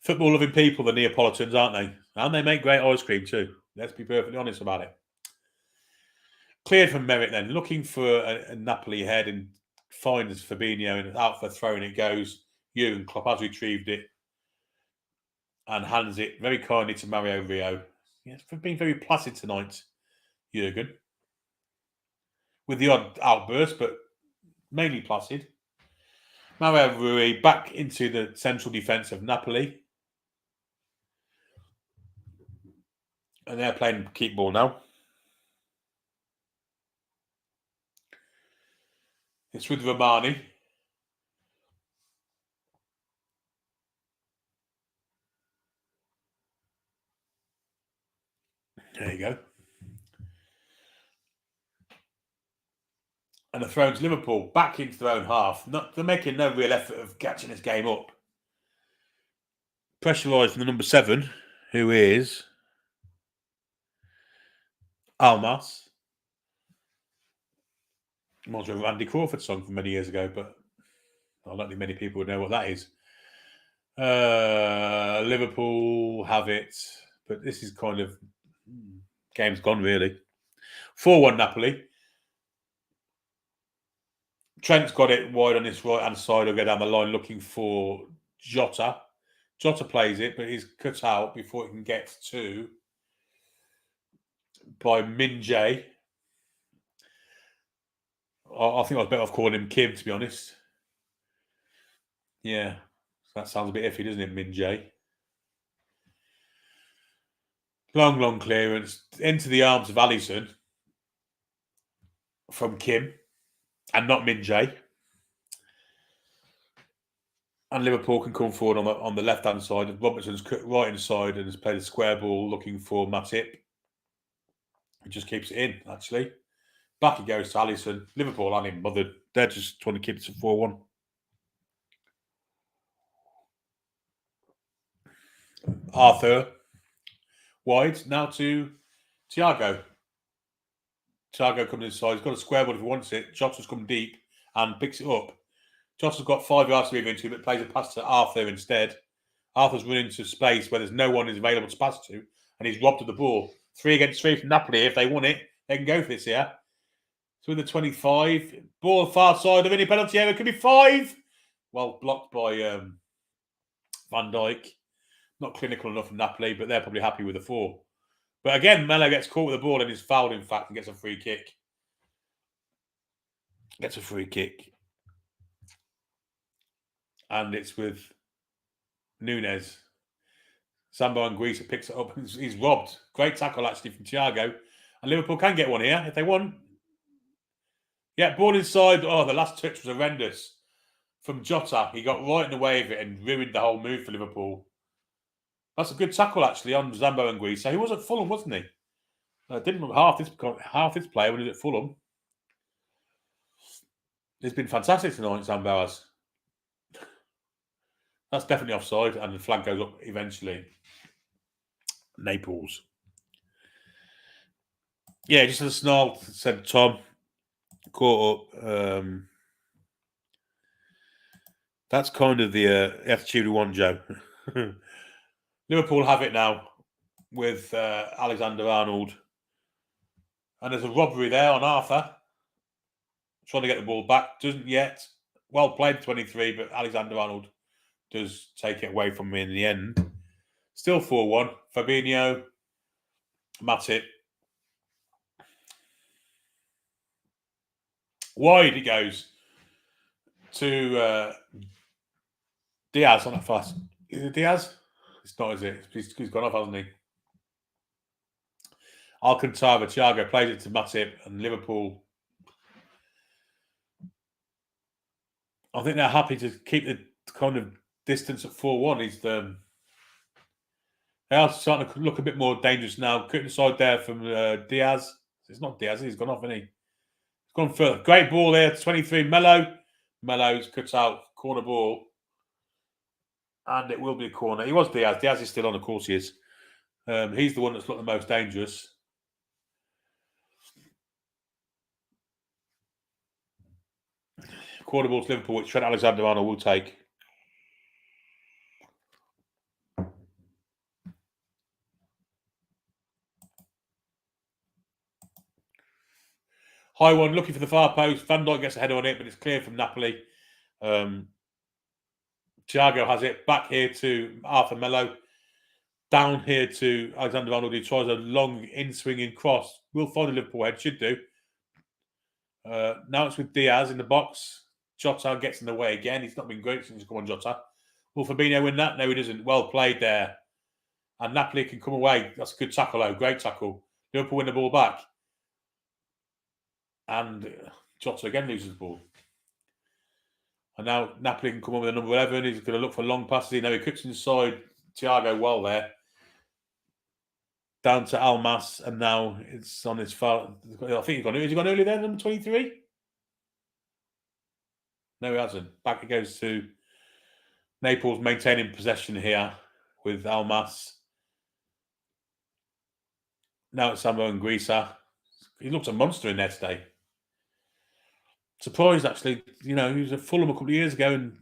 Football-loving people, the Neapolitans, aren't they? And they make great ice cream too. Let's be perfectly honest about it. Cleared from Merritt then, looking for a Napoli head and finds Fabinho and out for throwing it goes. Jurgen Klopp has retrieved it and hands it very kindly to Mario Rio. Yes, for being very placid tonight, Jurgen. With the odd outburst, but mainly placid. Mario Rui back into the central defence of Napoli. And they're playing keep ball now. It's with Romani. There you go. And the throws Liverpool back into their own half. They're making no real effort of catching this game up. Pressurised from the number 7, who is Almas. Reminds me of a Randy Crawford song from many years ago, but I don't think many people would know what that is. Liverpool have it, but this is kind of game's gone really. 4-1 Napoli. Trent's got it wide on his right-hand side. He'll go down the line looking for Jota. Jota plays it, but he's cut out before it can get to by Min Jae. I think I was better off calling him Kim, to be honest. Yeah, that sounds a bit iffy, doesn't it, Min Jae? Long clearance into the arms of Alisson from Kim and not Min Jae. And Liverpool can come forward on the left-hand side. Robertson's cut right inside and has played a square ball looking for Matip. He just keeps it in, actually. Back he goes to Alisson. Liverpool and him bothered. They're just trying to keep it to 4-1. Arthur. Wide. Now to Thiago. Thiago coming inside. He's got a square ball if he wants it. Jota's come deep and picks it up. Jota's got 5 yards to move into, but plays a pass to Arthur instead. Arthur's running into space where there's no one is available to pass to, and he's robbed of the ball. 3 against 3 from Napoli. If they want it, they can go for this here. So in the 25, ball far side of any penalty area. It could be 5. Well, blocked by Van Dijk. Not clinical enough from Napoli, but they're probably happy with the 4. But again, Melo gets caught with the ball and is fouled, in fact, and gets a free kick. Gets a free kick. And it's with Nunes. Sambo and Anguissa picks it up. He's robbed. Great tackle, actually, from Thiago. And Liverpool can get one here if they want. Yeah, ball inside. Oh, the last touch was horrendous from Jota. He got right in the way of it and ruined the whole move for Liverpool. That's a good tackle, actually, on Zambo Anguissa. He was at Fulham, wasn't he? Didn't look half this player when he was at Fulham. He's been fantastic tonight, Zambo has. That's definitely offside, and the flag goes up eventually. Naples. Yeah, just as a snarl, said Tom. Caught up. That's kind of the attitude we want, Joe. Liverpool have it now with Alexander-Arnold. And there's a robbery there on Arthur. Trying to get the ball back. Doesn't yet. Well played, 23, but Alexander-Arnold does take it away from me in the end. Still 4-1. Fabinho. Matip. Wide he goes to Diaz on that pass. Is it Diaz? It's not, is it? He's gone off, hasn't he? Alcantara, Thiago plays it to Matip and Liverpool. I think they're happy to keep the kind of distance at 4-1. They are starting to look a bit more dangerous now. Cut inside there from Diaz. It's not Diaz, he's gone off, isn't he? He's gone further. Great ball there, 23, Melo. Melo's cut out, corner ball. And it will be a corner. He was Diaz. Diaz is still on, of course he is. He's the one that's looked the most dangerous. Corner ball to Liverpool, which Trent Alexander-Arnold will take. High one, looking for the far post. Van Dijk gets a header on it, but it's clear from Napoli. Thiago has it. Back here to Arthur Melo. Down here to Alexander-Arnold, who tries a long in-swinging cross. Will find a Liverpool head, should do. Now it's with Diaz in the box. Jota gets in the way again. He's not been great since he's come on, Jota. Will Fabinho win that? No, he doesn't. Well played there. And Napoli can come away. That's a good tackle, though. Great tackle. Liverpool win the ball back. And Jota again loses the ball. And now Napoli can come on with a number 11. He's going to look for long passes. He cuts inside Thiago well there. Down to Almas. And now it's on his far. I think he's gone. Has he gone early there, number 23? No, he hasn't. Back it goes to Naples maintaining possession here with Almas. Now it's Sambo and Anguissa. He looks a monster in there today. Surprised, actually. He was at Fulham a couple of years ago and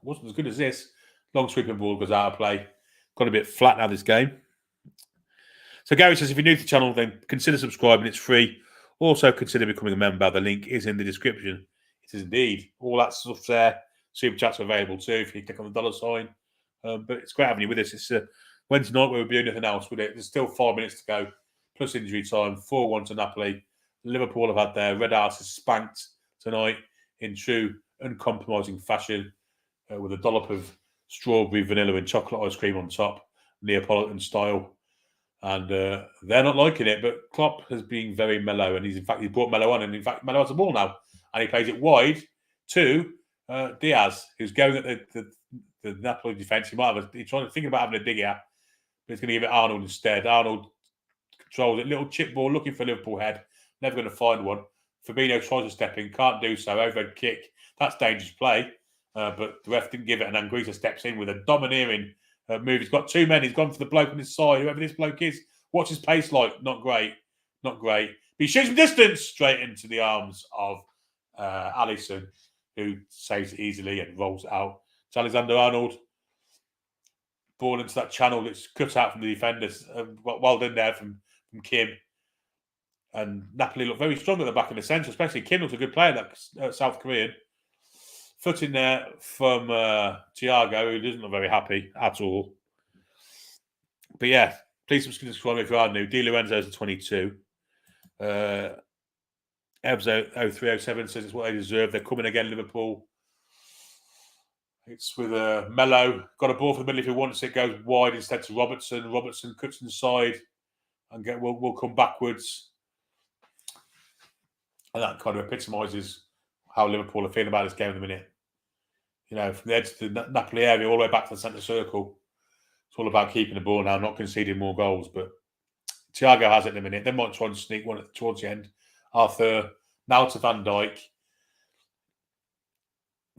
wasn't as good as this. Long sweeping ball goes out of play. Got a bit flat now this game. So Gary says, if you're new to the channel, then consider subscribing. It's free. Also consider becoming a member. The link is in the description. It is indeed. All that stuff's there. Super chats are available too if you click on the dollar sign. But it's great having you with us. It's Wednesday night where we'll be doing nothing else with it. There's still 5 minutes to go, plus injury time. 4-1 to Napoli. Liverpool have had their red asses spanked tonight in true uncompromising fashion with a dollop of strawberry, vanilla and chocolate ice cream on top, Neapolitan style. And they're not liking it, but Klopp has been very mellow, and he's brought Mello on, and in fact Mello has the ball now, and he plays it wide to Diaz, who's going at the Napoli defence. He's thinking about having a dig here, but he's going to give it Arnold instead. Arnold controls it, little chip ball, looking for a Liverpool head, never going to find one. Fabinho tries to step in, can't do so. Overhead kick, that's dangerous play, but the ref didn't give it, and Anguissa steps in with a domineering move. He's got 2 men. He's gone for the bloke on his side, whoever this bloke is. What's his pace like? Not great. Not great. But he shoots from distance straight into the arms of Alisson, who saves it easily and rolls it out. It's Alexander-Arnold. Ball into that channel that's cut out from the defenders. Well done there from Kim. And Napoli look very strong at the back in the centre, especially Kim looks a good player, that South Korean. Foot in there from Thiago, who doesn't look very happy at all. But yeah, please subscribe if you are new. Di Lorenzo's a 22. Ebs 0307 says it's what they deserve. They're coming again, Liverpool. It's with Mello. Got a ball for the middle if he wants it. Goes wide instead to Robertson. Robertson cuts inside and will come backwards. And that kind of epitomises how Liverpool are feeling about this game at the minute. You know, from the edge to the Napoli area all the way back to the centre circle. It's all about keeping the ball now, not conceding more goals. But Thiago has it in a minute. They might try and sneak one towards the end. Arthur, now to Van Dijk.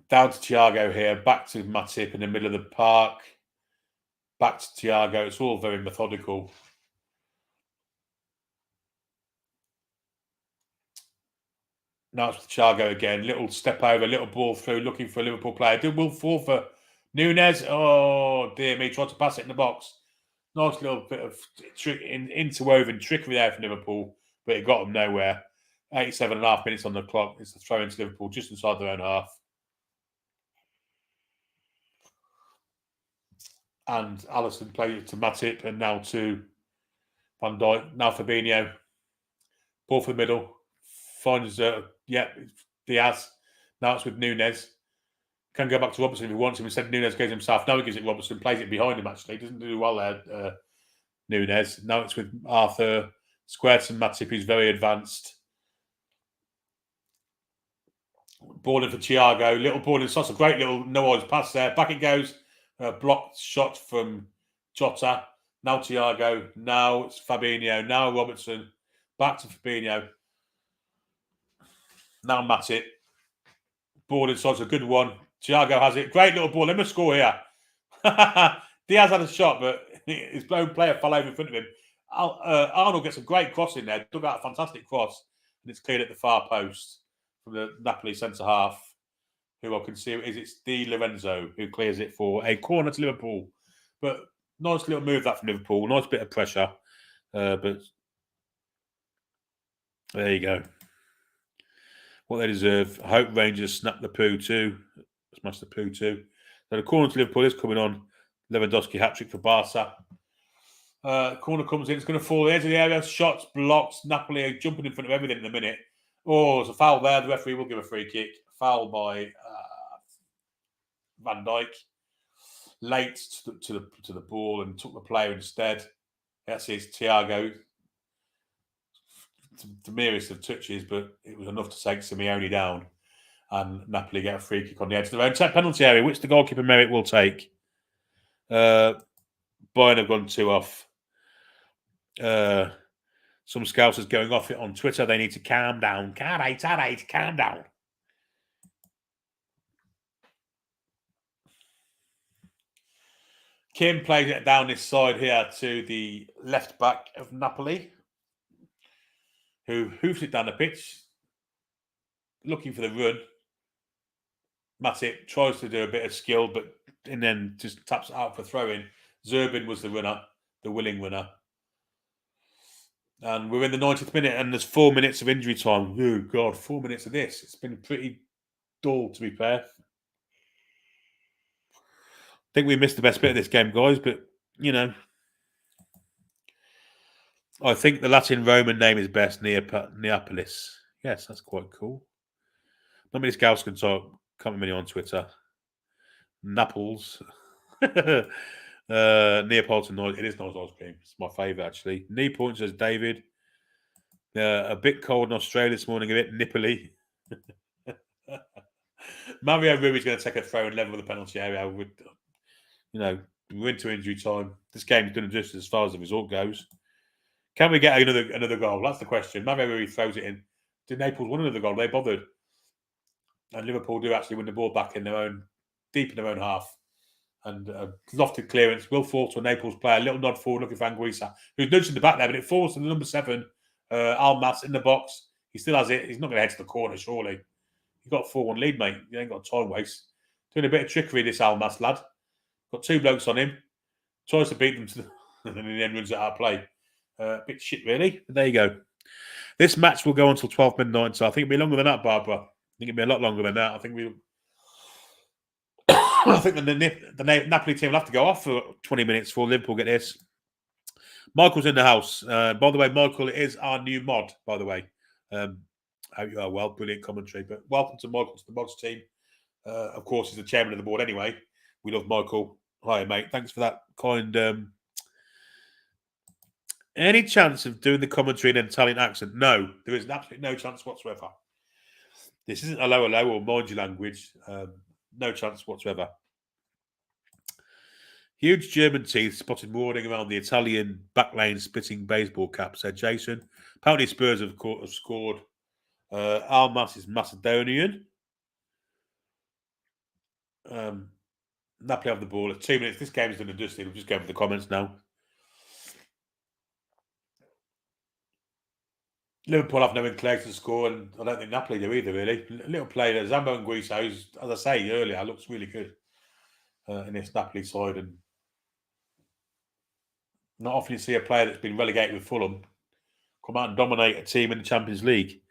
Down to Thiago here. Back to Matip in the middle of the park. Back to Thiago. It's all very methodical. Now it's with Thiago again. Little step over, little ball through, looking for a Liverpool player. Will fall for Nunez. Oh, dear me. Tried to pass it in the box. Nice little bit of interwoven trickery there for Liverpool, but it got them nowhere. 87.5 minutes on the clock. It's the throw into Liverpool just inside their own half. And Alisson played it to Matip and now to Van Dijk. Now Fabinho. Ball for the middle. Finds, Diaz. Now it's with Nunez. Can go back to Robertson if he wants him. Instead, Nunez goes himself. Now he gives it Robertson. Plays it behind him, actually. Doesn't do well there, Nunez. Now it's with Arthur. Squared to Matip, who's very advanced. Ball in for Thiago. Little ball in. It's a great little no-eyes pass there. Back it goes. Blocked shot from Jota. Now Thiago. Now it's Fabinho. Now Robertson. Back to Fabinho. Now Matip. Ball inside, a good one. Thiago has it. Great little ball. They must score here. Diaz had a shot, but his blown player fell over in front of him. Arnold gets a great cross in there. Dug out a fantastic cross. And it's cleared at the far post from the Napoli centre-half, who I can see it's Di Lorenzo who clears it for a corner to Liverpool. But nice little move that from Liverpool. Nice bit of pressure. But there you go. What they deserve. I hope Rangers snap the poo too. Smash the poo too. So the corner to Liverpool is coming on. Lewandowski hat-trick for Barca. Corner comes in. It's going to fall into the area. Shots, blocks. Napoli are jumping in front of everything in a minute. Oh, there's a foul there. The referee will give a free kick. Foul by Van Dijk. Late to the ball and took the player instead. That's his Thiago. The merest of touches, but it was enough to take Simeone down. And Napoli get a free kick on the edge of their own penalty area, which the goalkeeper Merritt will take. Bayern have gone 2 off. Some scousers going off it on Twitter. They need to calm down. Calm down. Kim plays it down this side here to the left back of Napoli, who hoofs it down the pitch, looking for the run. Matip tries to do a bit of skill, and then just taps it out for throw-in. Zerbin was the runner, the willing runner. And we're in the 90th minute, and there's 4 minutes of injury time. Oh, God, 4 minutes of this. It's been pretty dull, to be fair. think we missed the best bit of this game, guys, but, you know, I think the Latin Roman name is best, Neapolis. Yes, that's quite cool. Not many scouts can talk. Can't be many on Twitter. Naples. Neapolitan, it is nice ice cream. It's my favourite, actually. Knee point, says David. A bit cold in Australia this morning, a bit nipply. Mario Rui's going to take a throw and level with the penalty area. With, you know, we're into injury time. This game's done just as far as the result goes. Can we get another goal? That's the question. Mario Rui throws it in. Did Naples win another goal? They bothered. And Liverpool do actually win the ball back in their own, deep in their own half. And lofted clearance will fall to a Naples player. A little nod forward looking for Anguissa, who's nudged in the back there, but it falls to the number 7, Almas, in the box. He still has it. He's not going to head to the corner, surely. You've got a 4-1 lead, mate. You ain't got time waste. Doing a bit of trickery, this Almas lad. Got 2 blokes on him. Tries to beat them to and then runs it out of play. A bit shit, really. But there you go. This match will go until 12 midnight, so I think it'll be longer than that, Barbara. I think it'll be a lot longer than that. I think the Napoli team will have to go off for 20 minutes before Liverpool get this. Michael's in the house. By the way, Michael is our new mod, by the way. Hope you are well. Brilliant commentary. But welcome to Michael, to the mods team. Of course, he's the chairman of the board anyway. We love Michael. Hi, mate. Thanks for that kind... Any chance of doing the commentary in an Italian accent? No, there is absolutely no chance whatsoever. This isn't hello or mind your language. No chance whatsoever. Huge German teeth spotted warding around the Italian backlane splitting baseball cap, said Jason. Apparently Spurs have scored. Almas is Macedonian. Napoli have the ball at 2 minutes. This game is done and dusted. We'll just go for the comments now. Liverpool have no inclination to score, and I don't think Napoli do either, really. A little player, Zambo Anguissa, who's, as I say earlier, looks really good in this Napoli side. And not often you see a player that's been relegated with Fulham come out and dominate a team in the Champions League.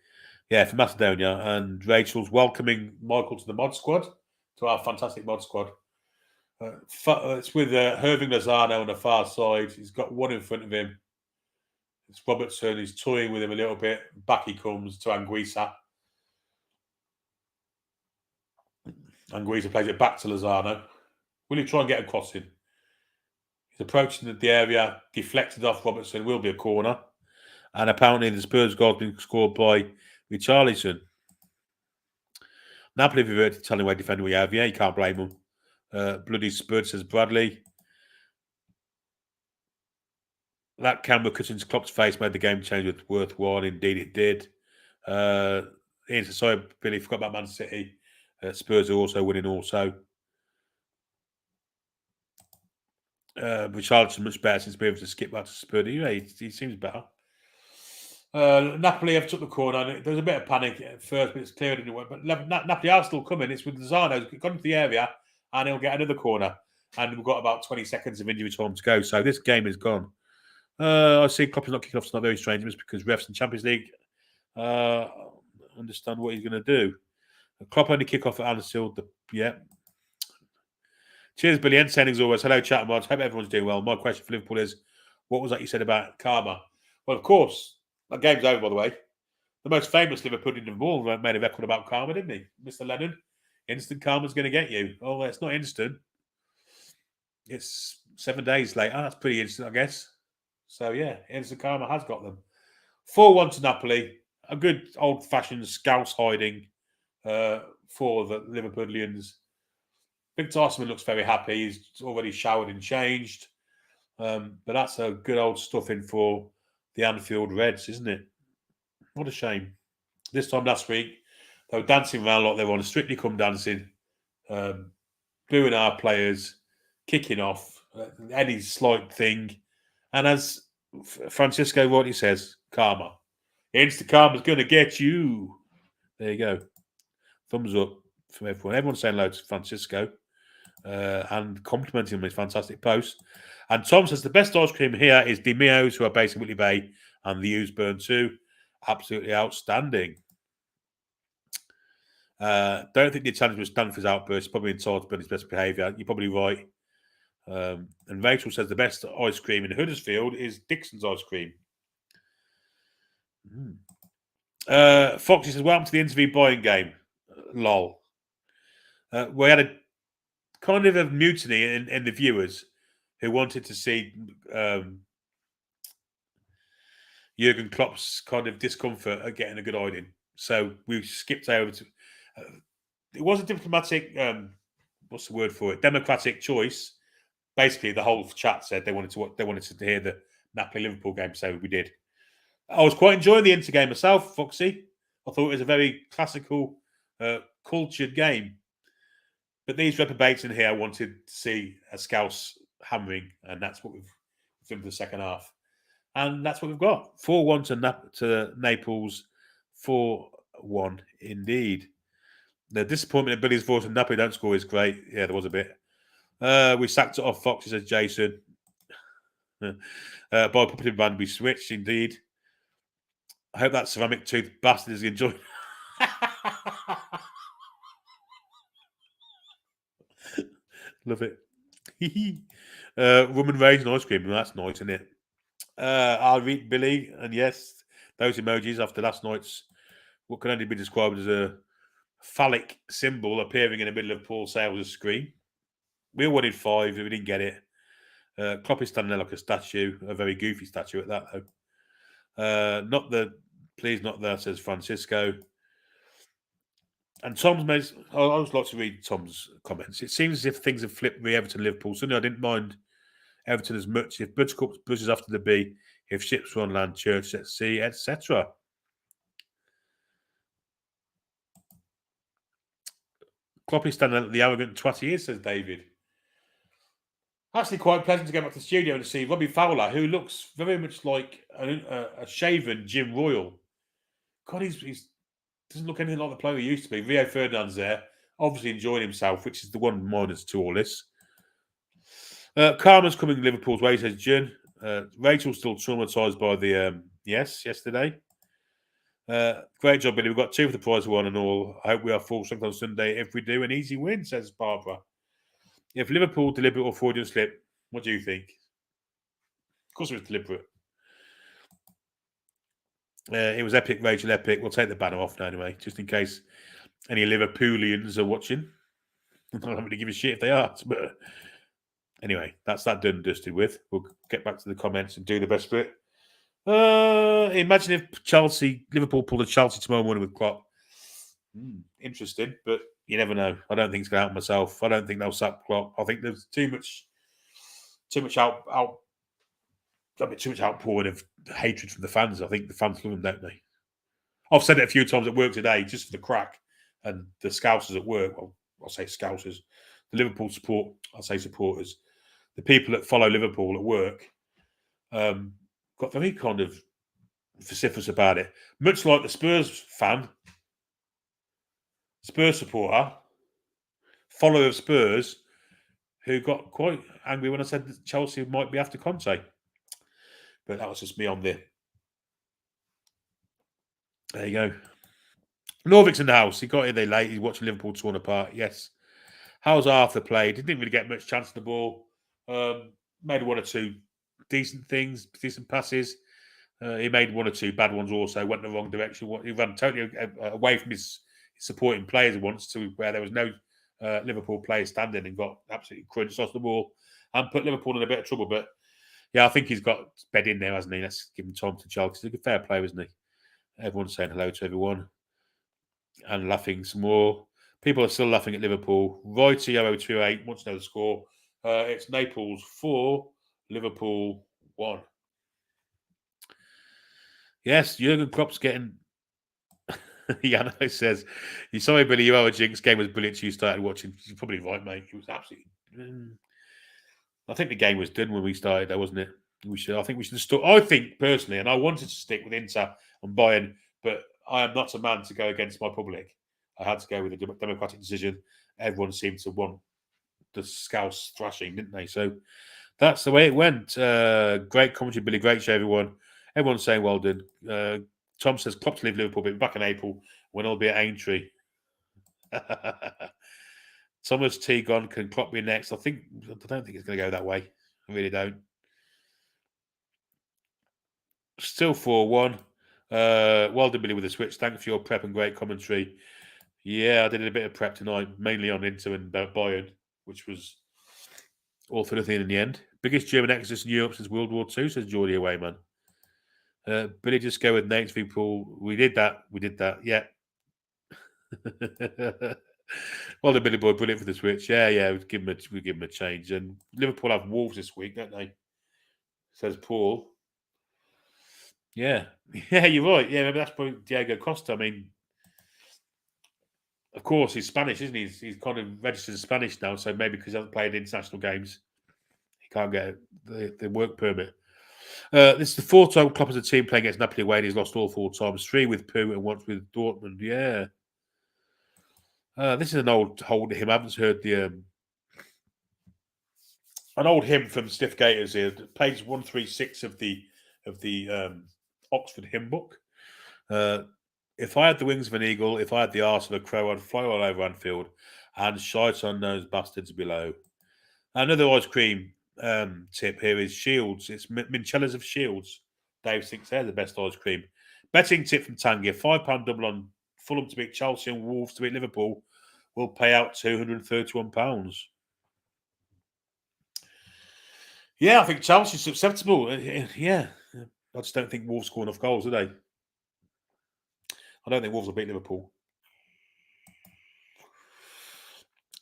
Yeah, for Macedonia. And Rachel's welcoming Michael to the mod squad, to our fantastic mod squad. It's with Irving Lozano on the far side. He's got one in front of him. It's Robertson. He's toying with him a little bit. Back he comes to Anguissa. Anguissa plays it back to Lozano. Will he try and get a crossing? He's approaching the area, deflected off Robertson. Will be a corner. And apparently the Spurs goal has been scored by Richarlison. Napoli have reverted to telling away defender we have. Yeah, you can't blame them. Bloody Spurs, says Bradley. That camera cut into Klopp's face made the game change worthwhile. Indeed, it did. Ian says, sorry, Billy, forgot about Man City. Spurs are also winning also. Richarlison much better since being able to skip back to Spurs. Yeah, he seems better. Napoli have took the corner. There's a bit of panic at first, but it's cleared anyway. But Napoli are still coming. It's with Lozano. He's gone into the area and he'll get another corner. And we've got about 20 seconds of injury time to go. So this game is gone. I see Klopp is not kicking off. It's not very strange. It's because refs in Champions League understand what he's going to do. Klopp only kick off at Anfield. Yeah. Cheers, Billy. End as always. Hello, chat mods. Hope everyone's doing well. My question for Liverpool is, what was that you said about karma? Well, of course, that game's over, by the way. The most famous Liverpoolian of all made a record about karma, didn't he? Mr. Lennon. Instant karma's going to get you. Oh, it's not instant. It's 7 days later. That's pretty instant, I guess. So, yeah, instant karma has got them. 4-1 to Napoli. A good old-fashioned scouse hiding for the Liverpoolians. Big Talisman looks very happy. He's already showered and changed. But that's a good old stuffing for the Anfield Reds, isn't it? What a shame. This time last week, they were dancing around like they were on a Strictly Come Dancing, booing our players, kicking off, any slight thing. And as Francisco rightly says, karma. Instant karma's going to get you. There you go. Thumbs up from everyone. Everyone's saying hello to Francisco and complimenting him on his fantastic post. And Tom says the best ice cream here is Di Mio's, who are based in Whitley Bay, and the Usburn too. Absolutely outstanding. Don't think the Italians will stand for his outburst. Probably entitled to be his best behaviour. You're probably right. And Rachel says the best ice cream in Huddersfield is Dixon's ice cream. Foxy says, welcome to the interview buying game. Lol. We had a kind of a mutiny in the viewers who wanted to see Jurgen Klopp's kind of discomfort at getting a good hiding. So we skipped over to... it was a diplomatic... what's the word for it? Democratic choice. Basically, the whole chat said they wanted to hear the Napoli-Liverpool game, so we did. I was quite enjoying the Inter game myself, Foxy. I thought it was a very classical, cultured game. But these reprobates in here wanted to see a Scouse hammering, and that's what we've done for the second half. And that's what we've got. 4-1 to Naples, 4-1 indeed. The disappointment in Billy's voice and Napoli don't score is great. Yeah, there was a bit. We sacked it off, Foxy, says Jason. By puppet band, we switched indeed. I hope that ceramic tooth bastard is enjoying. Love it. Rum and raisin ice cream. That's nice, isn't it? I'll read Billy, and yes, those emojis after last night's what can only be described as a phallic symbol appearing in the middle of Paul Sales' screen. We all wanted 5, we didn't get it. Klopp is standing there like a statue, a very goofy statue at that, though. Please not there, says Francisco. And Tom's made... I always like to read Tom's comments. It seems as if things have flipped with Everton Liverpool. Suddenly I didn't mind Everton as much. If Buttercup buzzes after the B, if ships were on land, church at sea, etc. Klopp is standing at the arrogant twat he is, says David. Actually quite pleasant to go back to the studio and see Robbie Fowler, who looks very much like a shaven Jim Royal. God, he's doesn't look anything like the player he used to be. Rio Ferdinand's there, obviously enjoying himself, which is the one minus to all this. Karma's coming Liverpool's way, says Jun. Rachel's still traumatised by the yesterday. Great job, Billy. We've got 2 for the prize of 1 and all. I hope we are full strength on Sunday. If we do, an easy win, says Barbara. If Liverpool deliberate or fraudulent slip, what do you think? Of course it was deliberate. It was epic, Rachel, epic. We'll take the banner off now anyway, just in case any Liverpoolians are watching. I'm not going to give a shit if they are. But anyway, that's that done and dusted with. We'll get back to the comments and do the best bit. Imagine if Liverpool pulled a Chelsea tomorrow morning with Klopp. Interesting, but you never know. I don't think it's going to happen myself. I don't think they'll sack Klopp. I think there's too much outpouring of hatred from the fans. I think the fans love him, don't they? I've said it a few times at work today, just for the crack. And the Scousers at work, well, I'll say Scousers, the Liverpool support, I'll say supporters, the people that follow Liverpool at work, got very kind of vociferous about it. Much like the Spurs fan, Spurs supporter, follower of Spurs, who got quite angry when I said that Chelsea might be after Conte. But that was just me on there. There you go. Norvik's in the house. He got in there late. He's watching Liverpool torn apart. Yes. How's Arthur played? He didn't really get much chance of the ball. Made 1 or 2 decent things, decent passes. He made 1 or 2 bad ones also. Went in the wrong direction. He ran totally away from his supporting players once to where there was no Liverpool players standing and got absolutely crunched off the ball and put Liverpool in a bit of trouble. But yeah, I think he's got bed in there, hasn't he? Let's give him time to gel because he's a good fair player, isn't he? Everyone's saying hello to everyone and laughing some more. People are still laughing at Liverpool. Roy028 wants to know the score. It's Naples 4, Liverpool 1. Yes, Jurgen Klopp's getting... Yano says, "You sorry, Billy, you are a jinx. Game was brilliant. You started watching." You're probably right, mate. It was absolutely... I think the game was done when we started, though, wasn't it? I think we should have stuck. I think, personally, and I wanted to stick with Inter and Bayern, but I am not a man to go against my public. I had to go with a democratic decision. Everyone seemed to want the Scouse thrashing, didn't they? So that's the way it went. Great commentary, Billy. Great show, everyone. Everyone's saying well done. Tom says, Klopp to leave Liverpool, but back in April when I'll be at Aintree. Thomas Teagon, can Klopp be next? I don't think it's going to go that way. I really don't. Still 4-1. Well done, Billy, with the switch. Thanks for your prep and great commentary. Yeah, I did a bit of prep tonight, mainly on Inter and Bayern, which was all for nothing in the end. Biggest German exodus in Europe since World War II, says Geordie Awayman. Billy, just go with Nate's people. We did that. Yeah. Well done, Billy Boy. Brilliant for the switch. Yeah. We give him a change. And Liverpool have Wolves this week, don't they? Says Paul. Yeah. Yeah, you're right. Yeah, maybe that's probably Diego Costa. I mean, of course, he's Spanish, isn't he? He's kind of registered as Spanish now, so maybe because he hasn't played international games, he can't get the work permit. This is the fourth time Klopp as a team playing against Napoli away, and he's lost all 4 times. 3 with Poo and once with Dortmund. Yeah. This is an old hymn. I haven't heard an old hymn from Stiff Gators here. Page 136 of the Oxford hymn book. If I had the wings of an eagle, if I had the arse of a crow, I'd fly all over Anfield and shite on those bastards below. Another ice cream tip here is Shields. It's Minchella's of Shields. Dave thinks they're the best ice cream. Betting tip from Tangier: £5 double on Fulham to beat Chelsea and Wolves to beat Liverpool will pay out £231. Yeah, I think Chelsea's susceptible. Yeah, I just don't think Wolves score enough goals, do they? I don't think Wolves will beat Liverpool.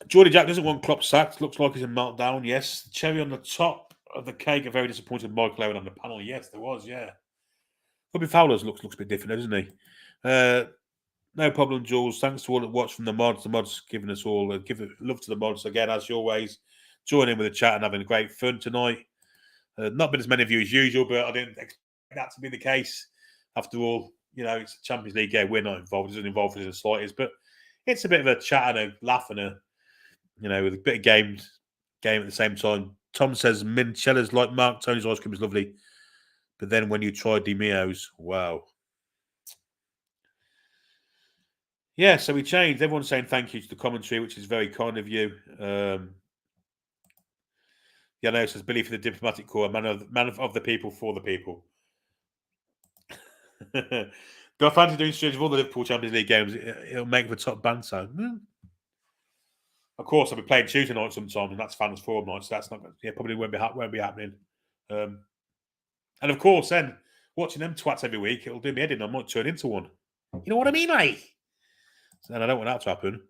Geordie Jack doesn't want Klopp sacked. Looks like he's in meltdown. Yes. Cherry on the top of the cake. A very disappointed Michael Owen on the panel. Yes, there was. Yeah. Bobby Fowler's looks a bit different, doesn't he? No problem, Jules. Thanks to all that watch from the mods. The mods giving us all give love to the mods again, as always. Join in with the chat and having great fun tonight. Not been as many of you as usual, but I didn't expect that to be the case. After all, it's a Champions League game. We're not involved. It doesn't involve us in the slightest, but it's a bit of a chat and a laugh and with a bit of game at the same time. Tom says Minchella's like Mark Tony's ice cream is lovely, but then when you try Di Mio's, wow. Yeah, so we changed. Everyone's saying thank you to the commentary, which is very kind of you. Yeah, no, it says Billy for the diplomatic corps, man of the people for the people. Do I fancy doing streams of all the Liverpool Champions League games? It'll make the top banter. Of course, I'll be playing Tuesday night sometimes, and that's fans forum night, so that's not. Yeah, probably won't be happening. And of course, then watching them twats every week, it'll do me head in. I might turn into one. You know what I mean, mate? And I don't want that to happen.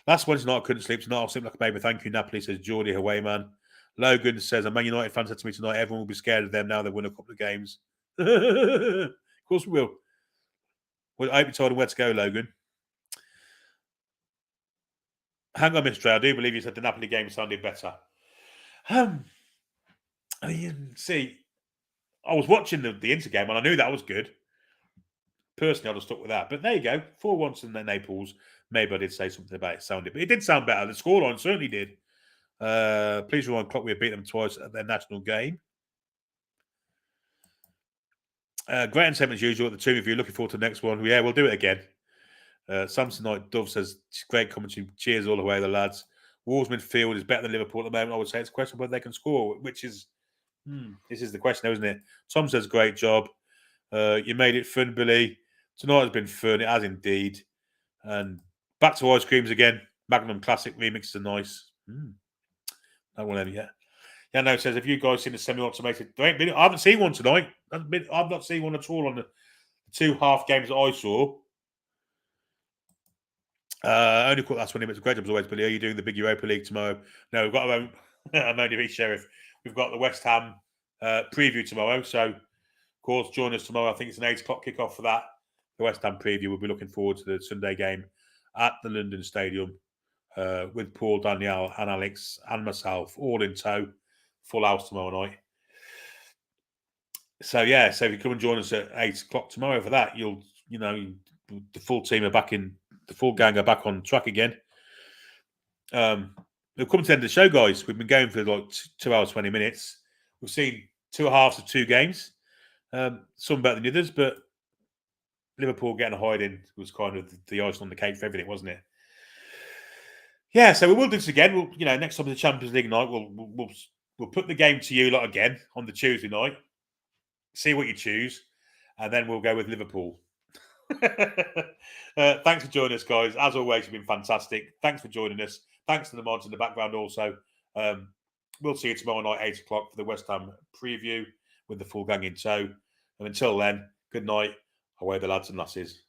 Last Wednesday night, I couldn't sleep tonight. I'll sleep like a baby. Thank you, Napoli, says Geordie Awayman. Logan says, a Man United fan said to me tonight, everyone will be scared of them now they've won a couple of games. Of course we will. Well, I hope you told him where to go, Logan. Hang on, Mr. I do believe you said the Napoli game sounded better. See, I was watching the Inter game and I knew that was good. Personally, I'd have stuck with that. But there you go. 4-1 to Naples. Maybe I did say something about it sounded, but it did sound better. The scoreline certainly did. Please remind Klopp we have beaten them twice at their national game. Great entertainment as usual at the two of you. Looking forward to the next one. Yeah, we'll do it again. Samsonite Dove says, great commentary. Cheers all the way, the lads. Wolves midfield is better than Liverpool at the moment. I would say it's a question of whether they can score, which is, this is the question, isn't it? Tom says, great job. You made it fun, Billy. Tonight has been fun. It has indeed. And back to ice creams again. Magnum Classic remixes are nice. That one yet. Yeah, no, it says, have you guys seen the semi-automated? I haven't seen one tonight. I've not seen one at all on the 2 half games that I saw. Only caught last 20 minutes. Great job as always, Billy. Are you doing the big Europa League tomorrow? No, we've got I'm only be Sheriff. We've got the West Ham preview tomorrow. So, of course, join us tomorrow. I think it's an 8 o'clock kickoff for that. The West Ham preview. We'll be looking forward to the Sunday game at the London Stadium with Paul, Danielle, and Alex, and myself, all in tow. Full house tomorrow night. So, yeah, so if you come and join us at 8 o'clock tomorrow for that, the full team are back in. The full gang are back on track again. We've come to the end of the show, guys. We've been going for like 2 hours, 20 minutes. We've seen 2 halves of 2 games. Some better than others, but Liverpool getting a hide in was kind of the icing on the cake for everything, wasn't it? Yeah, so we will do this again. We'll, next time the Champions League night, we'll put the game to you lot again on the Tuesday night. See what you choose, and then we'll go with Liverpool. Thanks for joining us, guys. As always, you've been fantastic. Thanks for joining us. Thanks to the mods in the background also. We'll see you tomorrow night, 8 o'clock, for the West Ham preview with the full gang in tow. And until then, good night. Away the lads and lasses.